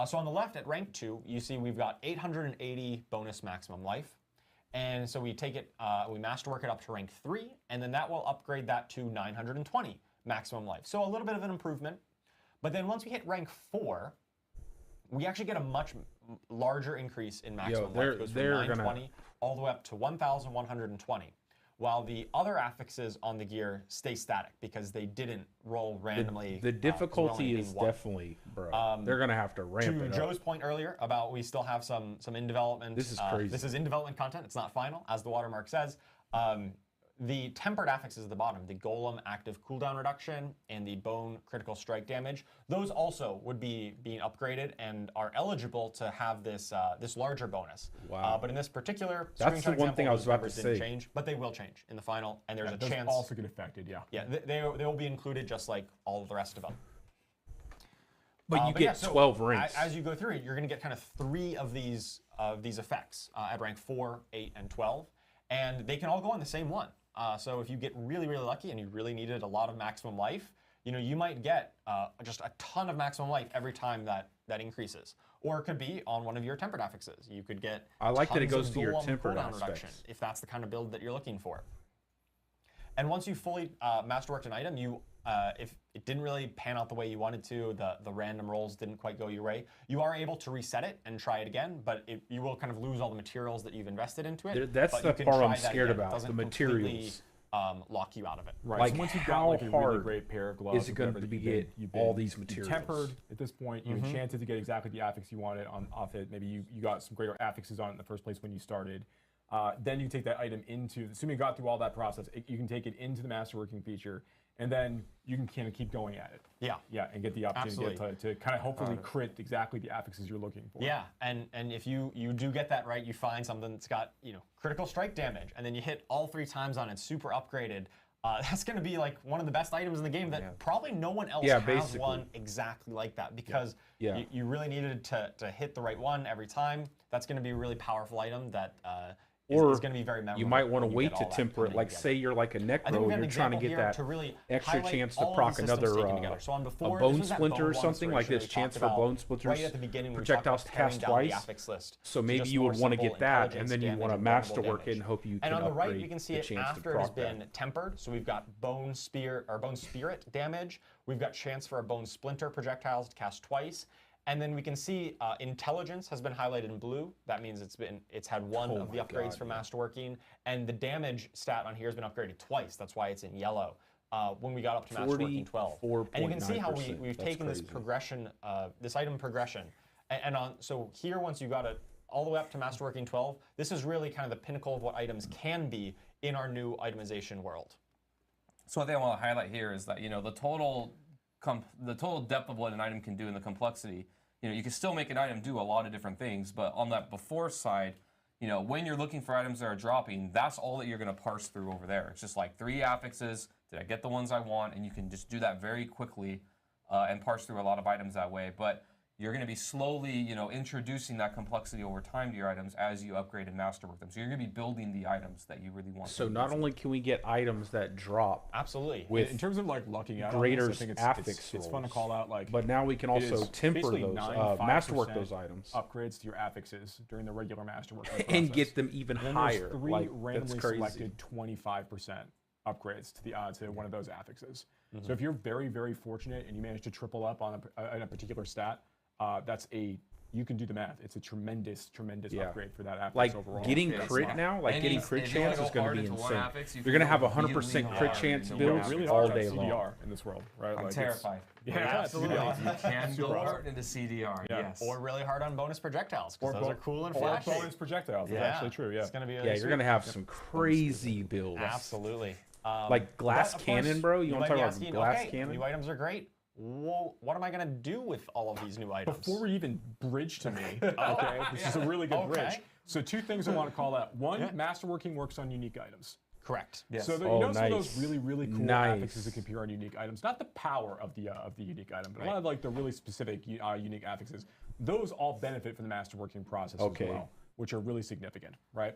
So on the left at rank 2, you see we've got 880 bonus maximum life. And so we take it, we masterwork it up to rank 3, and then that will upgrade that to 920 maximum life. So a little bit of an improvement. But then once we hit rank 4, we actually get a much larger increase in maximum life. It goes from 920 all the way up to 1,120. While the other affixes on the gear stay static because they didn't roll randomly. The difficulty is definitely, bro. They're gonna have to ramp it up. To Joe's point earlier about we still have some in development. This is crazy. This is in development content. It's not final, as the watermark says. The tempered affixes at the bottom, the Golem active cooldown reduction and the Bone critical strike damage, those also would be being upgraded and are eligible to have this this larger bonus. Wow. But in this particular that's the one thing I was about to say. Change, but they will change in the final, and there's a chance. Also get affected, Yeah, they will be included just like all of the rest of them. But you get 12 ranks. As you go through it, you're going to get kind of 3 of these effects at rank 4, 8, and 12, and they can all go on the same one. So if you get really, really lucky and you really needed a lot of maximum life, you know, you might get just a ton of maximum life every time that increases. Or it could be on one of your tempered affixes. You could get I like that it goes to your tempered reduction if that's the kind of build that you're looking for. And once you fully masterworked an item, if it didn't really pan out the way you wanted to, the random rolls didn't quite go your way, you are able to reset it and try it again, but you will kind of lose all the materials that you've invested into it. That's the part I'm scared about, the materials. Lock you out of it. Right. Like, so once you've how got like a really great pair of gloves, is it going to be get all these materials? Tempered at this point, you have chances to get exactly the affix you wanted off it. Maybe you got some greater affixes on it in the first place when you started. Then you take that item into, assuming you got through all that process, you can take it into the masterworking feature, and then you can kind of keep going at it. Yeah, and get the opportunity to kind of hopefully crit exactly the affixes you're looking for. Yeah, and if you do get that right, you find something that's got critical strike damage, and then you hit all 3 times on it, super upgraded. That's going to be like one of the best items in the game that probably no one else has one exactly like that, because you really needed to hit the right one every time. That's going to be a really powerful item that is going to be very memorable. You might want to wait to temper it. Like, say you're like a Necro and you're trying to get that extra chance to proc another a Bone Splinter or something, like this chance for Bone Splinters projectiles to cast twice. So maybe you would want to get that, and then you want to masterwork it and hope you can upgrade. And on the right, you can see it after it has been tempered. So we've got Bone Spirit damage. We've got chance for a Bone Splinter projectiles to cast twice. And then we can see intelligence has been highlighted in blue. That means it's had one of the upgrades for masterworking, and the damage stat on here has been upgraded twice. That's why it's in yellow. When we got up to masterworking 12, and you can see how we've taken this progression, this item progression, so here once you got it all the way up to masterworking 12, this is really kind of the pinnacle of what items can be in our new itemization world. So one thing I want to highlight here is that the total depth of what an item can do and the complexity. You can still make an item do a lot of different things, but on that before side, when you're looking for items that are dropping, that's all that you're going to parse through over there. It's just like 3 affixes. Did I get the ones I want? And you can just do that very quickly and parse through a lot of items that way. But you're going to be slowly, introducing that complexity over time to your items as you upgrade and masterwork them. So you're going to be building the items that you really want. So not only can we get items that drop, absolutely, with in terms of like lucking out, Greater's I think it's fun to call out. Like, but now we can also temper those, masterwork those items, upgrades to your affixes during the regular masterwork and get them even higher. There's 3 randomly selected 25% upgrades to one of those affixes. So if you're very, very fortunate and you manage to triple up on a particular stat, you can do the math. It's a tremendous upgrade for that affix overall. Getting crit now, getting crit chance is going to be insane. You're going to have 100% crit chance builds really all hard day CDR long in this world, right? I'm terrified. Yeah, absolutely. You can go hard into CDR, yes. Or really hard on bonus projectiles, because those are cool and flashy. Or bonus projectiles, that's actually true, yeah. It's gonna be you're going to have some crazy builds. Absolutely. Like glass cannon, bro? You want to talk about glass cannon? New items are great. Well, what am I going to do with all of these new items? Before we even bridge to me, okay, this is a really good bridge. So 2 things I want to call out. One, masterworking works on unique items. Correct. Yes. So some of those really cool affixes that can appear on unique items. Not the power of the unique item, but a lot of like the really specific unique affixes. Those all benefit from the masterworking process as well, which are really significant, right?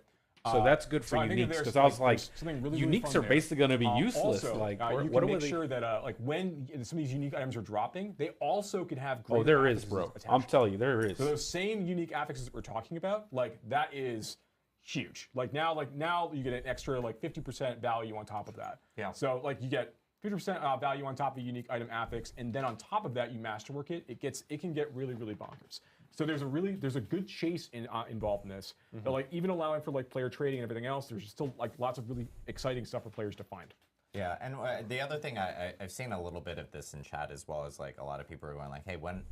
So that's good for uniques, because I was like, uniques are basically going to be useless. Also, like, you can make sure that like when some of these unique items are dropping, they also can have greater there is, affixes bro. attached. I'm telling you, there is. So those same unique affixes that we're talking about, like that is huge. Like now you get an extra like 50% value on top of that. Yeah. So like you get 50% value on top of the unique item affix, and then on top of that you masterwork it. It can get really bonkers. So there's a good chase involved in this. But like even allowing for like player trading and everything else, there's still like lots of really exciting stuff for players to find. Yeah, and the other thing I've seen a little bit of this in chat as well, as like a lot of people are going like, hey, when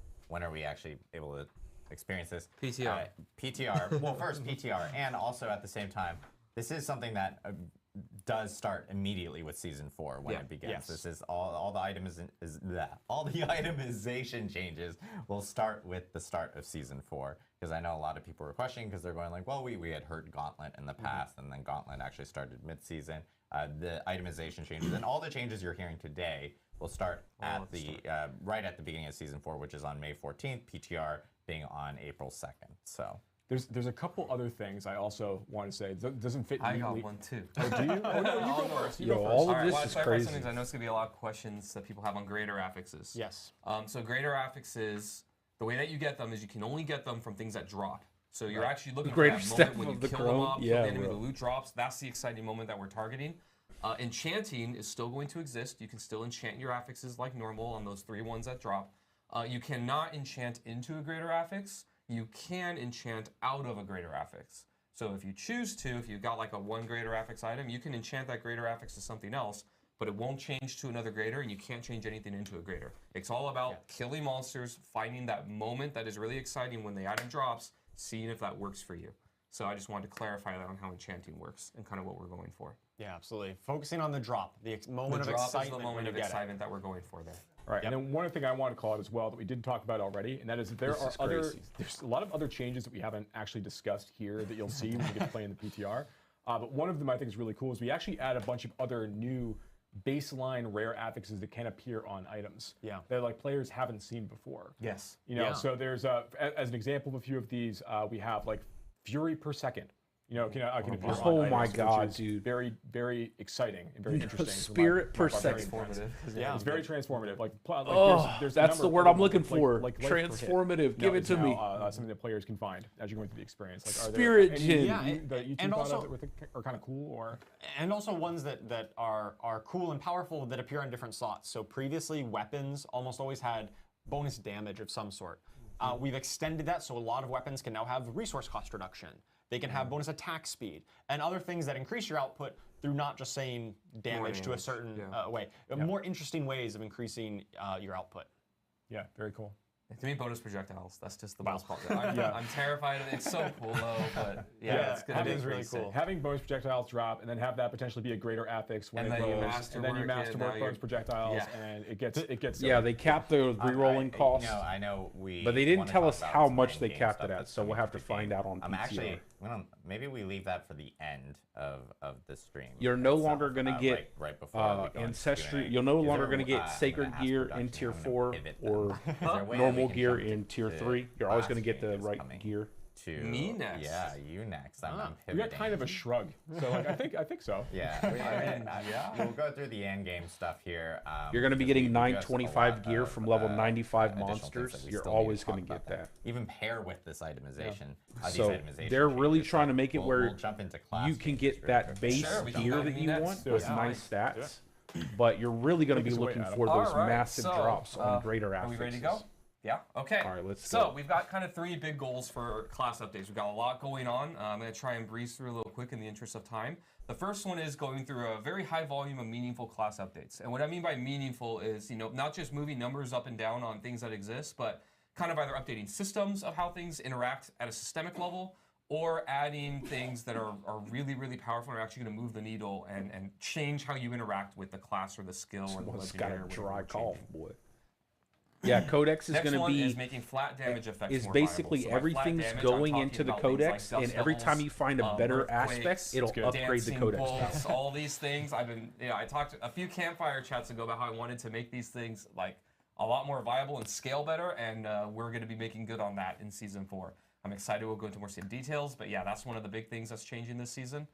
are we actually able to experience this? PTR. PTR. Well, first PTR, and also at the same time, this is something that does start immediately with Season 4 when it begins. Yes. This is all the all the itemization changes will start with the start of Season 4. Because I know a lot of people were questioning, because they're going like, well, we had heard Gauntlet in the past, and then Gauntlet actually started mid-season. The itemization changes and all the changes you're hearing today will start at right at the beginning of Season 4, which is on May 14th. PTR being on April 2nd. So. There's a couple other things I also want to say. It doesn't fit I neatly. got one too. Oh, do you? Oh, no, you go first. You go first. All of this is crazy. I know it's going to be a lot of questions that people have on greater affixes. Yes. So greater affixes, the way that you get them is you can only get them from things that drop. So you're actually looking for that moment when you kill them off, kill the enemy, the loot drops. That's the exciting moment that we're targeting. Enchanting is still going to exist. You can still enchant your affixes like normal on those 3 ones that drop. You cannot enchant into a greater affix. You can enchant out of a greater affix. So if you choose to, if you've got like a 1 greater affix item, you can enchant that greater affix to something else, but it won't change to another greater, and you can't change anything into a greater. It's all about killing monsters, finding that moment that is really exciting when the item drops, seeing if that works for you. So I just wanted to clarify that on how enchanting works and kind of what we're going for. Yeah, absolutely. Focusing on the drop, the moment of excitement. The drop is the moment of excitement that we're going for there. All right, and then one other thing I want to call out as well that we didn't talk about already, and that is that there's a lot of other changes that we haven't actually discussed here that you'll see when you get to play in the PTR. But one of them I think is really cool is we actually add a bunch of other new baseline rare affixes that can appear on items. Yeah. That like players haven't seen before. Yes. You know, so there's as an example of a few of these, we have like Fury per second. You know, can appear on oh items, my God, which is dude! Very, very exciting and very interesting. Spirit per second. Yeah, it's very transformative. Like there's that's the word I'm looking for. Transformative. Give it to me. Something that players can find as you're going through the experience. Like, Spirit Gin. That you thought of that are kind of cool, or and also ones that are cool and powerful that appear on different slots. So previously, weapons almost always had bonus damage of some sort. We've extended that so a lot of weapons can now have resource cost reduction. They can have bonus attack speed and other things that increase your output through not just saying damage to a certain way. More interesting ways of increasing your output. Yeah, very cool. To me, bonus projectiles, that's just the most popular. I'm terrified of it. It's so cool, though, but it's going to be really cool. Having bonus projectiles drop and then have that potentially be a greater affix when it goes, and then you masterwork bonus projectiles, and it gets. Yeah, they capped the re-rolling cost. I know but they didn't tell us how much they capped it at, so we'll have to find out on PTR. Actually, maybe we leave that for the end of the stream. You're no longer going to get right before ancestry. You're no longer going to get sacred gear in tier 4 or normal gear in tier 3. You're always going to get the right gear. Me next. Yeah, you next. I'm we got kind of a shrug. So like, I think so. Yeah. We'll go through the end game stuff here. You're going to be getting 925 gear from level 95 monsters. You're always going to get that. Even pair with this itemization. So they're really trying to make it where you can get that base gear that you want with nice stats. But you're really going to be looking for those massive drops on greater affixes. Are we ready to go? Yeah, okay. All right, let's go. So we've got kind of 3 big goals for class updates. We've got a lot going on. I'm going to try and breeze through a little quick in the interest of time. The first one is going through a very high volume of meaningful class updates. And what I mean by meaningful is, not just moving numbers up and down on things that exist, but kind of either updating systems of how things interact at a systemic level, or adding things that are really, really powerful and are actually going to move the needle and change how you interact with the class or the skill or the legendary. Got a dry cough, boy. Yeah, Codex is going to be is making flat damage effects is more basically viable. So everything's damage, going into the Codex, like and every time you find a better aspect, it'll upgrade the Codex. Bolts, all these things. I talked a few campfire chats ago about how I wanted to make these things like a lot more viable and scale better, and we're going to be making good on that in Season 4. I'm excited. We'll go into more details, but yeah, that's one of the big things that's changing this season.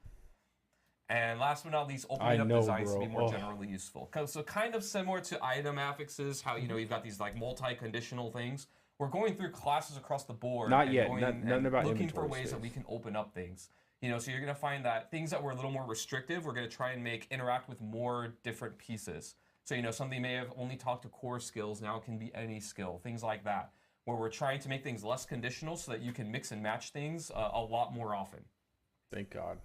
And last but not least, opening up designs to be more generally useful. So kind of similar to item affixes, how you've got these like multi-conditional things. We're going through classes across the board. Not yet. Nothing about looking for ways that we can open up things. So you're going to find that things that were a little more restrictive, we're going to try and interact with more different pieces. So something may have only talked to core skills, now it can be any skill, things like that. Where we're trying to make things less conditional so that you can mix and match things a lot more often. Thank God.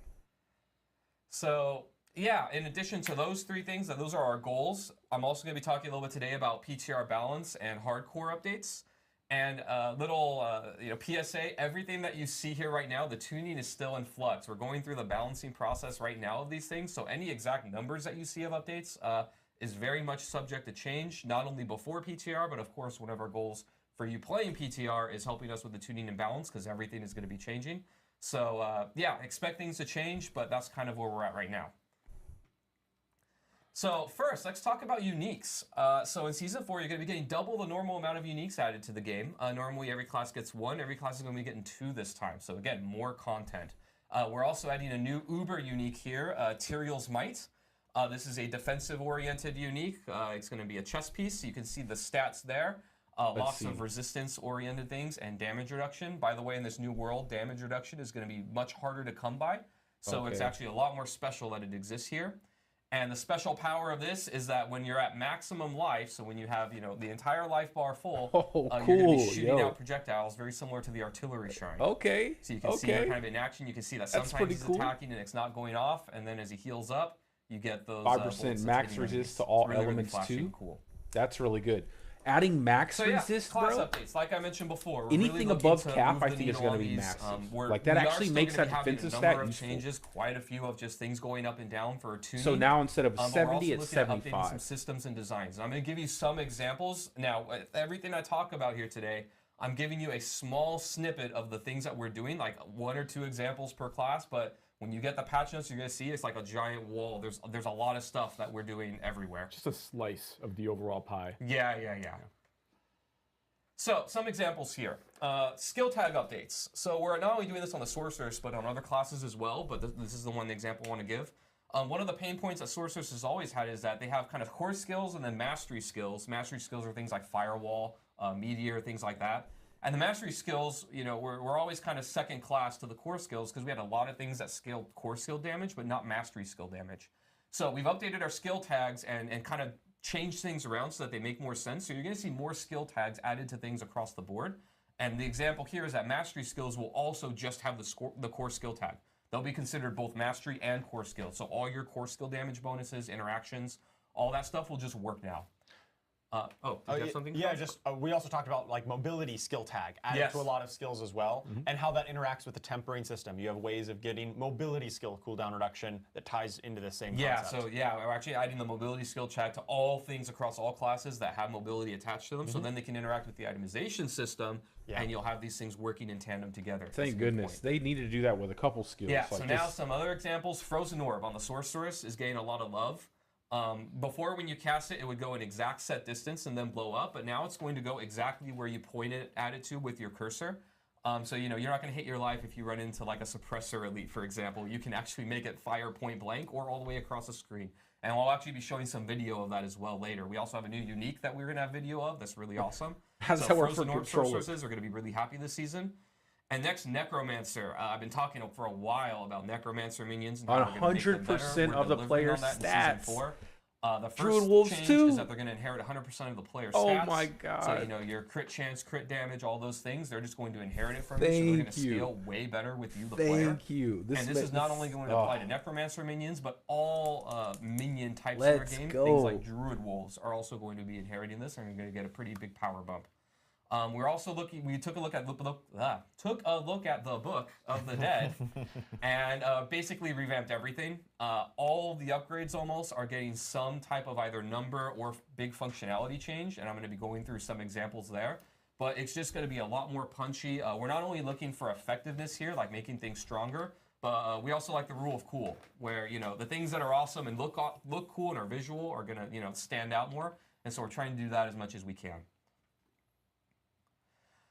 So, yeah, in addition to those 3 things, those are our goals. I'm also going to be talking a little bit today about PTR balance and hardcore updates. And a little PSA, everything that you see here right now, the tuning is still in flux. We're going through the balancing process right now of these things. So any exact numbers that you see of updates is very much subject to change, not only before PTR, but of course one of our goals for you playing PTR is helping us with the tuning and balance, because everything is going to be changing. So yeah, expect things to change, but that's kind of where we're at right now. So first, let's talk about uniques. So in Season 4, you're going to be getting double the normal amount of uniques added to the game. Normally, every class gets 1. Every class is going to be getting 2 this time. So again, more content. We're also adding a new Uber unique here, Tyrael's Might. This is a defensive-oriented unique. It's going to be a chest piece. You can see the stats there. Lots of resistance-oriented things and damage reduction. By the way, in this new world, damage reduction is going to be much harder to come by. So it's actually a lot more special that it exists here. And the special power of this is that when you're at maximum life, so when you have the entire life bar full, you're going to be shooting out projectiles, very similar to the artillery shrine. Okay. So you can see it kind of in action. You can see that sometimes he's attacking and it's not going off, and then as he heals up, you get those 5% max resist to all elements too. Cool. That's really good. Adding max resist, class bro. Updates, like I mentioned before. Anything really above cap, I think is going to be massive. Like that actually makes that defensive stat useful. Changes, quite a few of just things going up and down for tuning. So now instead of 70, it's 75. Updating some systems and designs. And I'm going to give you some examples. Now, everything I talk about here today, I'm giving you a small snippet of the things that we're doing, like 1 or 2 examples per class. But when you get the patch notes, you're going to see it's like a giant wall. There's a lot of stuff that we're doing everywhere. Just a slice of the overall pie. Yeah. So, some examples here. Skill tag updates. So we're not only doing this on the Sorceress, but on other classes as well, but this is the one example I want to give. One of the pain points that Sorceress has always had is that they have kind of core skills and then mastery skills. Mastery skills are things like Firewall, Meteor, things like that. And the mastery skills, we're always kind of second class to the core skills because we had a lot of things that scaled core skill damage, but not mastery skill damage. So we've updated our skill tags and kind of changed things around so that they make more sense. So you're going to see more skill tags added to things across the board. And the example here is that mastery skills will also just have the core skill tag. They'll be considered both mastery and core skill. So all your core skill damage bonuses, interactions, all that stuff will just work now. Did you have something? Yeah, just we also talked about like mobility skill tag added to a lot of skills as well, and how that interacts with the tempering system. You have ways of getting mobility skill cooldown reduction that ties into the same concept. So we're actually adding the mobility skill tag to all things across all classes that have mobility attached to them, so then they can interact with the itemization system, and you'll have these things working in tandem together. Thank goodness. They need to do that with a couple skills. Yeah, like so now some other examples. Frozen Orb on the Sorceress is getting a lot of love. Before, when you cast it, it would go an exact set distance and then blow up, but now it's going to go exactly where you point it at it to with your cursor. So, you know, you're not going to hit your life if you run into like a suppressor elite, for example. You can actually make it fire point blank or all the way across the screen. And we'll actually be showing some video of that as well later. We also have a new unique that we're going to have video of that's really awesome. How does that work for Orb Sorceresses are going to be really happy this season. And next, Necromancer. I've been talking for a while about Necromancer minions. And on 100% of the player's stats. The first Druid Wolves change too. is that they're going to inherit 100% of the player's stats. Oh my god. So, you know, your crit chance, crit damage, all those things, they're just going to inherit it from you. So they're going to scale way better with you, the player. Thank you. This is not only going to apply to Necromancer minions, but all minion types in our game. Things like Druid Wolves are also going to be inheriting this, and you're going to get a pretty big power bump. We're also looking. We took a look at the Book of the Dead, and basically revamped everything. All the upgrades almost are getting some type of either number or big functionality change, and I'm going to be going through some examples there. But it's just going to be a lot more punchy. We're not only looking for effectiveness here, like making things stronger, but we also like the rule of cool, where you know the things that are awesome and look cool and are visual are going to stand out more. And so we're trying to do that as much as we can.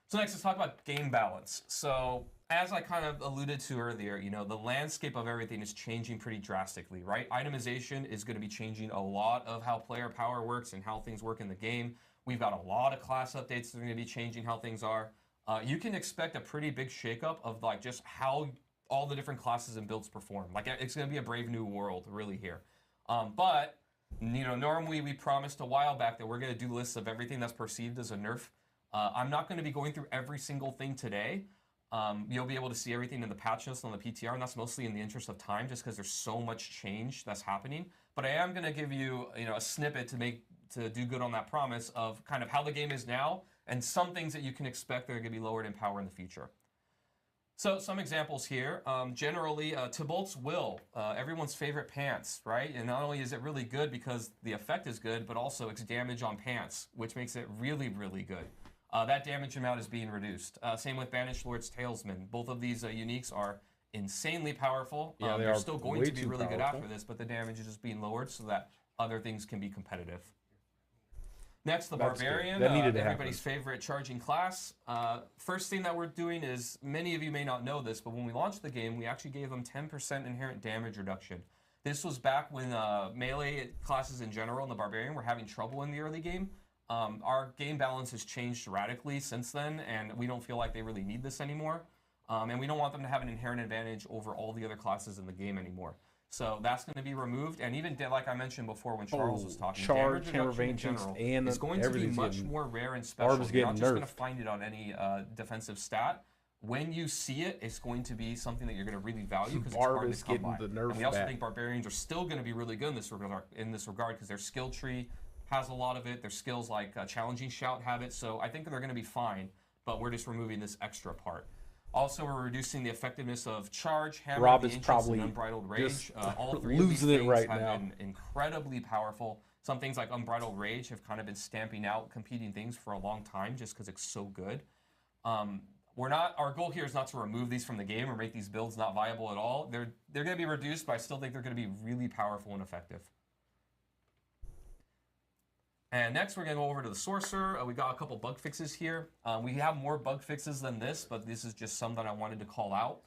So next, let's talk about game balance. So as I kind of alluded to earlier, you know, the landscape of everything is changing pretty drastically, right? Itemization is going to be changing a lot of how player power works and how things work in the game. We've got a lot of class updates that are going to be changing how things are. You can expect a pretty big shakeup of like just how all the different classes and builds perform. Like it's going to be a brave new world really here. But, you know, normally we promised a while back that we're going to do lists of everything that's perceived as a nerf. I'm not going to be going through every single thing today. You'll be able to see everything in the patch notes on the PTR, and that's mostly in the interest of time, just because there's so much change that's happening. But I am going to give you, a snippet to do good on that promise of kind of how the game is now, and some things that you can expect that are going to be lowered in power in the future. So some examples here. Generally, Tybalt's Will, everyone's favorite pants, right? And not only is it really good because the effect is good, but also it's damage on pants, which makes it really, really good. That damage amount is being reduced. Same with Banished Lord's Talesman. Both of these uniques are insanely powerful. Yeah, they're still going to be really good after this, but the damage is just being lowered so that other things can be competitive. Next, the Barbarian, everybody's favorite charging class. First thing that we're doing is, many of you may not know this, but when we launched the game, we actually gave them 10% inherent damage reduction. This was back when melee classes in general and the Barbarian were having trouble in the early game. Our game balance has changed radically since then, and we don't feel like they really need this anymore. And we don't want them to have an inherent advantage over all the other classes in the game anymore. So that's going to be removed, and even like I mentioned before when Charles was talking, Charge, Hammer of Ancients, and is going to be much more rare and special. You're not just going to find it on any defensive stat. When you see it, it's going to be something that you're going to really value because it's hard to come by. And we also think Barbarians are still going to be really good in this regard because their skill tree has a lot of it. Their skills like Challenging Shout have it, so I think they're going to be fine, but we're just removing this extra part. Also, we're reducing the effectiveness of Charge, Hammer of Ancients, and Unbridled Rage. All three of these things have been incredibly powerful. Some things like Unbridled Rage have kind of been stamping out competing things for a long time just because it's so good. Our goal here is not to remove these from the game or make these builds not viable at all. They're going to be reduced, but I still think they're going to be really powerful and effective. And next, we're going to go over to the Sorcerer. We got a couple bug fixes here. We have more bug fixes than this, but this is just some that I wanted to call out.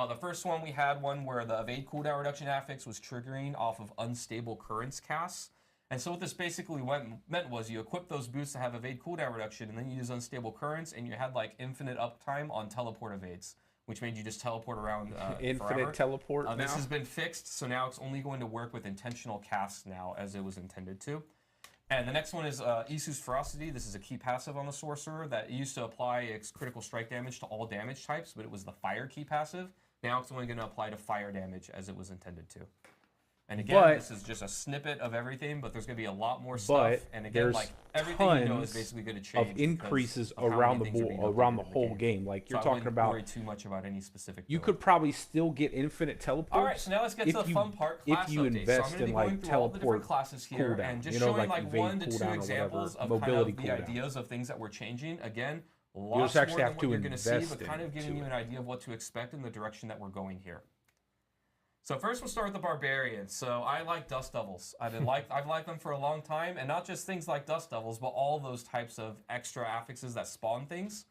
The first one, we had one where the evade cooldown reduction affix was triggering off of unstable currents casts. And so what this basically meant was you equip those boots to have evade cooldown reduction, and then you use unstable currents, and you had like infinite uptime on teleport evades, which made you just teleport around infinite forever. Teleport now? This has been fixed, so now it's only going to work with intentional casts now as it was intended to. And the next one is Isu's Ferocity. This is a key passive on the Sorcerer that used to apply its critical strike damage to all damage types, but it was the fire key passive. Now it's only going to apply to fire damage as it was intended to. And again, this is just a snippet of everything, but there's going to be a lot more stuff. And again, like everything you know is basically going to change. Of increases around the whole game. Like you're talking about. I wouldn't worry too much about any specific. You could probably still get infinite teleports. All right, so now let's get to the fun part. If you invest in like teleport classes here cooldown, and just showing like 1 to 2 examples of kind of the ideas of things that we're changing. Again, lots more than what you're going to see, but kind of giving you an idea of what to expect in the direction that we're going here. So first we'll start with the Barbarians. So I like Dust Devils. I've liked them for a long time, and not just things like Dust Devils, but all those types of extra affixes that spawn things.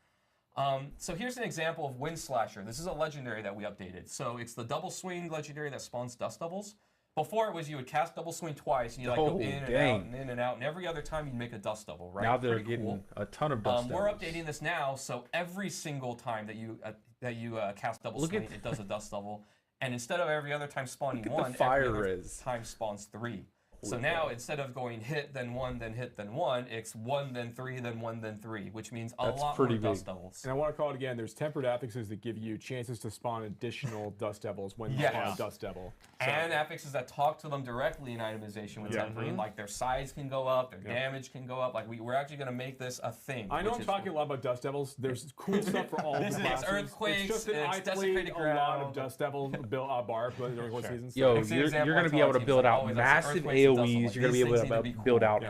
So here's an example of Wind Slasher. This is a legendary that we updated. So it's the Double Swing legendary that spawns Dust Devils. Before it was you would cast Double Swing twice, and you like go in and out and in and out, and every other time you'd make a Dust Devil, right? Now they're getting a ton of Dust Devils. We're updating this now, so every single time that you cast Double Swing, it does a Dust Devil. And instead of every other time spawning 1, every other time spawns 3. So now instead of going hit, then 1, then hit, then 1, it's 1, then 3, then 1, then 3, which means a lot more Dust Devils. And I want to call it again, there's tempered affixes that give you chances to spawn additional Dust Devils when you spawn a Dust Devil. So. And affixes that talk to them directly in itemization with tempering, like their size can go up, their damage can go up. Like we're actually going to make this a thing. I know I'm talking a lot about Dust Devils. There's cool stuff for all of the classes. It's Earthquakes, it's just that I played a lot of Dust Devil barb during one season. Yo, you're going to be able to build out massive AoEs. You're going to be able to build out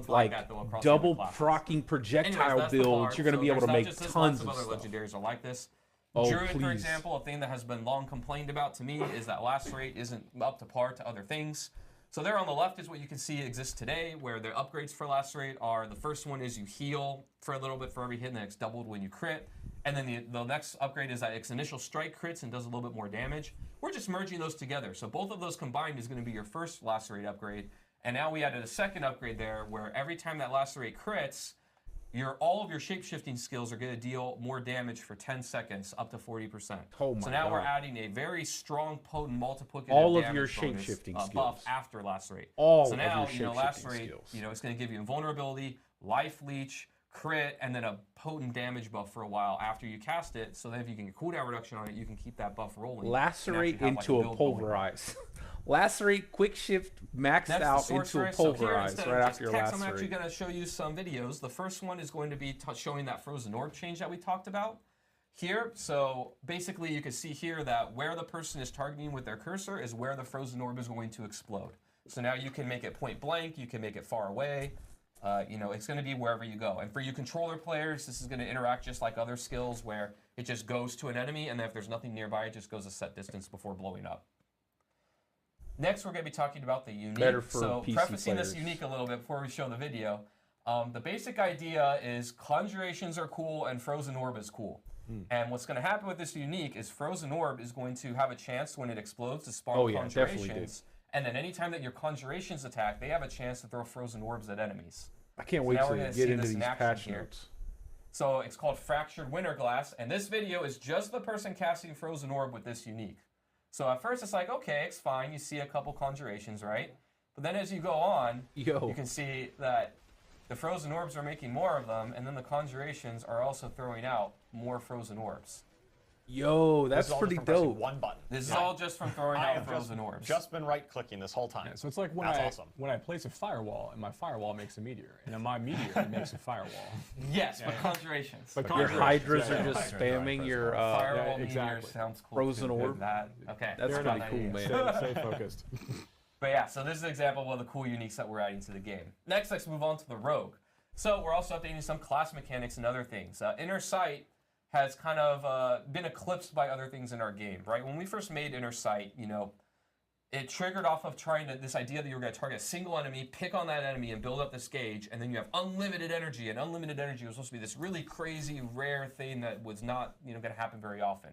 like double proccing projectile builds. You're going to be able to make tons of other stuff. legendaries are like this. Oh, Druid, for example, a thing that has been long complained about to me is that Lacerate isn't up to par to other things. So there on the left is what you can see exists today, where the upgrades for Lacerate are, the first one is you heal for a little bit for every hit, and then it's doubled when you crit. And then the next upgrade is that its initial strike crits and does a little bit more damage. We're just merging those together. So both of those combined is going to be your first Lacerate upgrade. And now we added a second upgrade there, where every time that Lacerate crits, all of your shape-shifting skills are going to deal more damage for 10 seconds, up to 40%. Oh my so now God. We're adding a very strong, potent, multiplicative all of damage your shape-shifting skills buff after Lacerate. All so now, of your Lacerate, skills. it's going to give you invulnerability, life leech, crit, and then a potent damage buff for a while after you cast it. So then if you can get cooldown reduction on it, you can keep that buff rolling. Lacerate into a pulverize. Lacerate, quick shift, maxed out into a pulverize right after your Lacerate. I'm actually going to show you some videos. The first one is going to be showing that frozen orb change that we talked about here. So basically you can see here that where the person is targeting with their cursor is where the frozen orb is going to explode. So now you can make it point blank, you can make it far away. It's going to be wherever you go. And for you controller players, this is going to interact just like other skills where it just goes to an enemy, and then if there's nothing nearby, it just goes a set distance before blowing up. Next, we're going to be talking about the unique. So prefacing this unique a little bit before we show the video, the basic idea is conjurations are cool and frozen orb is cool. And what's going to happen with this unique is frozen orb is going to have a chance when it explodes to spawn conjurations. And then anytime that your conjurations attack, they have a chance to throw frozen orbs at enemies. I can't wait to get into these patch notes. So it's called Fractured Winter Glass, and this video is just the person casting frozen orb with this unique. So at first it's like, okay, it's fine. You see a couple conjurations, right? But then as you go on, you can see that the frozen orbs are making more of them, and then the conjurations are also throwing out more frozen orbs. Yo, that's pretty dope. One button. This is all just from throwing out frozen orbs. Just been right-clicking this whole time. Yeah, so it's like when I place a firewall, and my firewall makes a meteor, and then my meteor makes a firewall. Yes, but conjurations. But your hydras are just spamming your firewall meteor sounds cool. Frozen orb. Okay, that's pretty cool, man. Stay focused. But yeah, so this is an example of one of the cool uniques that we're adding to the game. Next, let's move on to the rogue. So we're also updating some class mechanics and other things. Inner Sight has kind of been eclipsed by other things in our game, right? When we first made Inner Sight, it triggered off of this idea that you were going to target a single enemy, pick on that enemy, and build up this gauge, and then you have unlimited energy, and unlimited energy was supposed to be this really crazy, rare thing that was not, going to happen very often.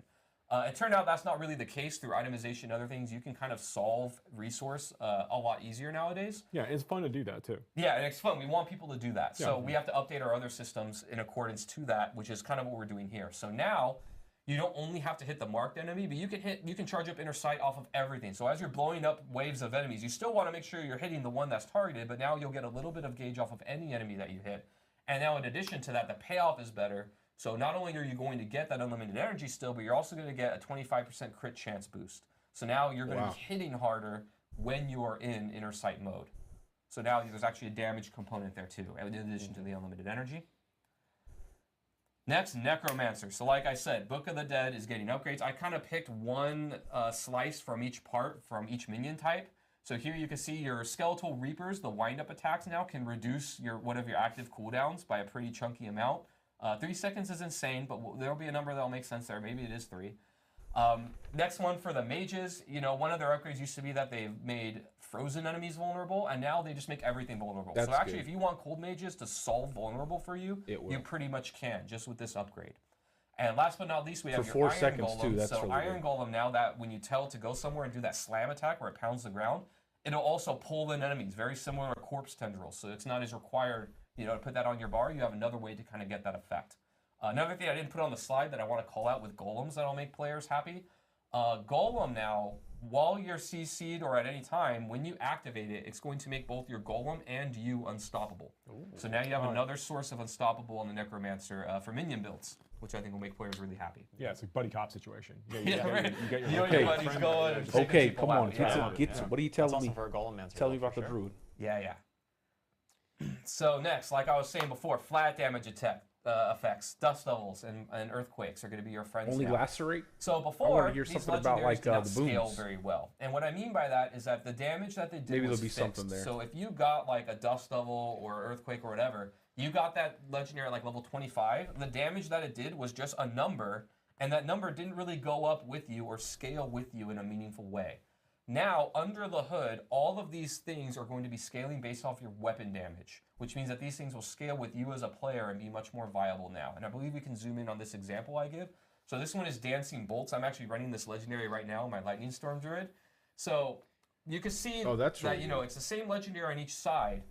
It turned out that's not really the case through itemization and other things. You can kind of solve resource a lot easier nowadays. Yeah, it's fun to do that too. Yeah, and it's fun. We want people to do that. So we have to update our other systems in accordance to that, which is kind of what we're doing here. So now you don't only have to hit the marked enemy, but you can charge up inner sight off of everything. So as you're blowing up waves of enemies, you still want to make sure you're hitting the one that's targeted, but now you'll get a little bit of gauge off of any enemy that you hit. And now in addition to that, the payoff is better. So not only are you going to get that unlimited energy still, but you're also going to get a 25% crit chance boost. So now you're going to be hitting harder when you are in inner sight mode. So now there's actually a damage component there too, in addition to the unlimited energy. Next, Necromancer. So like I said, Book of the Dead is getting upgrades. I kind of picked one slice from each part, from each minion type. So here you can see your Skeletal Reapers, the wind-up attacks now, can reduce one of your active cooldowns by a pretty chunky amount. 3 seconds is insane, but there'll be a number that'll make sense there. Maybe it is 3. Next one for the mages, one of their upgrades used to be that they've made frozen enemies vulnerable, and now they just make everything vulnerable. So actually, if you want cold mages to solve vulnerable for you, you pretty much can, just with this upgrade. And last but not least, we have your Iron Golem. So Iron Golem, now that when you tell it to go somewhere and do that slam attack where it pounds the ground, it'll also pull in enemies, very similar to Corpse Tendrils. So it's not as required, to put that on your bar. You have another way to kind of get that effect. Another thing I didn't put on the slide that I want to call out with golems that'll make players happy. Golem now, while you're CC'd or at any time, when you activate it, it's going to make both your golem and you unstoppable. Ooh. So now you have another source of unstoppable on the Necromancer for minion builds, which I think will make players really happy. Yeah, it's a buddy cop situation. You get your buddies going. Okay, come on. What are you telling me? For a Golemancer, tell me about the Druid. Yeah. So next, like I was saying before, flat damage effects, dust levels, and earthquakes are going to be your friends. Only now. Lacerate? So before, these legendaries did not scale very well. And what I mean by that is that the damage that they did was fixed. Something there. So if you got like a dust level or earthquake or whatever, you got that legendary at like level 25, the damage that it did was just a number, and that number didn't really go up with you or scale with you in a meaningful way. Now, under the hood, all of these things are going to be scaling based off your weapon damage, which means that these things will scale with you as a player and be much more viable now. And I believe we can zoom in on this example I give. So this one is Dancing Bolts. I'm actually running this legendary right now, my Lightning Storm Druid. So you can see that, it's the same legendary on each side.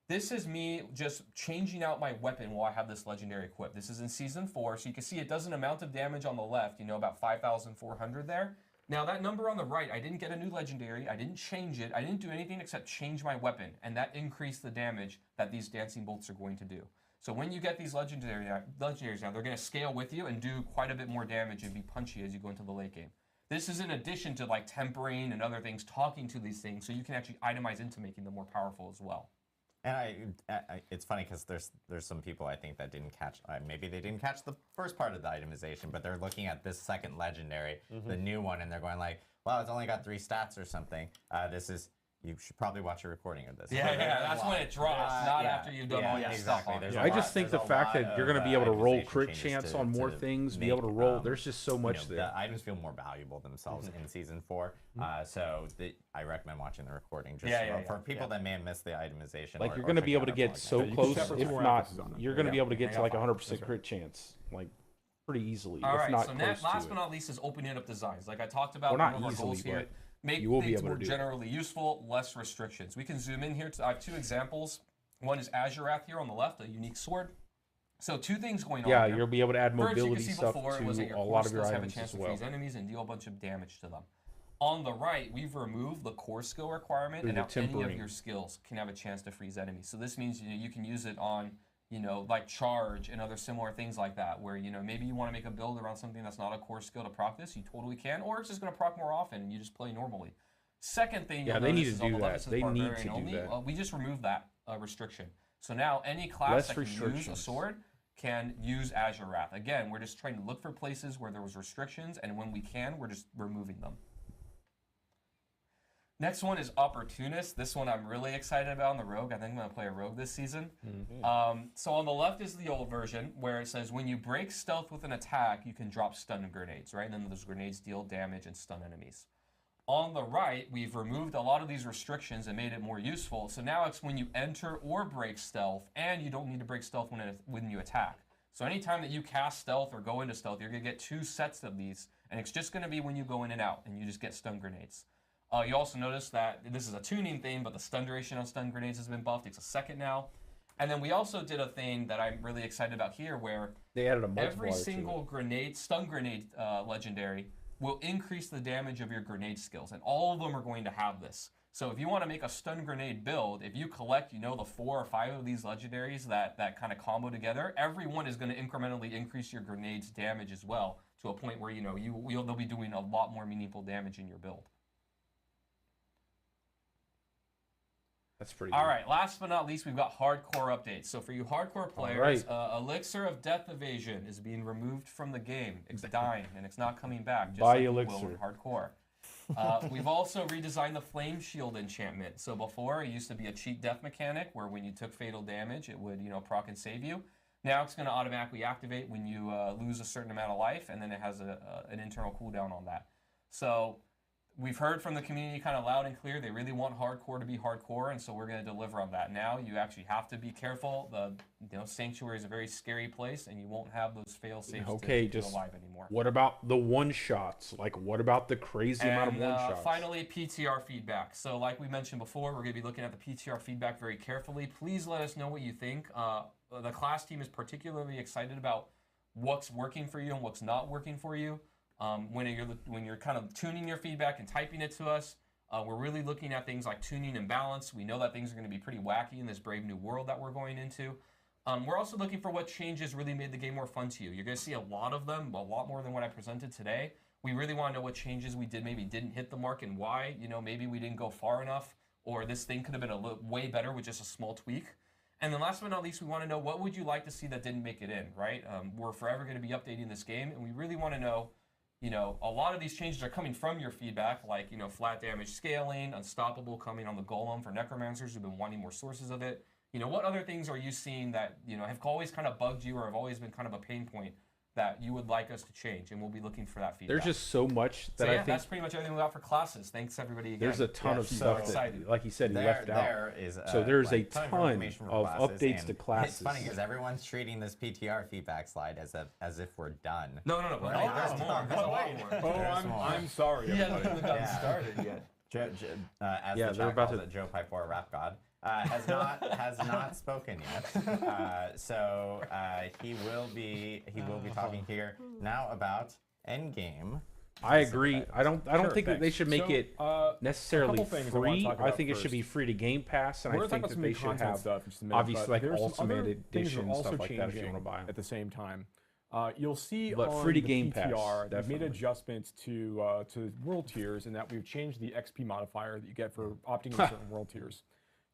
This is me just changing out my weapon while I have this legendary equipped. This is in Season 4, so you can see it does an amount of damage on the left, about 5,400 there. Now that number on the right, I didn't get a new legendary, I didn't change it, I didn't do anything except change my weapon, and that increased the damage that these Dancing Bolts are going to do. So when you get these legendaries now, they're going to scale with you and do quite a bit more damage and be punchy as you go into the late game. This is in addition to like tempering and other things, talking to these things, so you can actually itemize into making them more powerful as well. And it's funny because there's some people I think that didn't catch, maybe they didn't catch the first part of the itemization, but they're looking at this second legendary, the new one, and they're going like, well, it's only got 3 stats or something. You should probably watch a recording of this. Yeah, that's when it drops, not after you've done all your stuff on it. I just think the fact that you're going to be able to roll crit chance on more things, be able to roll, there's just so much there. The items feel more valuable themselves in Season 4, so I recommend watching the recording just for people that may have missed the itemization. Like, you're going to be able to get so close, if not, you're going to be able to get to like 100% crit chance, like pretty easily. All right, so last but not least is opening up designs. Like I talked about, one of our goals here. Make things more generally useful, less restrictions. We can zoom in here. I have 2 examples. One is Azurath here on the left, a unique sword. So 2 things going on. Yeah, you'll be able to add mobility stuff to a lot of your items have a chance to freeze enemies and deal a bunch of damage to them. On the right, we've removed the core skill requirement, and now any of your skills can have a chance to freeze enemies. So this means you can use it on like charge and other similar things like that, where, maybe you want to make a build around something that's not a core skill to proc this, you totally can, or it's just going to proc more often and you just play normally. Second thing, they need to do that. They need to do that. We just removed that restriction. So now any class that can use a sword can use Azurath. Again, we're just trying to look for places where there was restrictions, and when we can, we're just removing them. Next one is Opportunist. This one I'm really excited about on the Rogue. I think I'm going to play a Rogue this season. So on the left is the old version, where it says when you break stealth with an attack, you can drop stun grenades, right? And then those grenades deal damage and stun enemies. On the right, we've removed a lot of these restrictions and made it more useful. So now it's when you enter or break stealth, and you don't need to break stealth when you attack. So anytime that you cast stealth or go into stealth, you're going to get 2 sets of these, and it's just going to be when you go in and out, and you just get stun grenades. You also notice that this is a tuning thing, but the stun duration on stun grenades has been buffed. It's a second now. And then we also did a thing that I'm really excited about here, where they added a every single stun grenade legendary will increase the damage of your grenade skills, and all of them are going to have this. So if you want to make a stun grenade build, if you collect, the 4 or 5 of these legendaries that kind of combo together, every one is going to incrementally increase your grenade's damage as well, to a point where they'll be doing a lot more meaningful damage in your build. That's pretty All good. right, last but not least, we've got hardcore updates. So for you hardcore players, Elixir of Death Evasion is being removed from the game. It's dying, and it's not coming back, just like Elixir. will in hardcore. We've also redesigned the Flame Shield enchantment. So before, it used to be a cheat death mechanic, where when you took fatal damage, it would proc and save you. Now it's going to automatically activate when you lose a certain amount of life, and then it has an internal cooldown on that. So we've heard from the community kind of loud and clear. They really want hardcore to be hardcore, and so we're going to deliver on that. Now you actually have to be careful. The Sanctuary is a very scary place, and you won't have those fail safes to be alive anymore. What about the one-shots? Like, what about the crazy amount of one-shots? Finally, PTR feedback. So like we mentioned before, we're going to be looking at the PTR feedback very carefully. Please let us know what you think. The class team is particularly excited about what's working for you and what's not working for you. When you're kind of tuning your feedback and typing it to us, we're really looking at things like tuning and balance. We know that things are going to be pretty wacky in this brave new world that we're going into. We're also looking for what changes really made the game more fun to you. You're going to see a lot of them, a lot more than what I presented today. We really want to know what changes we did, maybe didn't hit the mark, and why. Maybe we didn't go far enough, or this thing could have been way better with just a small tweak. And then last but not least, we want to know, what would you like to see that didn't make it in, right? We're forever going to be updating this game, and we really want to know, a lot of these changes are coming from your feedback, like, flat damage scaling, Unstoppable coming on the Golem for Necromancers who've been wanting more sources of it. What other things are you seeing that, have always kind of bugged you or have always been kind of a pain point that you would like us to change? And we'll be looking for that feedback. There's just so much that I think... that's pretty much everything we got for classes. Thanks, everybody, again. There's a ton of stuff that, like you said, you left out. So there's a ton of updates to classes. It's funny because everyone's treating this PTR feedback slide as if we're done. No. There's more. There's a lot more. Oh, I'm sorry. We haven't even gotten started yet. As the chat calls it, Joe Piper, Rap God, has not spoken yet. So he will be talking here now about Endgame. I agree. I don't think that they should make it necessarily free. I think it should be free to Game Pass, and I think that they should have obviously like Ultimate Edition stuff like that if you want to buy them. At the same time, you'll see but on free to the Game PTR, Pass, we've made adjustments to world tiers, in that we've changed the XP modifier that you get for opting into certain world tiers.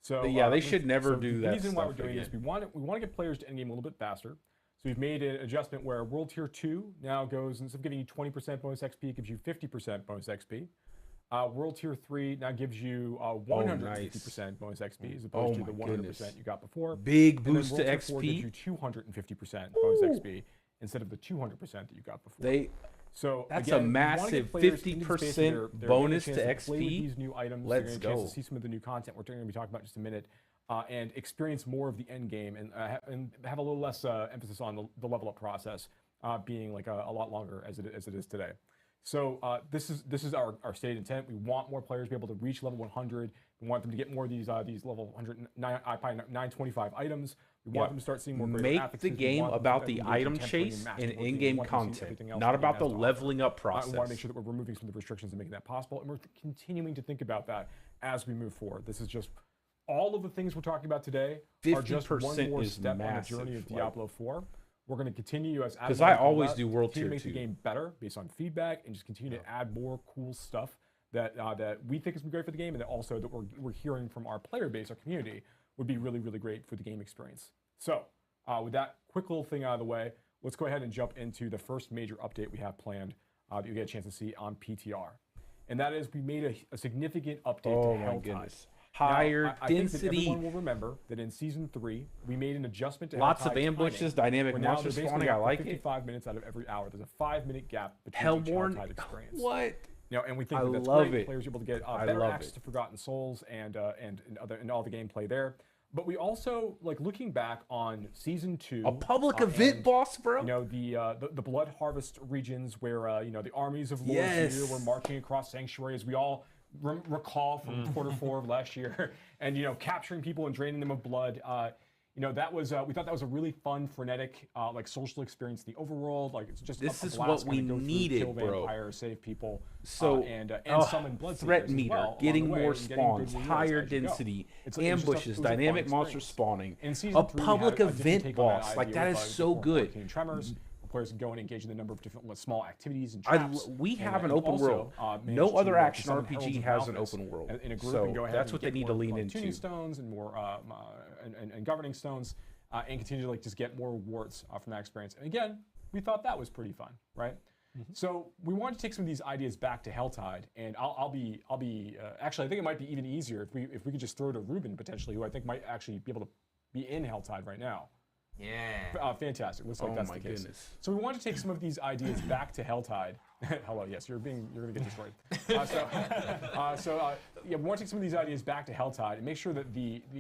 So they should never do that. The reason why we're doing this, we want to get players to endgame a little bit faster. So we've made an adjustment where World Tier 2 now goes, instead of giving you 20% bonus XP, it gives you 50% bonus XP. World Tier 3 now gives you 150% bonus XP as opposed to the 100% you got before. Big boost to Tier XP. 4 gives you 250% bonus XP instead of the 200% that you got before. That's a massive 50% bonus to XP. These new items, Let's go. to see some of the new content we're going to be talking about in just a minute, and experience more of the end game, and have a little less emphasis on the level up process being like a lot longer as it is today. So this is our stated intent. We want more players to be able to reach level 100. We want them to get more of these level 925 items. We want them to start seeing more. Make the game about the item chase and in-game content, not about the leveling up process. We want to make sure that we're removing some of the restrictions and making that possible, and we're continuing to think about that as we move forward. This is just all of the things we're talking about today are just one more step on the journey of Diablo 4. We're going to continue because I always do World Tier 2 to make the game better based on feedback, and just continue to add more cool stuff that we think is great for the game, and that also that we're hearing from our player base, our community, would be really, really great for the game experience. So with that quick little thing out of the way, let's go ahead and jump into the first major update we have planned that you'll get a chance to see on PTR. And that is, we made a significant update to Helltide. Higher I density. think that everyone will remember that in Season 3, we made an adjustment to lots of ambushes, dynamic monsters spawning. I like it. 55 minutes out of every hour. There's a 5-minute gap between Hellborn. Helltide experience. What? And we think that's great. Players are able to get better access to Forgotten Souls and all the gameplay there. But we also, like, looking back on Season 2, a public event boss, bro. The Blood Harvest regions where the armies of Lords were marching across Sanctuary, as we all recall from quarter 4 of last year, and capturing people and draining them of blood. You know, that was we thought that was a really fun, frenetic, like social experience in the overworld. Like it's just this a is blast what we kill needed, bro. Vampires, save people, so and summon blood threat seekers meter, as well, getting along the way, more and getting spawns, good higher rewards as you go. density, It was ambushes, a fun dynamic monster experience. spawning, In season a 3, we had public a different event take on that boss. Like idea that with, is so good. Arcane Tremors. Players can go and engage in a number of different small activities and traps. We have an and open also, world. managed No other to action summon RPG Heralds of has an Malthus open world. in a group So and go ahead that's and what they get need more, to lean like, into. tuning stones and more and governing stones, and continue to like just get more rewards from that experience. And again, we thought that was pretty fun, right? So we wanted to take some of these ideas back to Helltide, and I'll be actually I think it might be even easier if we could just throw to Ruben potentially, who I think might actually be able to be in Helltide right now. Yeah. Fantastic. Looks like that's the case. Goodness. So we want to take some of these ideas back to Helltide. Hello. Yes, you're going to get destroyed. Yeah, we want to take some of these ideas back to Helltide and make sure that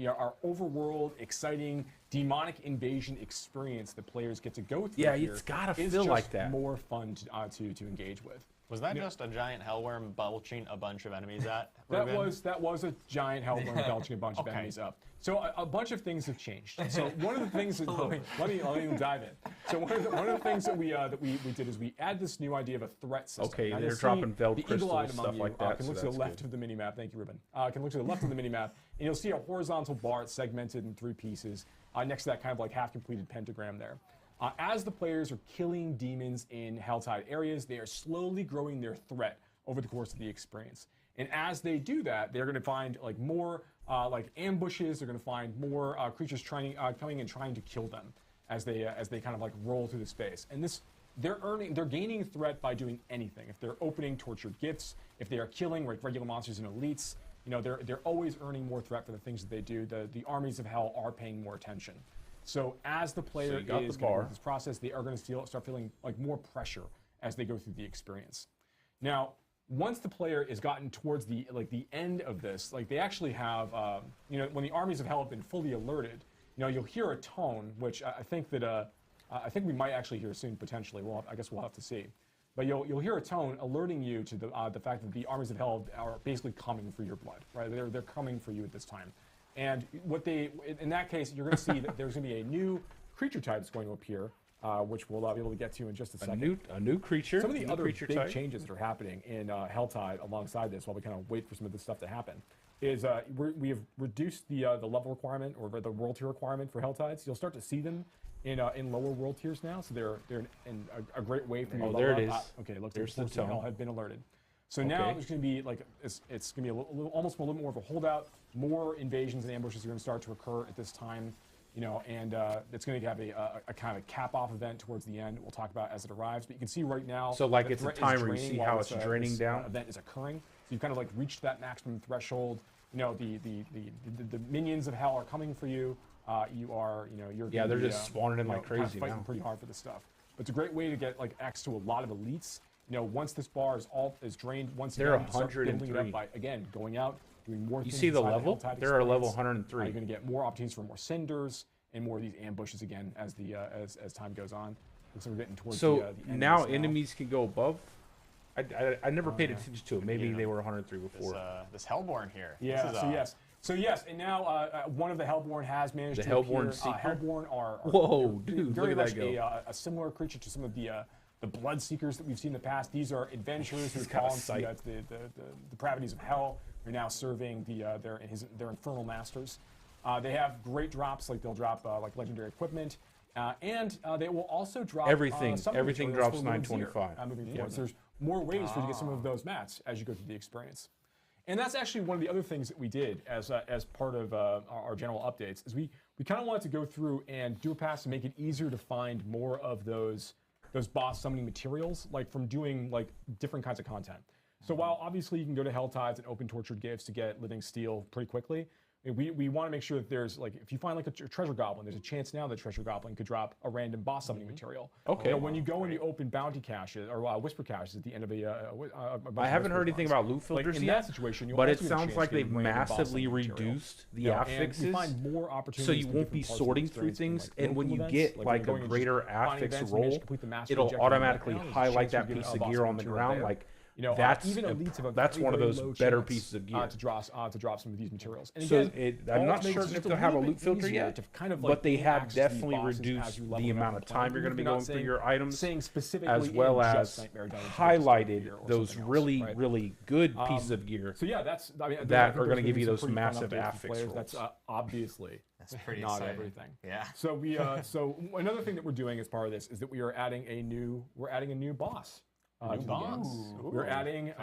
our overworld, exciting, demonic invasion experience that players get to go through. Yeah, here it's gotta is feel just like that. more fun to engage with. Was that just a giant hellworm belching a bunch of enemies at? That was a giant hellworm belching a bunch of enemies up. So a bunch of things have changed. So one of the things that let me dive in. So one of the things that we did is we add this new idea of a threat system. Okay, now they're dropping Veld crystals, stuff like that. Can look to the left of the minimap. Thank you, Ruben. Can look to the left of the minimap, and you'll see a horizontal bar. It's segmented in 3 pieces. Next to that kind of like half-completed pentagram there. As the players are killing demons in Helltide areas, they are slowly growing their threat over the course of the experience. And as they do that, they're going to find like more like ambushes. They're going to find more creatures coming and trying to kill them as they kind of like roll through the space. And they're gaining threat by doing anything. If they're opening tortured gifts, if they are killing like regular monsters and elites, you know, they're always earning more threat for the things that they do. The armies of hell are paying more attention. So as the player is going through this process, they are going to start feeling like more pressure as they go through the experience. Now, once the player is gotten towards the end of this, like they actually have, you know, when the armies of hell have been fully alerted, you know, you'll hear a tone, which I think that I think we might actually hear soon potentially. I guess we'll have to see. But you'll hear a tone alerting you to the fact that the armies of hell are basically coming for your blood, right? They're coming for you at this time. And in that case, you're going to see that there's going to be a new creature type that's going to appear, which we'll be able to get to in just a second. A new creature. Some of the other big type changes that are happening in Helltide alongside this, while we kind of wait for some of this stuff to happen, is we have reduced the level requirement or the world tier requirement for Helltides. You'll start to see them in lower world tiers now, so they're in a great way for you to level there it up. is. Okay, look, there's the tone. Hell have been alerted. So now there's going to be like it's going to be almost a little more of a holdout. More invasions and ambushes are going to start to occur at this time, you know, and it's going to have a kind of cap-off event towards the end. We'll talk about as it arrives, but you can see right now. So like it's a timer. You see how it's draining down. Event is occurring, so you've kind of like reached that maximum threshold. You know, the minions of hell are coming for you. You're they're just spawning in like crazy kind of fighting pretty hard for this stuff. But it's a great way to get like access to a lot of elites. You know, once this bar is drained, once they're again, you start 103. building it up by again going out, doing more. You things see the inside level? Helltide They're a level experience. 103. You're going to get more opportunities for more cinders and more of these ambushes again as as time goes on. So we're getting towards the end now of this enemies can go above. I never paid attention to it. Maybe they were 103 before. This Hellborn here. Yeah. So yes, and now one of the Hellborn has managed to Hellborn appear. Hellborn are whoa, dude, very look at much that go. a similar creature to some of the blood seekers that we've seen in the past. These are adventurers who fall into the depravities of hell. They're now serving their infernal masters. They have great drops, like they'll drop like legendary equipment, and they will also drop everything. Everything drops 925. Moving forward, so there's more ways for you to get some of those mats as you go through the experience. And that's actually one of the other things that we did as part of our general updates is we kind of wanted to go through and do a pass to make it easier to find more of those boss summoning materials, like from doing like different kinds of content. So while obviously you can go to Helltides and open tortured gifts to get living steel pretty quickly, we want to make sure that there's like, if you find like a treasure goblin, there's a chance now that treasure goblin could drop a random boss summoning material. Okay. You know, when you go and you open bounty caches or whisper caches at the end of I haven't heard anything about loot filters in yet. that situation, but it sounds like they've massively reduced the affixes, find more opportunities so you won't be sorting through things. And when you get like a greater affix roll, it'll automatically highlight that piece of gear on the ground. Like You know, that's even elites have a that's very, one of very those low better chance, pieces of gear to drop some of these materials. And so again, I'm not makes sure it if just they'll have a little loot bit filter easier yet, to kind of, but they gain have access to these definitely bosses reduced as you level the them amount up of in time play. you're going to be They're not going through your items, saying specifically as well in as just Nightmare Dungeons, highlighted those something else, really, right? really good pieces of gear So yeah, that's that are going to give you those massive affix affix rolls. That's obviously pretty not exciting. everything. Yeah. So we so another thing that we're doing as part of this is that we are adding a new boss. To the game. We're adding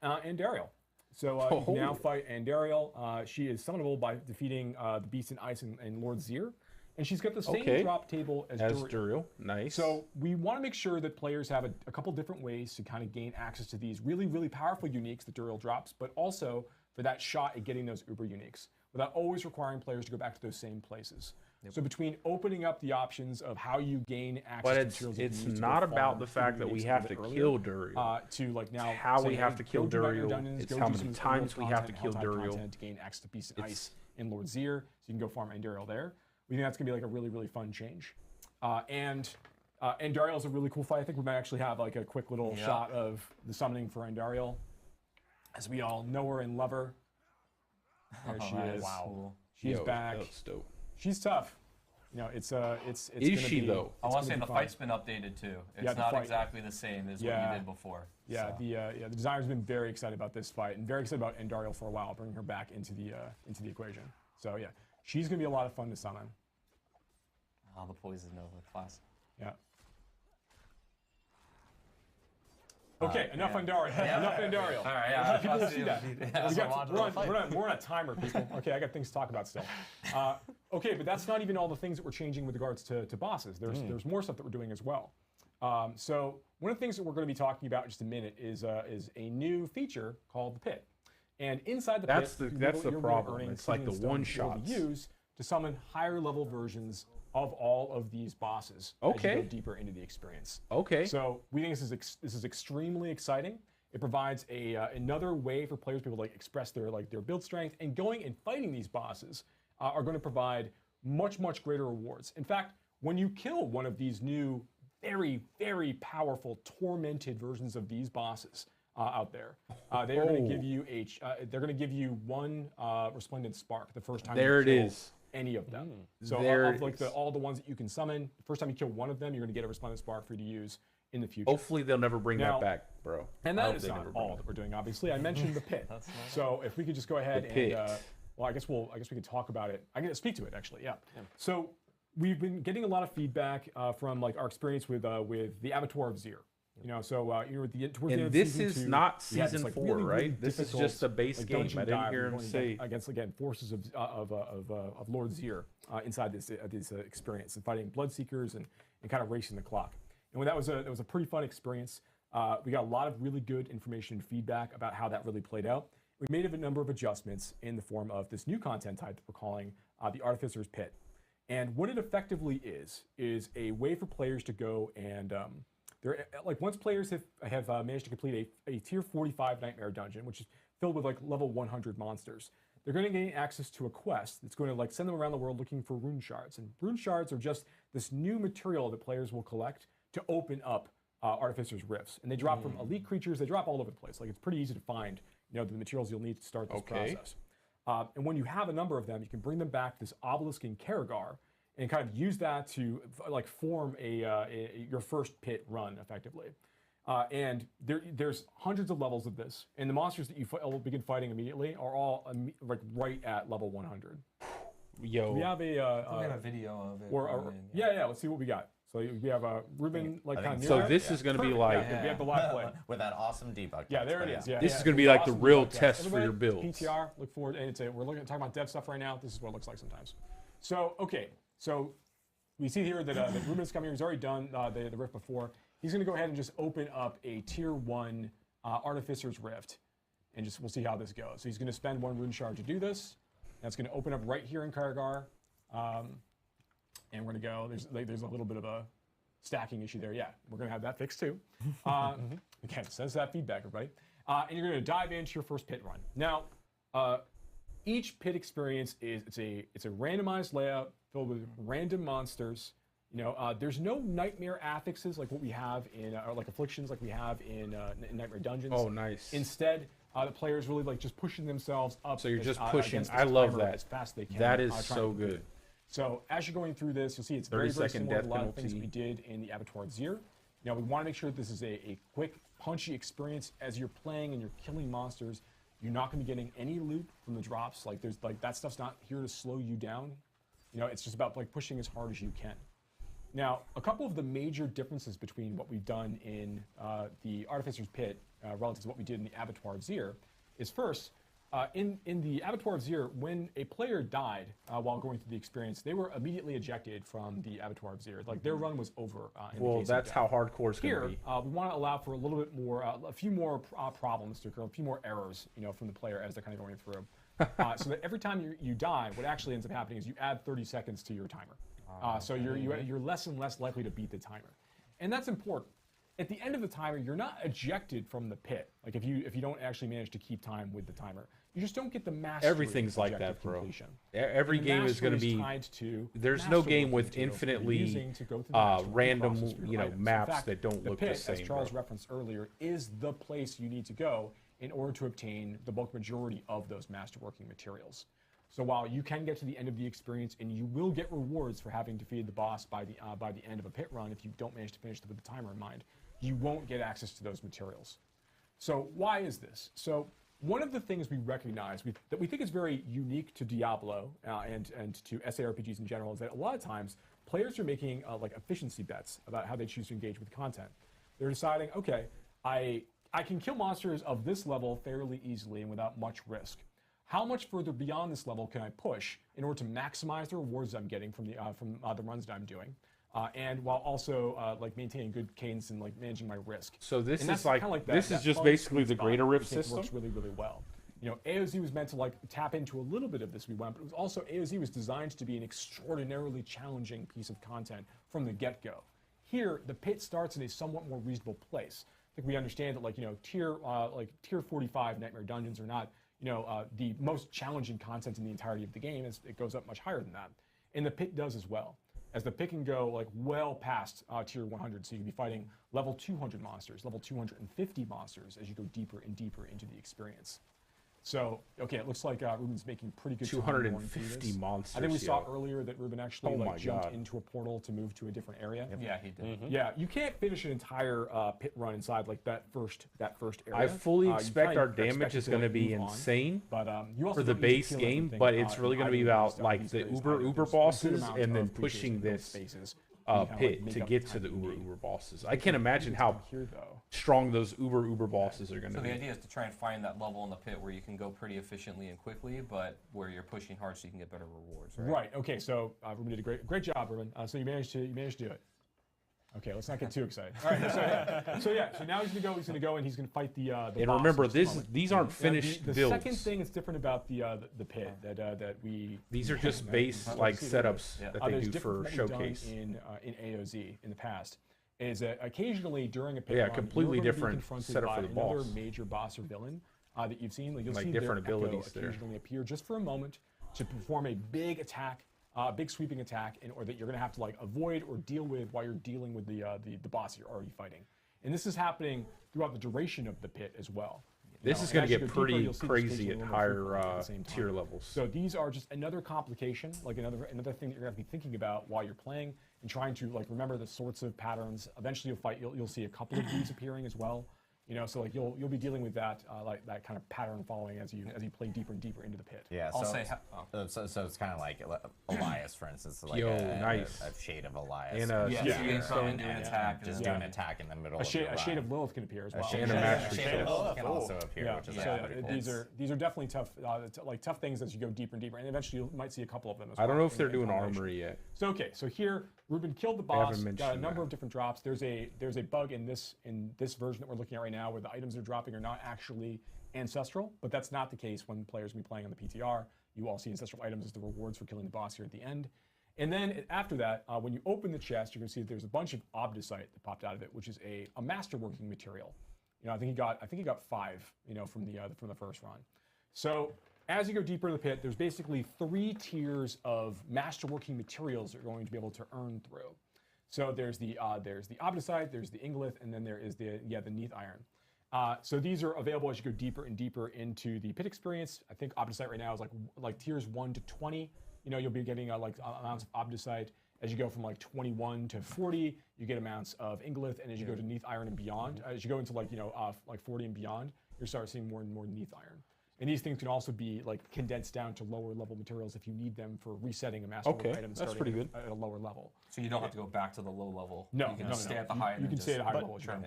Andariel. So you can now fight Andariel. She is summonable by defeating the Beast in Ice and Lord Zir. And she's got the same drop table as Duriel. Nice. So we want to make sure that players have a couple different ways to kind of gain access to these really, really powerful uniques that Duriel drops, but also for that shot at getting those uber uniques without always requiring players to go back to those same places. So between opening up the options of how you gain access to materials, it's not about the fact that we have to kill Duriel. To like now how we have to kill Duriel. It's how many times we have to kill Duriel to gain access to Beast and Ice in Lord Zir, so you can go farm Andariel there. We think that's gonna be like a really, really fun change. And Andariel is a really cool fight. I think we might actually have like a quick little shot of the summoning for Andariel, as we all know her and love her. There she is. Wow. She's back. That's dope. She's tough. You know, it's Is gonna she be, though? I want to say the fight's been updated too. It's not exactly the same as what you did before. Yeah, so. The designer's been very excited about this fight and very excited about Andariel for a while, bringing her back into the equation. So yeah, she's gonna be a lot of fun to summon. Oh, the poison nova class. Yeah. Okay, enough Andariel. Enough Andariel. All right, yeah. People will see that. We're on a timer, people. Okay, I got things to talk about still. Okay, but that's not even all the things that we're changing with regards to bosses. There's more stuff that we're doing as well. So one of the things that we're going to be talking about in just a minute is a new feature called the Pit. And inside the Pit, that's the you're problem. earning It's like the one-shots. Use to summon higher level versions of all of these bosses as you go deeper into the experience. Okay. So we think this is extremely exciting. It provides another way for players to be able to like express their build strength, and going and fighting these bosses are going to provide much, much greater rewards. In fact, when you kill one of these new, very, very powerful, tormented versions of these bosses out there, they are going to give you they're going to give you one resplendent spark the first time you kill any of them. So of like all the ones that you can summon, the first time you kill one of them, you're going to get a resplendent spark for you to use in the future. Hopefully they'll never bring that back, bro. And that is not all that we're doing, obviously. I mentioned the Pit. So if we could just go ahead and well, I guess we can talk about it. I can speak to it actually. Yeah. So we've been getting a lot of feedback from like our experience with the Abattoir of Zir. You know, so towards the end of this season is 2, not season 4, really, really right? This is just a base game. I didn't hear him say against forces of Lord Zir inside this experience, and fighting Bloodseekers and kind of racing the clock. And when that was a pretty fun experience. We got a lot of really good information and feedback about how that really played out. We made a number of adjustments in the form of this new content type that we're calling the Artificer's Pit. And what it effectively is a way for players to go and once players have managed to complete a tier 45 Nightmare Dungeon, which is filled with like level 100 monsters, they're going to gain access to a quest that's going to like send them around the world looking for rune shards. And rune shards are just this new material that players will collect to open up Artificer's Rifts. And they drop from elite creatures, they drop all over the place. Like it's pretty easy to find, the materials you'll need to start this process. And when you have a number of them, you can bring them back to this obelisk in Karagar and kind of use that to like form your first pit run effectively. And there's hundreds of levels of this, and the monsters that you will begin fighting immediately are all like right at level 100. Yo, we have we have a video of it. Yeah. Let's see what we got. So we have Ruben So this is going to be like we have the live play with that awesome debug. Yeah, there it is. Yeah, this is going to be like the real test for your build. PTR. Look forward, and we're talking about dev stuff right now. This is what it looks like sometimes. So okay, so we see here that Ruben's coming here. He's already done the rift before. He's going to go ahead and just open up a tier 1 Artificer's Rift, and we'll see how this goes. So he's going to spend 1 rune shard to do this. That's going to open up right here in Karagar. And we're going to go, there's a little bit of a stacking issue there. Yeah, we're going to have that fixed too. Again, sends that feedback, everybody. And you're going to dive into your first pit run. Now, each pit experience it's a randomized layout filled with random monsters There's no nightmare affixes like what we have in, or like afflictions like we have in Nightmare Dungeons. Oh, nice. Instead, the players really like just pushing themselves up. So you're just pushing. I love that. As fast as they can. That is so good. So as you're going through this, you'll see it's very similar to a lot of things we did in the Abattoir Zir. Now we want to make sure that this is a quick, punchy experience as you're playing and you're killing monsters. You're not going to be getting any loot from the drops. Like that stuff's not here to slow you down. It's just about like pushing as hard as you can. Now, a couple of the major differences between what we've done in the Artificer's Pit relative to what we did in the Abattoir of Zir is first, in the Abattoir of Zir, when a player died while going through the experience, they were immediately ejected from the Abattoir of Zir. Like their run was over. Well, that's how hardcore it's going to be. Here, we want to allow for a little bit more, a few more problems to occur, a few more errors, from the player as they're kind of going through. So that every time you die, what actually ends up happening is you add 30 seconds to your timer. So you're less and less likely to beat the timer, and that's important. At the end of the timer, you're not ejected from the pit. Like if you don't actually manage to keep time with the timer, you just don't get the mastery. Everything's like that, bro. Completion. Every game is going to be. There's no game with infinitely random, maps that don't look the same. As Charles referenced earlier, is the place you need to go in order to obtain the bulk majority of those masterworking materials. So while you can get to the end of the experience and you will get rewards for having defeated the boss by the end of a pit run if you don't manage to finish with the timer in mind, you won't get access to those materials. So why is this? So one of the things we recognize that we think is very unique to Diablo and to SARPGs in general is that a lot of times players are making like efficiency bets about how they choose to engage with content. They're deciding, okay, I can kill monsters of this level fairly easily and without much risk. How much further beyond this level can I push in order to maximize the rewards I'm getting from the runs that I'm doing, and while also like maintaining good cadence and like managing my risk. So this is like this is just basically the Greater Rift system. Works really, really well. AOZ was meant to like tap into a little bit of this, but it was also AOZ was designed to be an extraordinarily challenging piece of content from the get-go. Here, the pit starts in a somewhat more reasonable place. I think we understand that tier 45 Nightmare Dungeons are not the most challenging content in the entirety of the game. It goes up much higher than that. And the pit does as well. As the pit can go like well past tier 100, so you can be fighting level 200 monsters, level 250 monsters as you go deeper and deeper into the experience. So, okay, it looks like Ruben's making pretty good 250 monsters. I think we saw earlier that Ruben actually jumped into a portal to move to a different area. Yep. Yeah, he did. Mm-hmm. Yeah, you can't finish an entire pit run inside like that first area. I fully expect our damage is going to be insane you also for the base game, but it's really going to be about like the uber bosses and then pushing this pit to get to the uber bosses. I can't imagine how strong those uber bosses are going to be. So the idea is to try and find that level in the pit where you can go pretty efficiently and quickly, but where you're pushing hard so you can get better rewards. Right. Okay. So Ruben did a great job, Ruben. So you managed to do it. Okay, let's not get too excited. All right, so now he's gonna go and he's gonna fight the and remember, these aren't finished the builds. The second thing that's different about the pit that we these are just base like setups that they do for showcase in AOZ in the past. Is that occasionally during a pit run, completely you're different setup for the boss. Another major boss or villain that you've seen. Like, you'll see different their abilities occasionally appear just for a moment to perform a big attack. Big sweeping attack, or that you're going to have to like avoid or deal with while you're dealing with the boss you're already fighting. And this is happening throughout the duration of the pit as well. This is going to get pretty crazy at higher tier levels. So these are just another complication, like another thing that you're going to have to be thinking about while you're playing and trying to like remember the sorts of patterns. Eventually you'll see a couple of these appearing as well. So like you'll be dealing with that like that kind of pattern following as you play deeper and deeper into the pit. Yeah, so it's kind of like Elias, for instance, like nice. a shade of Elias. And do an attack, just do an attack in the middle. A shade of Lilith can appear as well. A shade of Lilith can also appear, which is pretty cool. These are definitely tough things as you go deeper and deeper, and eventually you might see a couple of them as well. I don't know if they're doing armory yet. So here Ruben killed the boss, got a number of different drops. There's a bug in this version that we're looking at right now where the items they're dropping are not actually ancestral, but that's not the case when players will be playing on the PTR. You all see ancestral items as the rewards for killing the boss here at the end. And then after that, when you open the chest, you're going to see that there's a bunch of obdusite that popped out of it, which is a masterworking material. I think he got 5, from the first run. So as you go deeper in the pit, there's basically 3 tiers of masterworking materials that you're going to be able to earn through. So there's the Obdicite, there's the Ingolith, and then there is the Neath Iron. So these are available as you go deeper and deeper into the pit experience. I think Obdicite right now is like tiers 1 to 20. You know, you'll be getting like amounts of Obdicite. As you go from like 21 to 40, you get amounts of Ingolith, and as you go to Neath Iron and beyond, as you go into like 40 and beyond, you start seeing more and more Neath Iron. And these things can also be like condensed down to lower level materials if you need them for resetting a masterwork item that's pretty good. At a lower level. So you don't have to go back to the low level. No, you can stay at the high. You can stay at a high level. Sure.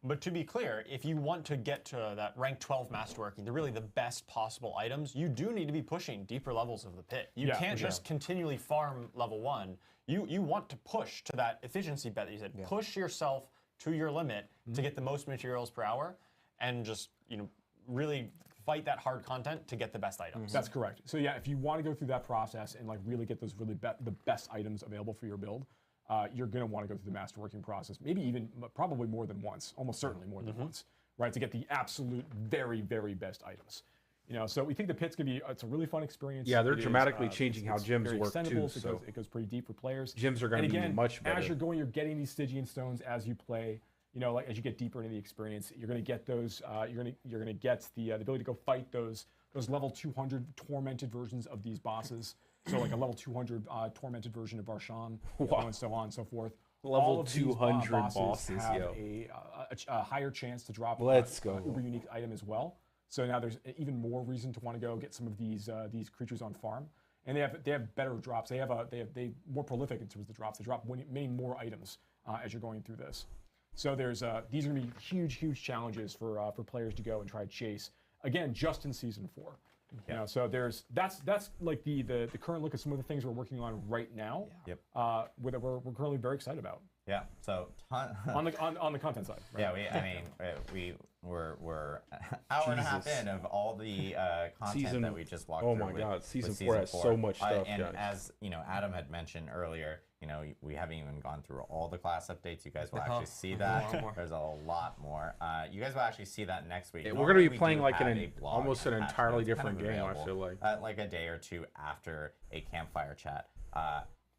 But to be clear, if you want to get to that rank 12 masterworking, really the best possible items, you do need to be pushing deeper levels of the pit. You can't just continually farm level 1. You want to push to that efficiency bet that you said. Push yourself to your limit to get the most materials per hour, and just really fight that hard content to get the best items. That's correct. So yeah, if you want to go through that process and like really get those the best items available for your build, you're going to want to go through the masterworking process, maybe even probably more than once, almost certainly more than once, right? To get the absolute very, very best items. So we think the pit's gonna be it's a really fun experience. Yeah, they're dramatically changing how gyms work too. So it goes pretty deep for players. Gyms are going to be much better. As you're getting these Stygian stones as you play. Like as you get deeper into the experience, you're going to get those. You're going to get the ability to go fight those level 200 tormented versions of these bosses. So like a level 200 tormented version of Barshan, and so on and so forth. Level 200 bosses have a higher chance to drop uber unique item as well. So now there's even more reason to want to go get some of these creatures on farm, and they have better drops. They more prolific in terms of the drops. They drop many more items as you're going through this. So these are going to be huge challenges for players to go and try to chase. Again, just in season 4. So that's like the current look at some of the things we're working on right now. We're currently very excited about. Yeah. So on the content side. Right? Yeah. We're an hour and a half in of all the content that we just walked through. Oh my God, season 4 has so much stuff. And guys. as Adam had mentioned earlier, we haven't even gone through all the class updates. You guys will actually see that. There's a lot more. You guys will actually see that next week. Yeah, we're going to be playing like almost an entirely different game, I feel like. Like a day or two after a campfire chat.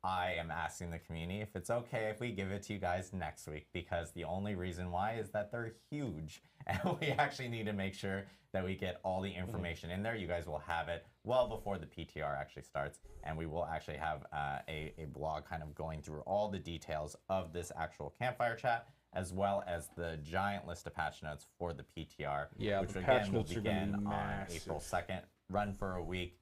I am asking the community if it's okay if we give it to you guys next week, because the only reason why is that they're huge, and we actually need to make sure that we get all the information in there. You guys will have it well before the PTR actually starts, and we will actually have a blog kind of going through all the details of this actual campfire chat, as well as the giant list of patch notes for the PTR, which again will begin on April 2nd, run for a week.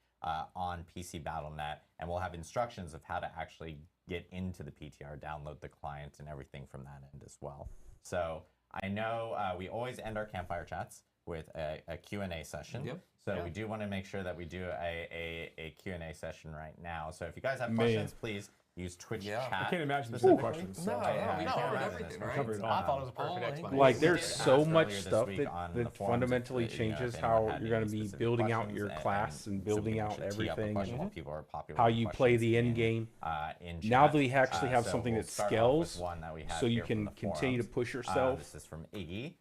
On PC Battle.net, and we'll have instructions of how to actually get into the PTR, download the client, and everything from that end as well. So I know we always end our campfire chats with a Q&A session. So we do want to make sure that we do a Q&A session right now. So if you guys have questions, please use Twitch chat. I can't imagine there's no questions. We covered everything, right? I thought it was a perfect explanation. Like, there's so much stuff that fundamentally changes how you're going to be building out your class and building out everything, and how you play the end game. Now that we actually have something that scales, so you can continue to push yourself. This is from Iggy.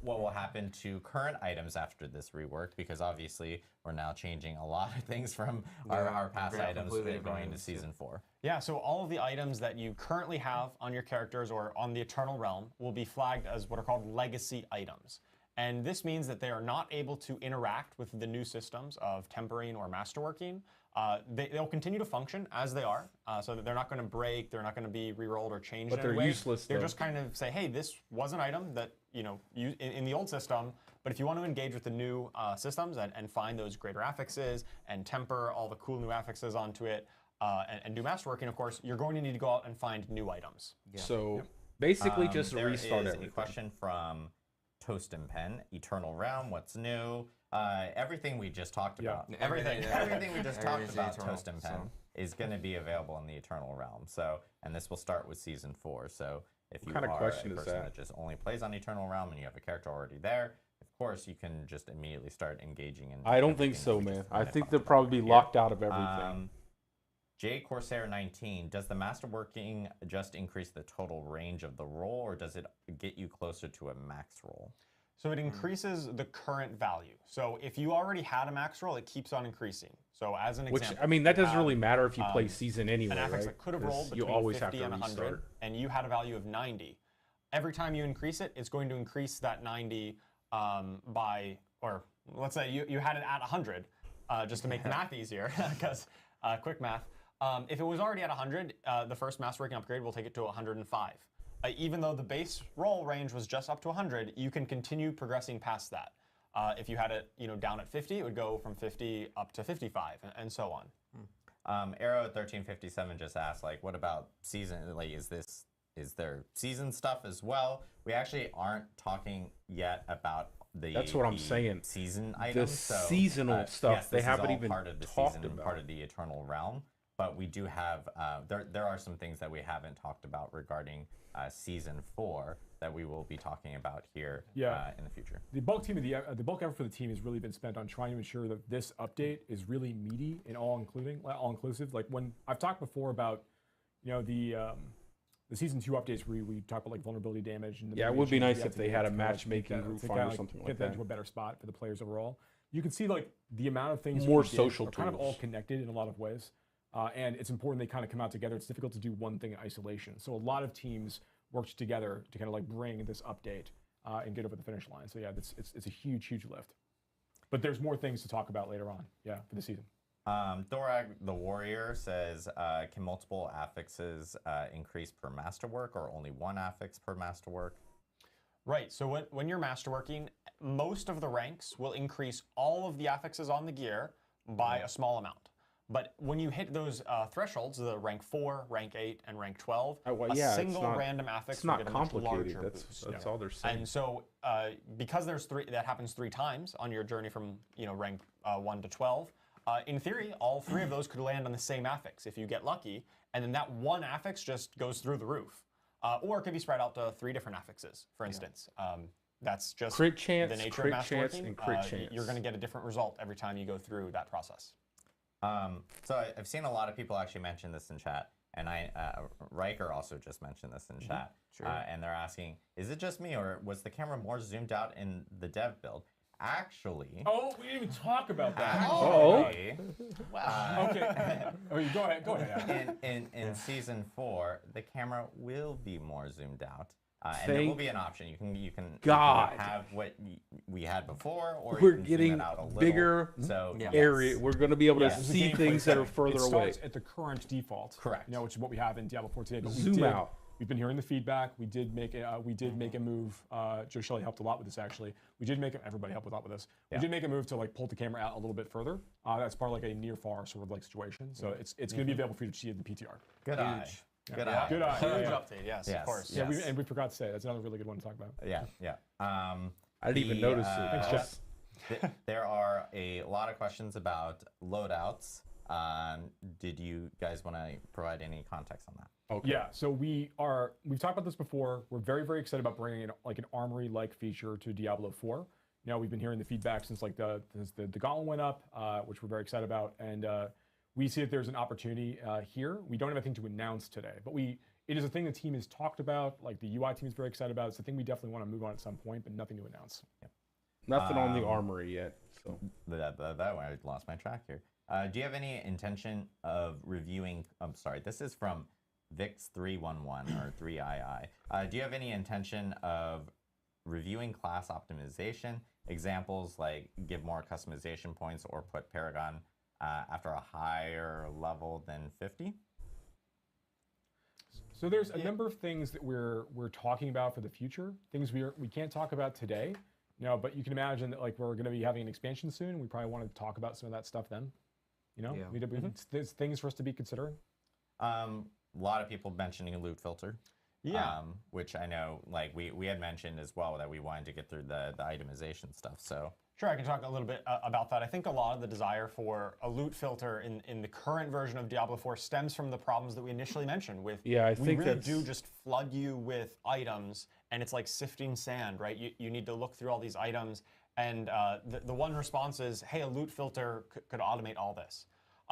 What will happen to current items after this rework? Because obviously we're now changing a lot of things from our past items going into Season 4. Yeah, so all of the items that you currently have on your characters or on the Eternal Realm will be flagged as what are called legacy items. And this means that they are not able to interact with the new systems of tempering or masterworking. They'll continue to function as they are, so that they're not going to break, they're not going to be re-rolled or changed. But they're useless. They're just kind of say, hey, this was an item that in the old system, but if you want to engage with the new systems and find those greater affixes and temper all the cool new affixes onto it and do masterworking, of course, you're going to need to go out and find new items. So basically, just restart everything. There is a question from Toast and Pen, Eternal Realm, what's new? Everything we just talked about. Everything we just talked about, Toast and Pen, is going to be available in the Eternal Realm. So, and this will start with Season 4. So if you are a person that just only plays on Eternal Realm and you have a character already there, of course you can just immediately start engaging in. I don't think so, man. I think they'll probably be locked out of everything. J Corsair 19, does the masterworking just increase the total range of the roll, or does it get you closer to a max roll? So it increases the current value. So if you already had a max roll, it keeps on increasing. So as an example, I mean, that doesn't really matter if you play season anyway, an affix right? that could have rolled You between always 50 have and to 100, restart. and you had a value of 90. Every time you increase it, it's going to increase that 90 by, or let's say you had it at 100, just to make the math easier, because quick math. If it was already at 100, the first masterworking upgrade will take it to 105. Even though the base roll range was just up to 100, you can continue progressing past that. If you had it, down at 50, it would go from 50 up to 55, and so on. Arrow1357 just asked, like, what about season? Like, is there season stuff as well? We actually aren't talking yet about the. That's what I'm saying. Season items. The seasonal stuff, yes, they haven't all even part of the talked season, about. part of the Eternal Realm. But we do have, there are some things that we haven't talked about regarding Season 4 that we will be talking about here in the future. The bulk effort for the team has really been spent on trying to ensure that this update is really meaty and all-inclusive. Like when I've talked before about, the Season 2 updates where we talk about like vulnerability damage. And it would be nice if they had a matchmaking group find or something like that. Get that into a better spot for the players overall. You can see like the amount of things more social are kind of all connected in a lot of ways. And it's important they kind of come out together. It's difficult to do one thing in isolation. So a lot of teams worked together to kind of like bring this update and get over the finish line. So yeah, it's a huge, huge lift. But there's more things to talk about later on, for the season. Thorag the Warrior says, can multiple affixes increase per masterwork or only one affix per masterwork? Right, so when you're masterworking, most of the ranks will increase all of the affixes on the gear by a small amount. But when you hit those thresholds, the rank 4, rank 8, and rank 12, a single random affix will get a much larger boost. That's all they're saying. And so because there's that happens 3 times on your journey from rank 1 to 12, in theory, all 3 of those could land on the same affix if you get lucky, and then that one affix just goes through the roof. Or it could be spread out to 3 different affixes, for instance. That's just crit chance, the nature crit of chance, masterworking. and crit chance. You're going to get a different result every time you go through that process. So I've seen a lot of people actually mention this in chat, and Riker also just mentioned this in chat. Sure. And they're asking, is it just me, or was the camera more zoomed out in the dev build? Actually. Oh, we didn't even talk about that. Wow. Okay. Go ahead. In Season 4, the camera will be more zoomed out. And there will be an option. You can have what we had before, or we're you can getting zoom it out a little. bigger area. We're going to be able to see things that are further away. It starts at the current default, correct? Which is what we have in Diablo 4 today. But zoom out. We've been hearing the feedback. We did make a move. Joe Shelley helped a lot with this actually. Everybody helped a lot with this. We did make a move to like pull the camera out a little bit further. That's part of like a near far sort of like situation. So it's going to be available for you to see in the PTR. Good eye. Good eye. Huge update, yes, of course. Yeah, and we forgot to say, that's another really good one to talk about. Yeah. I didn't even notice it. Thanks, Jeff. There are a lot of questions about loadouts. Did you guys want to provide any context on that? Okay. Yeah, so we've talked about this before. We're very, very excited about bringing in like an armory-like feature to Diablo 4. We've been hearing the feedback since like the Gauntlet went up, which we're very excited about, and we see that there's an opportunity here. We don't have anything to announce today, but it is a thing the team has talked about. Like the UI team is very excited about. It's a thing we definitely want to move on at some point, but nothing to announce. Yep. Nothing on the armory yet. So that way I lost my track here. Do you have any intention of reviewing? I'm sorry, this is from Vix311 or 3II. Do you have any intention of reviewing class optimization? Examples like give more customization points or put Paragon after a higher level than 50? So there's a number of things that we're talking about for the future. Things we can't talk about today. But you can imagine that like we're going to be having an expansion soon. We probably want to talk about some of that stuff then. There's things for us to be considering. A lot of people mentioning a loot filter. Yeah. Which I know, like we had mentioned as well, that we wanted to get through the itemization stuff. So sure, I can talk a little bit about that. I think a lot of the desire for a loot filter in the current version of Diablo 4 stems from the problems that we initially mentioned. We really do just flood you with items, and it's like sifting sand, right? You need to look through all these items, and the one response is, hey, a loot filter could automate all this.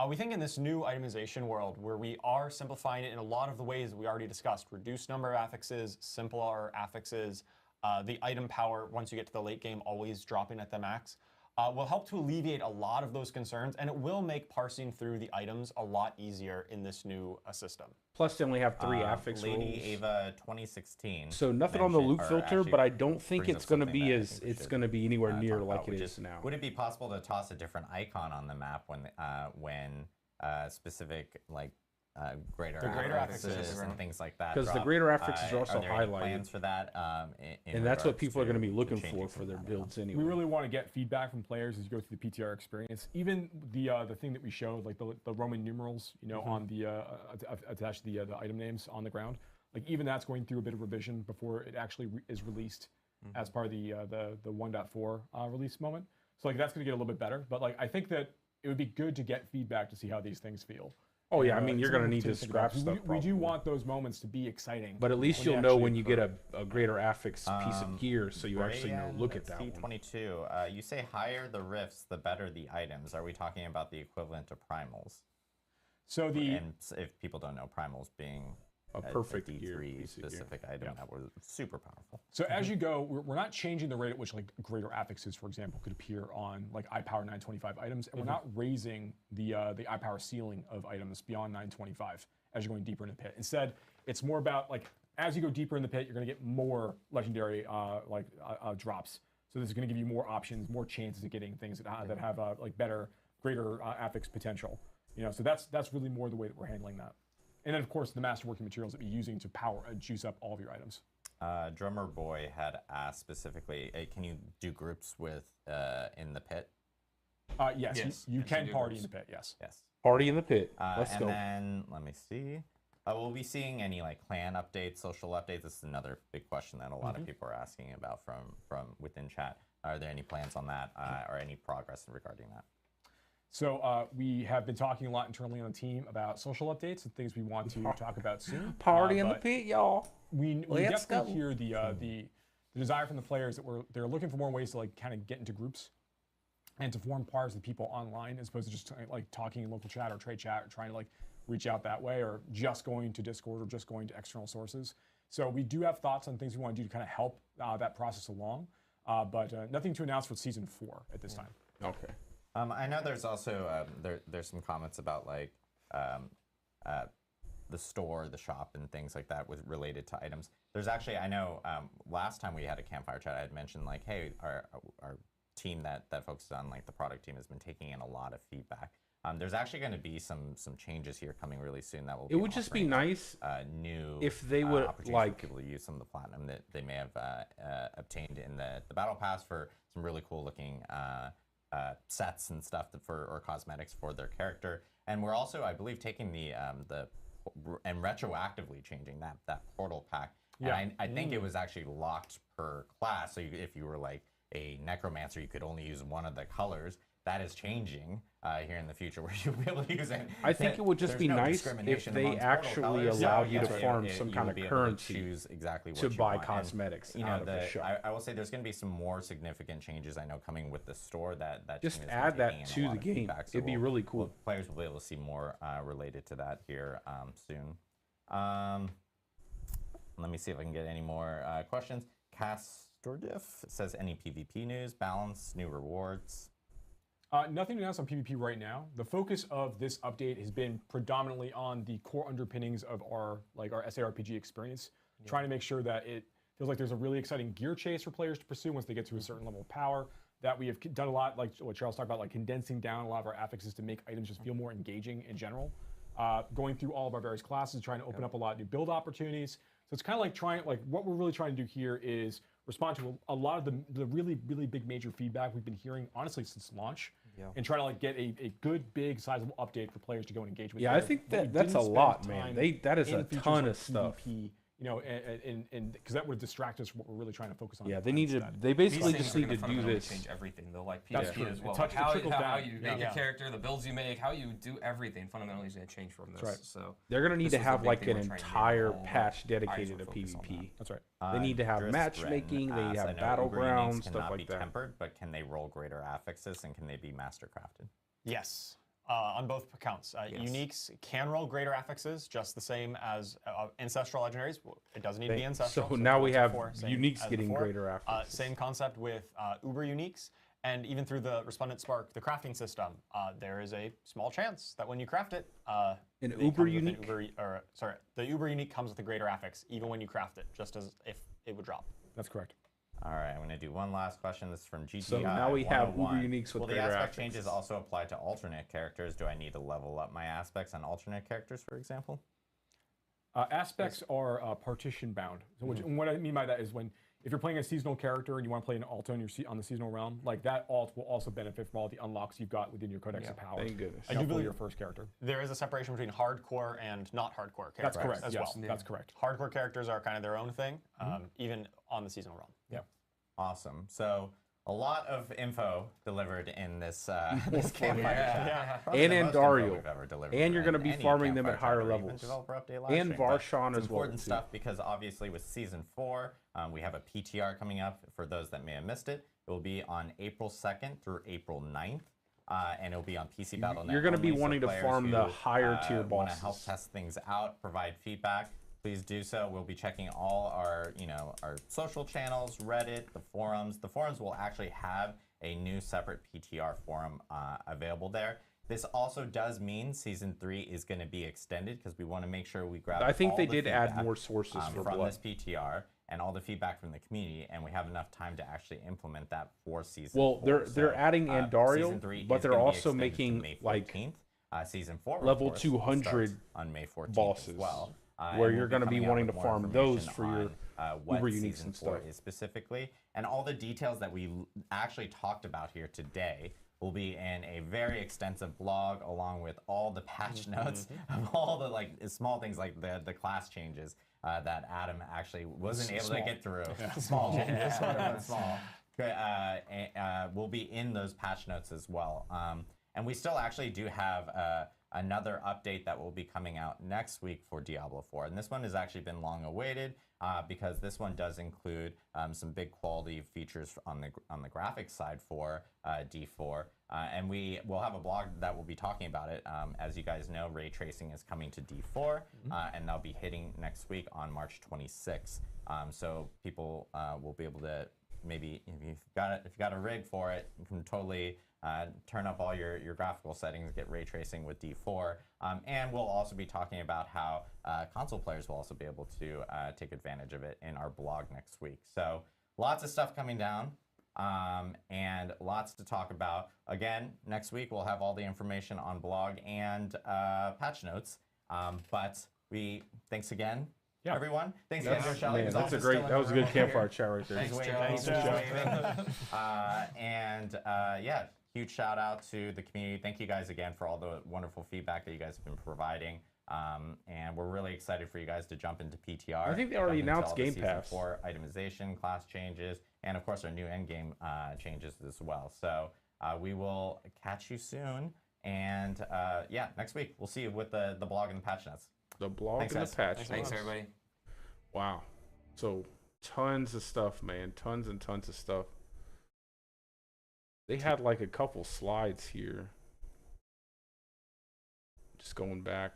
We think in this new itemization world where we are simplifying it in a lot of the ways that we already discussed, reduced number of affixes, simpler affixes, the item power, once you get to the late game, always dropping at the max, will help to alleviate a lot of those concerns, and it will make parsing through the items a lot easier in this new system. Plus, they only have 3 affix Lady rules. Ava 2016. So nothing on the loot filter, but I don't think it's going to be anywhere near like it is now. Would it be possible to toss a different icon on the map when specific like greater affixes and things like that? Because the greater affixes are also are there any highlighted. plans for that? And that's what people are going to be looking for their builds anyway. We really want to get feedback from players as you go through the PTR experience. Even the thing that we showed, like the Roman numerals, on the attached to the item names on the ground, like even that's going through a bit of revision before it actually is released as part of the 1.4 release moment. So like that's going to get a little bit better. But like I think that it would be good to get feedback to see how these things feel. Oh yeah, I mean you're going to need to scrap stuff. We do want those moments to be exciting. But at least you'll know when you get a greater affix piece of gear, so you actually know. Look at that one. C22. You say higher the rifts, the better the items. Are we talking about the equivalent to primals? So and if people don't know, primals being a perfect D3 specific item that was super powerful. So as you go, we're not changing the rate at which like greater affixes, for example, could appear on like iPower 925 items, and we're not raising the iPower ceiling of items beyond 925 as you're going deeper in the pit. Instead, it's more about like as you go deeper in the pit, you're going to get more legendary drops. So this is going to give you more options, more chances of getting things that have like greater affix potential. So that's really more the way that we're handling that. And then, of course, the masterworking materials that you're using to juice up all of your items. Drummer Boy had asked specifically, can you do groups with in the pit? Yes, you can party in the pit, yes. Party in the pit. Let's go. And then, let me see. We'll be seeing any like clan updates, social updates. This is another big question that a lot of people are asking about from within chat. Are there any plans on that or any progress regarding that? So we have been talking a lot internally on the team about social updates and things we want to talk about soon. Party in the pit, y'all. We definitely hear the desire from the players that they're looking for more ways to like kind of get into groups and to form pairs with people online as opposed to just like talking in local chat or trade chat or trying to like reach out that way or just going to Discord or just going to external sources. So we do have thoughts on things we want to do to kind of help that process along, but nothing to announce for season 4 at this time. Okay. I know there's also there's some comments about like the store, the shop, and things like that with related to items. There's actually, I know last time we had a campfire chat, I had mentioned like, hey, our team that focuses on like the product team has been taking in a lot of feedback. There's actually going to be some changes here coming really soon that will. It would just be nice new if they would like people to use some of the platinum that they may have obtained in the battle pass for some really cool looking. Sets and stuff or cosmetics for their character, and we're also, I believe, taking and retroactively changing that portal pack. Yeah. And I think it was actually locked per class. So if you were like a necromancer, you could only use one of the colors. That is changing here in the future, where you'll be able to use it. I think it would just be nice if they actually allowed you to farm some kind of currency to buy cosmetics out of the shop. I will say there's going to be some more significant changes, I know, coming with the store that just add that to the game. It'd be really cool. Players will be able to see more related to that here soon. Let me see if I can get any more questions. Castordiff says, any PvP news, balance, new rewards? Nothing to announce on PvP right now. The focus of this update has been predominantly on the core underpinnings of our SARPG experience, trying to make sure that it feels like there's a really exciting gear chase for players to pursue once they get to a certain level of power. That we have done a lot, like what Charles talked about, like condensing down a lot of our affixes to make items just feel more engaging in general. Going through all of our various classes, trying to open up a lot of new build opportunities. So it's kind of like what we're really trying to do here is respond to a lot of the really, really big major feedback we've been hearing, honestly, since launch, and try to like get a good, big, sizable update for players to go and engage with. Yeah, I think that's a lot, man. That is a ton of stuff. PvP, and because that would distract us from what we're really trying to focus on. Yeah, they basically just need to do this. Change everything though, like PvP as well. Like how you make a character, the builds you make, how you do everything fundamentally is going to change from this. Right. So they're going to need to have like an entire patch dedicated to PvP. That's right. They need to have matchmaking. They need to have battlegrounds, stuff like that. Tempered, but can they roll greater affixes and can they be mastercrafted? Yes. On both accounts. Uniques can roll greater affixes just the same as Ancestral Legendaries. It doesn't need to be Ancestral. So now we have Uniques getting greater affixes. Same concept with Uber Uniques. And even through the Resplendent Spark, the crafting system, there is a small chance that when you craft it, an Uber Unique? The Uber Unique comes with a greater affix, even when you craft it, just as if it would drop. That's correct. All right, I'm going to do one last question. This is from GTI. So now we have Uber Uniques with Will the greater aspect affixes. changes also apply to alternate characters? Do I need to level up my aspects on alternate characters, for example? Aspects are partition bound. So what I mean by that is if you're playing a seasonal character and you want to play an alt on the seasonal realm, like that alt will also benefit from all the unlocks you've got within your Codex of Power. Thank goodness. I do believe your first character. There is a separation between hardcore and not hardcore characters. That's correct. as yes, well. That's correct. Hardcore characters are kind of their own thing, even on the seasonal realm. Yeah. Awesome. So a lot of info delivered in this this campfire. And Andario. And you're going to be farming them at higher levels. And Varshan as well. Important stuff because obviously with Season 4, we have a PTR coming up for those that may have missed it. It will be on April 2nd through April 9th. And it'll be on PC Battle.net. You're going to be wanting to farm the higher tier bosses. Want to help test things out, provide feedback. Please do so. We'll be checking all our, our social channels, Reddit, the forums. The forums will actually have a new separate PTR forum available there. This also does mean Season 3 is going to be extended because we want to make sure we grab. I think they did add more sources from this PTR and all the feedback from the community, and we have enough time to actually implement that for Season 4. Well, they're adding Andario, but they're also making like Season 4 level 200 on May 14th bosses as well. Where you're going to be wanting to farm those for your Uber Uniques and stuff. Specifically, and all the details that we actually talked about here today will be in a very extensive blog, along with all the patch notes of all the small things like the class changes that Adam actually wasn't able to get through. Yeah. Small changes, small. Will be in those patch notes as well. And we still actually do have another update that will be coming out next week for Diablo 4. And this one has actually been long awaited because this one does include some big quality features on the graphics side for D4. And we will have a blog that will be talking about it. As you guys know, ray tracing is coming to D4, and that'll be hitting next week on March 26th. So people will be able to maybe, if you've got a rig for it, you can totally turn up all your graphical settings, get ray tracing with D4, and we'll also be talking about how console players will also be able to take advantage of it in our blog next week. So lots of stuff coming down, and lots to talk about. Again, next week we'll have all the information on blog and patch notes. But thanks again. Yeah. Everyone, thanks again, Joe. Man, that was a good campfire chat right there. Thanks, Joe. Yeah, huge shout out to the community. Thank you guys again for all the wonderful feedback that you guys have been providing. And we're really excited for you guys to jump into PTR. I think they already announced Game Pass. For itemization, class changes, and of course our new endgame changes as well. So we will catch you soon. And yeah, next week we'll see you with the blog and the patch notes. The blog and the patch notes. Thanks, everybody. Wow. So tons of stuff, man. Tons and tons of stuff. They had like a couple slides here. Just going back.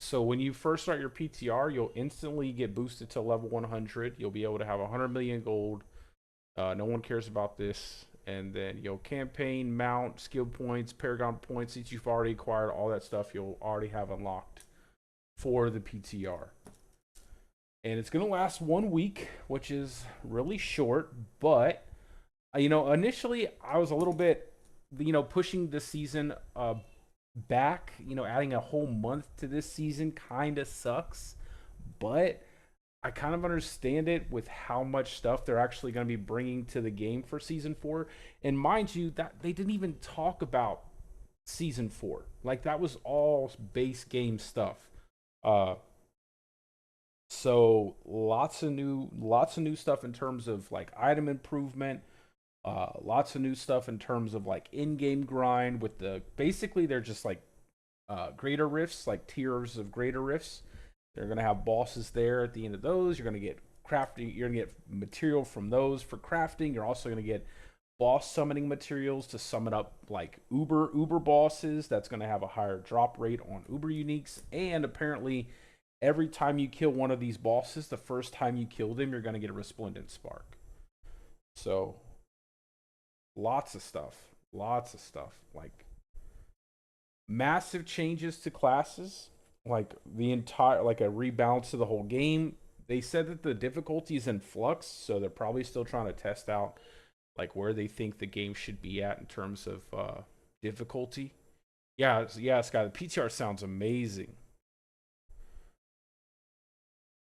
So when you first start your PTR, you'll instantly get boosted to level 100. You'll be able to have 100 million gold. No one cares about this. And then you'll campaign, mount, skill points, Paragon points, since you've already acquired all that stuff, you'll already have unlocked for the PTR. And it's going to last 1 week, which is really short. But, initially I was a little bit, pushing the season back. Adding a whole month to this season kind of sucks. But I kind of understand it with how much stuff they're actually going to be bringing to the game for Season 4. And mind you, that they didn't even talk about Season 4. Like, that was all base game stuff. So lots of new stuff in terms of like item improvement. Lots of new stuff in terms of like in-game grind with basically they're just like greater rifts, like tiers of greater rifts. They're going to have bosses there at the end of those. You're going to get crafting. You're going to get material from those for crafting. You're also going to get boss summoning materials to summon up like Uber bosses. That's going to have a higher drop rate on Uber uniques. And apparently every time you kill one of these bosses, the first time you kill them, you're going to get a Resplendent Spark. So lots of stuff. Like massive changes to classes, like the entire, like a rebalance of the whole game. They said that the difficulty is in flux, so they're probably still trying to test out like where they think the game should be at in terms of difficulty. Yeah, Scott, the PTR sounds amazing.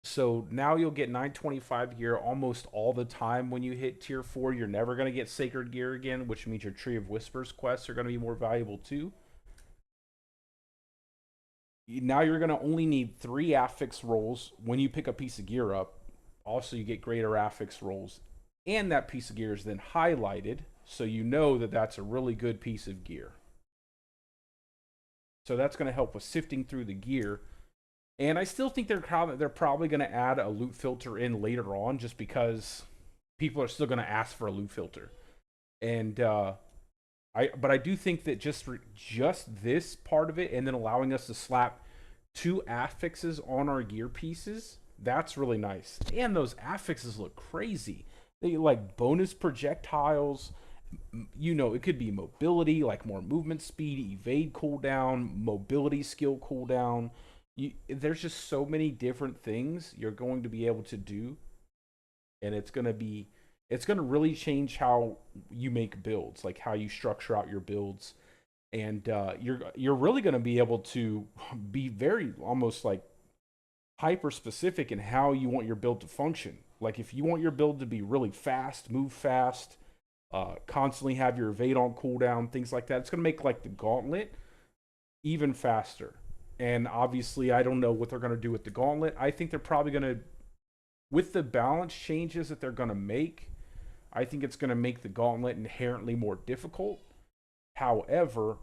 So now you'll get 925 gear almost all the time when you hit tier 4. You're never going to get sacred gear again, which means your Tree of Whispers quests are going to be more valuable too. Now you're going to only need 3 affix rolls when you pick a piece of gear up. Also, you get greater affix rolls, and that piece of gear is then highlighted, so you know that that's a really good piece of gear. So that's going to help with sifting through the gear. And I still think they're probably going to add a loot filter in later on, just because people are still going to ask for a loot filter. And but I do think that just this part of it, and then allowing us to slap 2 affixes on our gear pieces, that's really nice. And those affixes look crazy. They like bonus projectiles. You know, it could be mobility, like more movement speed, evade cooldown, mobility skill cooldown. There's just so many different things you're going to be able to do, and it's going to really change how you make builds, like how you structure out your builds. And you're really going to be able to be very almost like hyper specific in how you want your build to function. Like if you want your build to be really fast, move fast, constantly have your evade on cooldown, things like that, it's going to make like the Gauntlet even faster. And obviously, I don't know what they're going to do with the Gauntlet. I think they're probably going to, with the balance changes that they're going to make, I think it's going to make the Gauntlet inherently more difficult. However,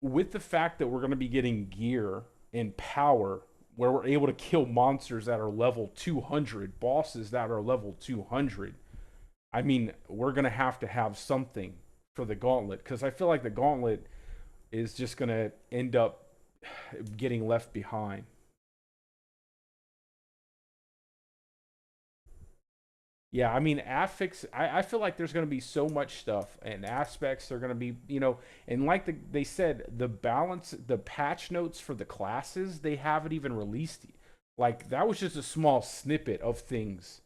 with the fact that we're going to be getting gear and power where we're able to kill monsters that are level 200, bosses that are level 200, I mean, we're going to have something for the Gauntlet, because I feel like the Gauntlet is just going to end up getting left behind. Yeah, I mean, affix, I feel like there's going to be so much stuff, and aspects are going to be, you know, and like they said, the balance, the patch notes for the classes, they haven't even released. Like, that was just a small snippet of things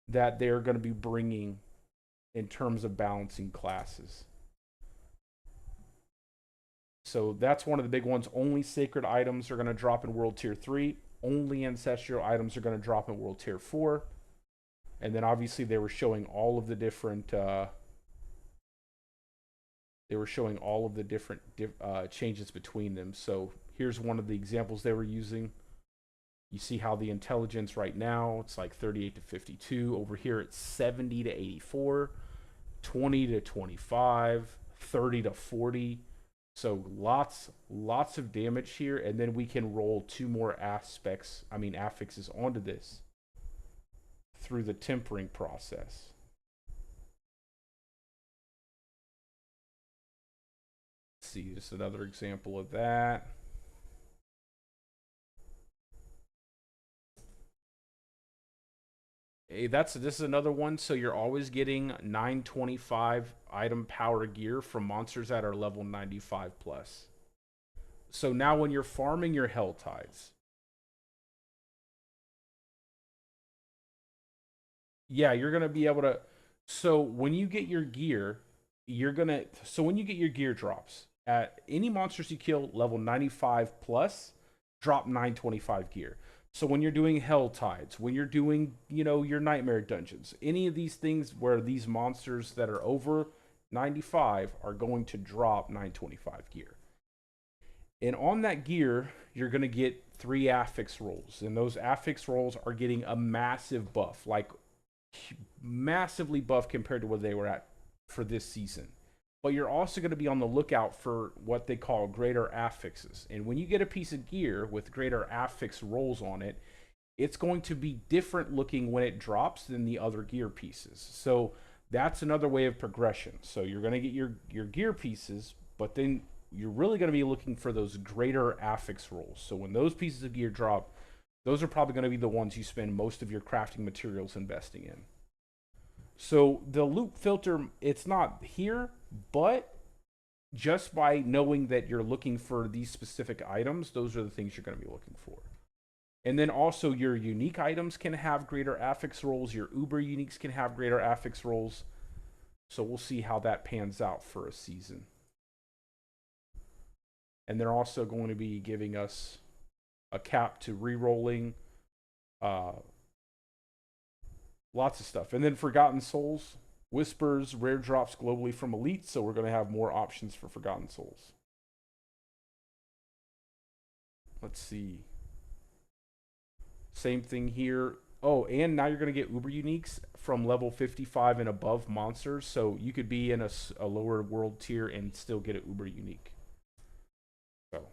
that they're going to be bringing in terms of balancing classes. So that's one of the big ones. Only sacred items are going to drop in World Tier 3. Only ancestral items are going to drop in World Tier 4. And then obviously they were showing all of the different changes between them. So here's one of the examples they were using. You see how the intelligence right now, it's like 38 to 52. Over here it's 70 to 84, 20 to 25, 30 to 40. So lots of damage here, and then we can roll 2 more affixes onto this through the tempering process. Let's see, just another example of that. Hey, this is another one. So you're always getting 925 item power gear from monsters that are level 95 plus. So now when you're farming your Hell Tides, yeah, you're going to be able to, so when you get your gear, when you get your gear drops, at any monsters you kill level 95 plus, drop 925 gear. So when you're doing Hell Tides, when you're doing, you know, your Nightmare Dungeons, any of these things where these monsters that are over 95 are going to drop 925 gear. And on that gear, you're going to get 3 affix rolls. And those affix rolls are getting a massive buff, like massively buff compared to what they were at for this season. But you're also going to be on the lookout for what they call greater affixes. And when you get a piece of gear with greater affix rolls on it, it's going to be different looking when it drops than the other gear pieces. So That's another way of progression. So you're going to get your gear pieces, but then you're really going to be looking for those greater affix rolls. So when those pieces of gear drop, those are probably going to be the ones you spend most of your crafting materials investing in. So the loot filter, it's not here, but just by knowing that you're looking for these specific items, those are the things you're going to be looking for. And then also your unique items can have greater affix rolls. Your uber uniques can have greater affix rolls. So we'll see how that pans out for a season. And they're also going to be giving us a cap to re-rolling. Lots of stuff. And then Forgotten Souls, Whispers, rare drops globally from Elite. So we're going to have more options for Forgotten Souls. Let's see. Same thing here. Oh, and now you're going to get Uber Uniques from level 55 and above monsters. So you could be in a lower world tier and still get an Uber Unique. So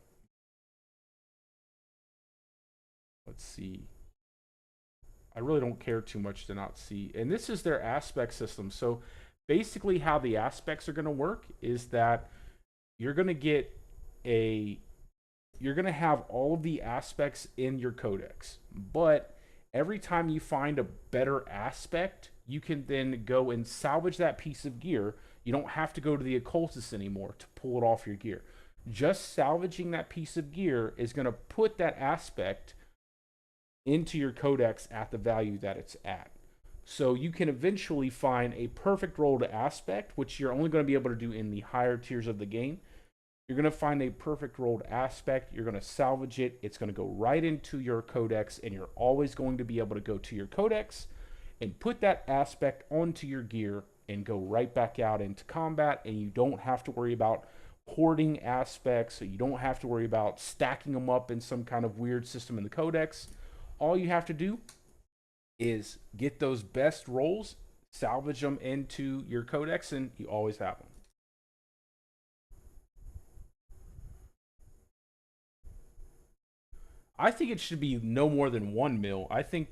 let's see. I really don't care too much to not see. And this is their aspect system. So basically how the aspects are going to work is that you're going to get you're going to have all of the aspects in your codex, but every time you find a better aspect, you can then go and salvage that piece of gear. You don't have to go to the occultist anymore to pull it off your gear. Just salvaging that piece of gear is going to put that aspect into your codex at the value that it's at. So you can eventually find a perfect rolled aspect, which you're only going to be able to do in the higher tiers of the game. You're going to find a perfect rolled aspect. You're going to salvage it. It's going to go right into your codex, and you're always going to be able to go to your codex and put that aspect onto your gear and go right back out into combat, and you don't have to worry about hoarding aspects. So you don't have to worry about stacking them up in some kind of weird system in the codex. All you have to do is get those best rolls, salvage them into your codex, and you always have them. I think it should be no more than 1 mil. I think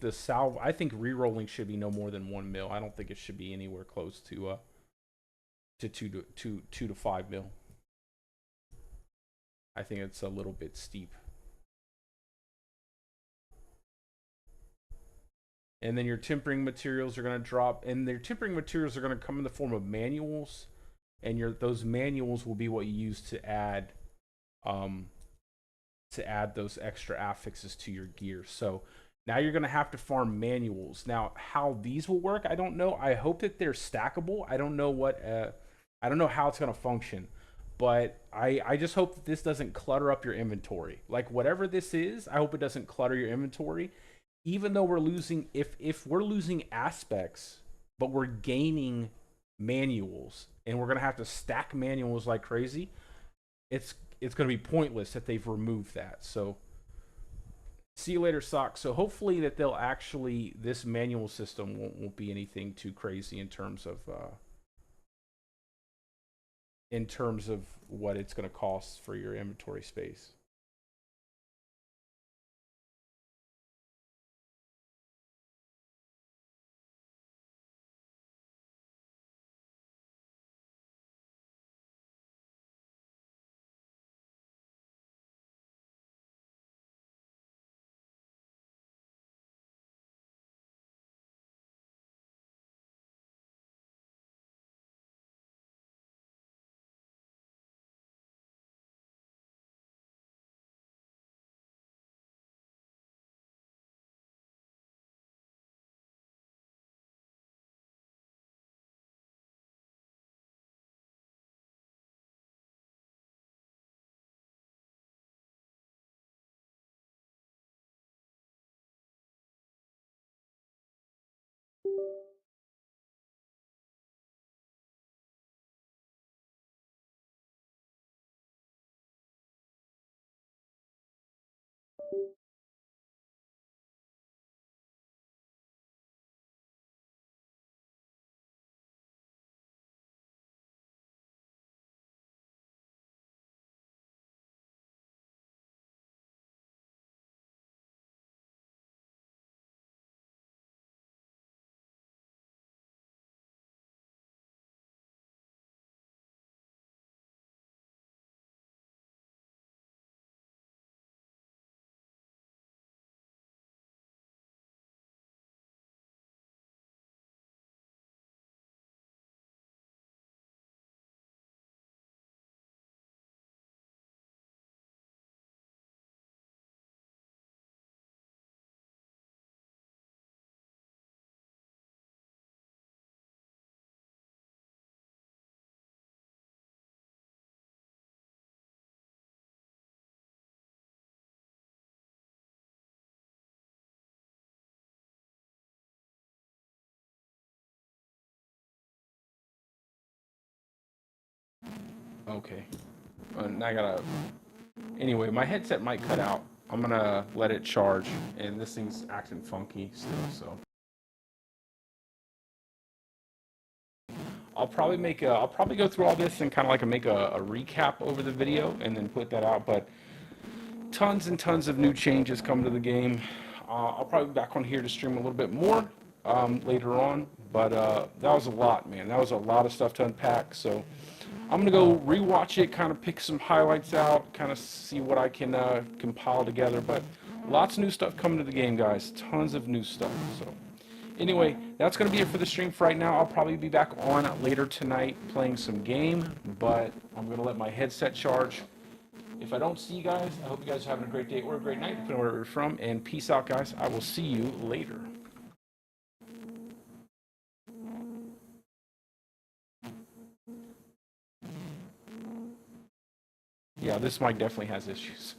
re-rolling should be no more than 1 mil. I don't think it should be anywhere close to 2 to 5 mil. I think it's a little bit steep. And then your tempering materials are going to drop, and their tempering materials are going to come in the form of manuals, and those manuals will be what you use to add those extra affixes to your gear. So now you're going to have to farm manuals. Now, how these will work, I don't know. I hope that they're stackable. I don't know I don't know how it's going to function, but I just hope that this doesn't clutter up your inventory. Like whatever this is, I hope it doesn't clutter your inventory. Even though we're losing, if we're losing aspects, but we're gaining manuals, and we're going to have to stack manuals like crazy, it's going to be pointless if they've removed that. So see you later, Sock. So hopefully that this manual system won't be anything too crazy in terms of what it's going to cost for your inventory space. Okay. Now I gotta... Anyway, my headset might cut out. I'm gonna let it charge, and this thing's acting funky still, so... I'll probably go through all this and kind of like make a recap over the video and then put that out, but tons and tons of new changes coming to the game. I'll probably be back on here to stream a little bit more later on, but that was a lot, man. That was a lot of stuff to unpack, so I'm gonna go rewatch it, kind of pick some highlights out, kind of see what I can compile together, but lots of new stuff coming to the game, guys. Tons of new stuff, so... Anyway, that's going to be it for the stream for right now. I'll probably be back on later tonight playing some game, but I'm going to let my headset charge. If I don't see you guys, I hope you guys are having a great day or a great night, depending on where you're from, and peace out, guys. I will see you later. Yeah, this mic definitely has issues.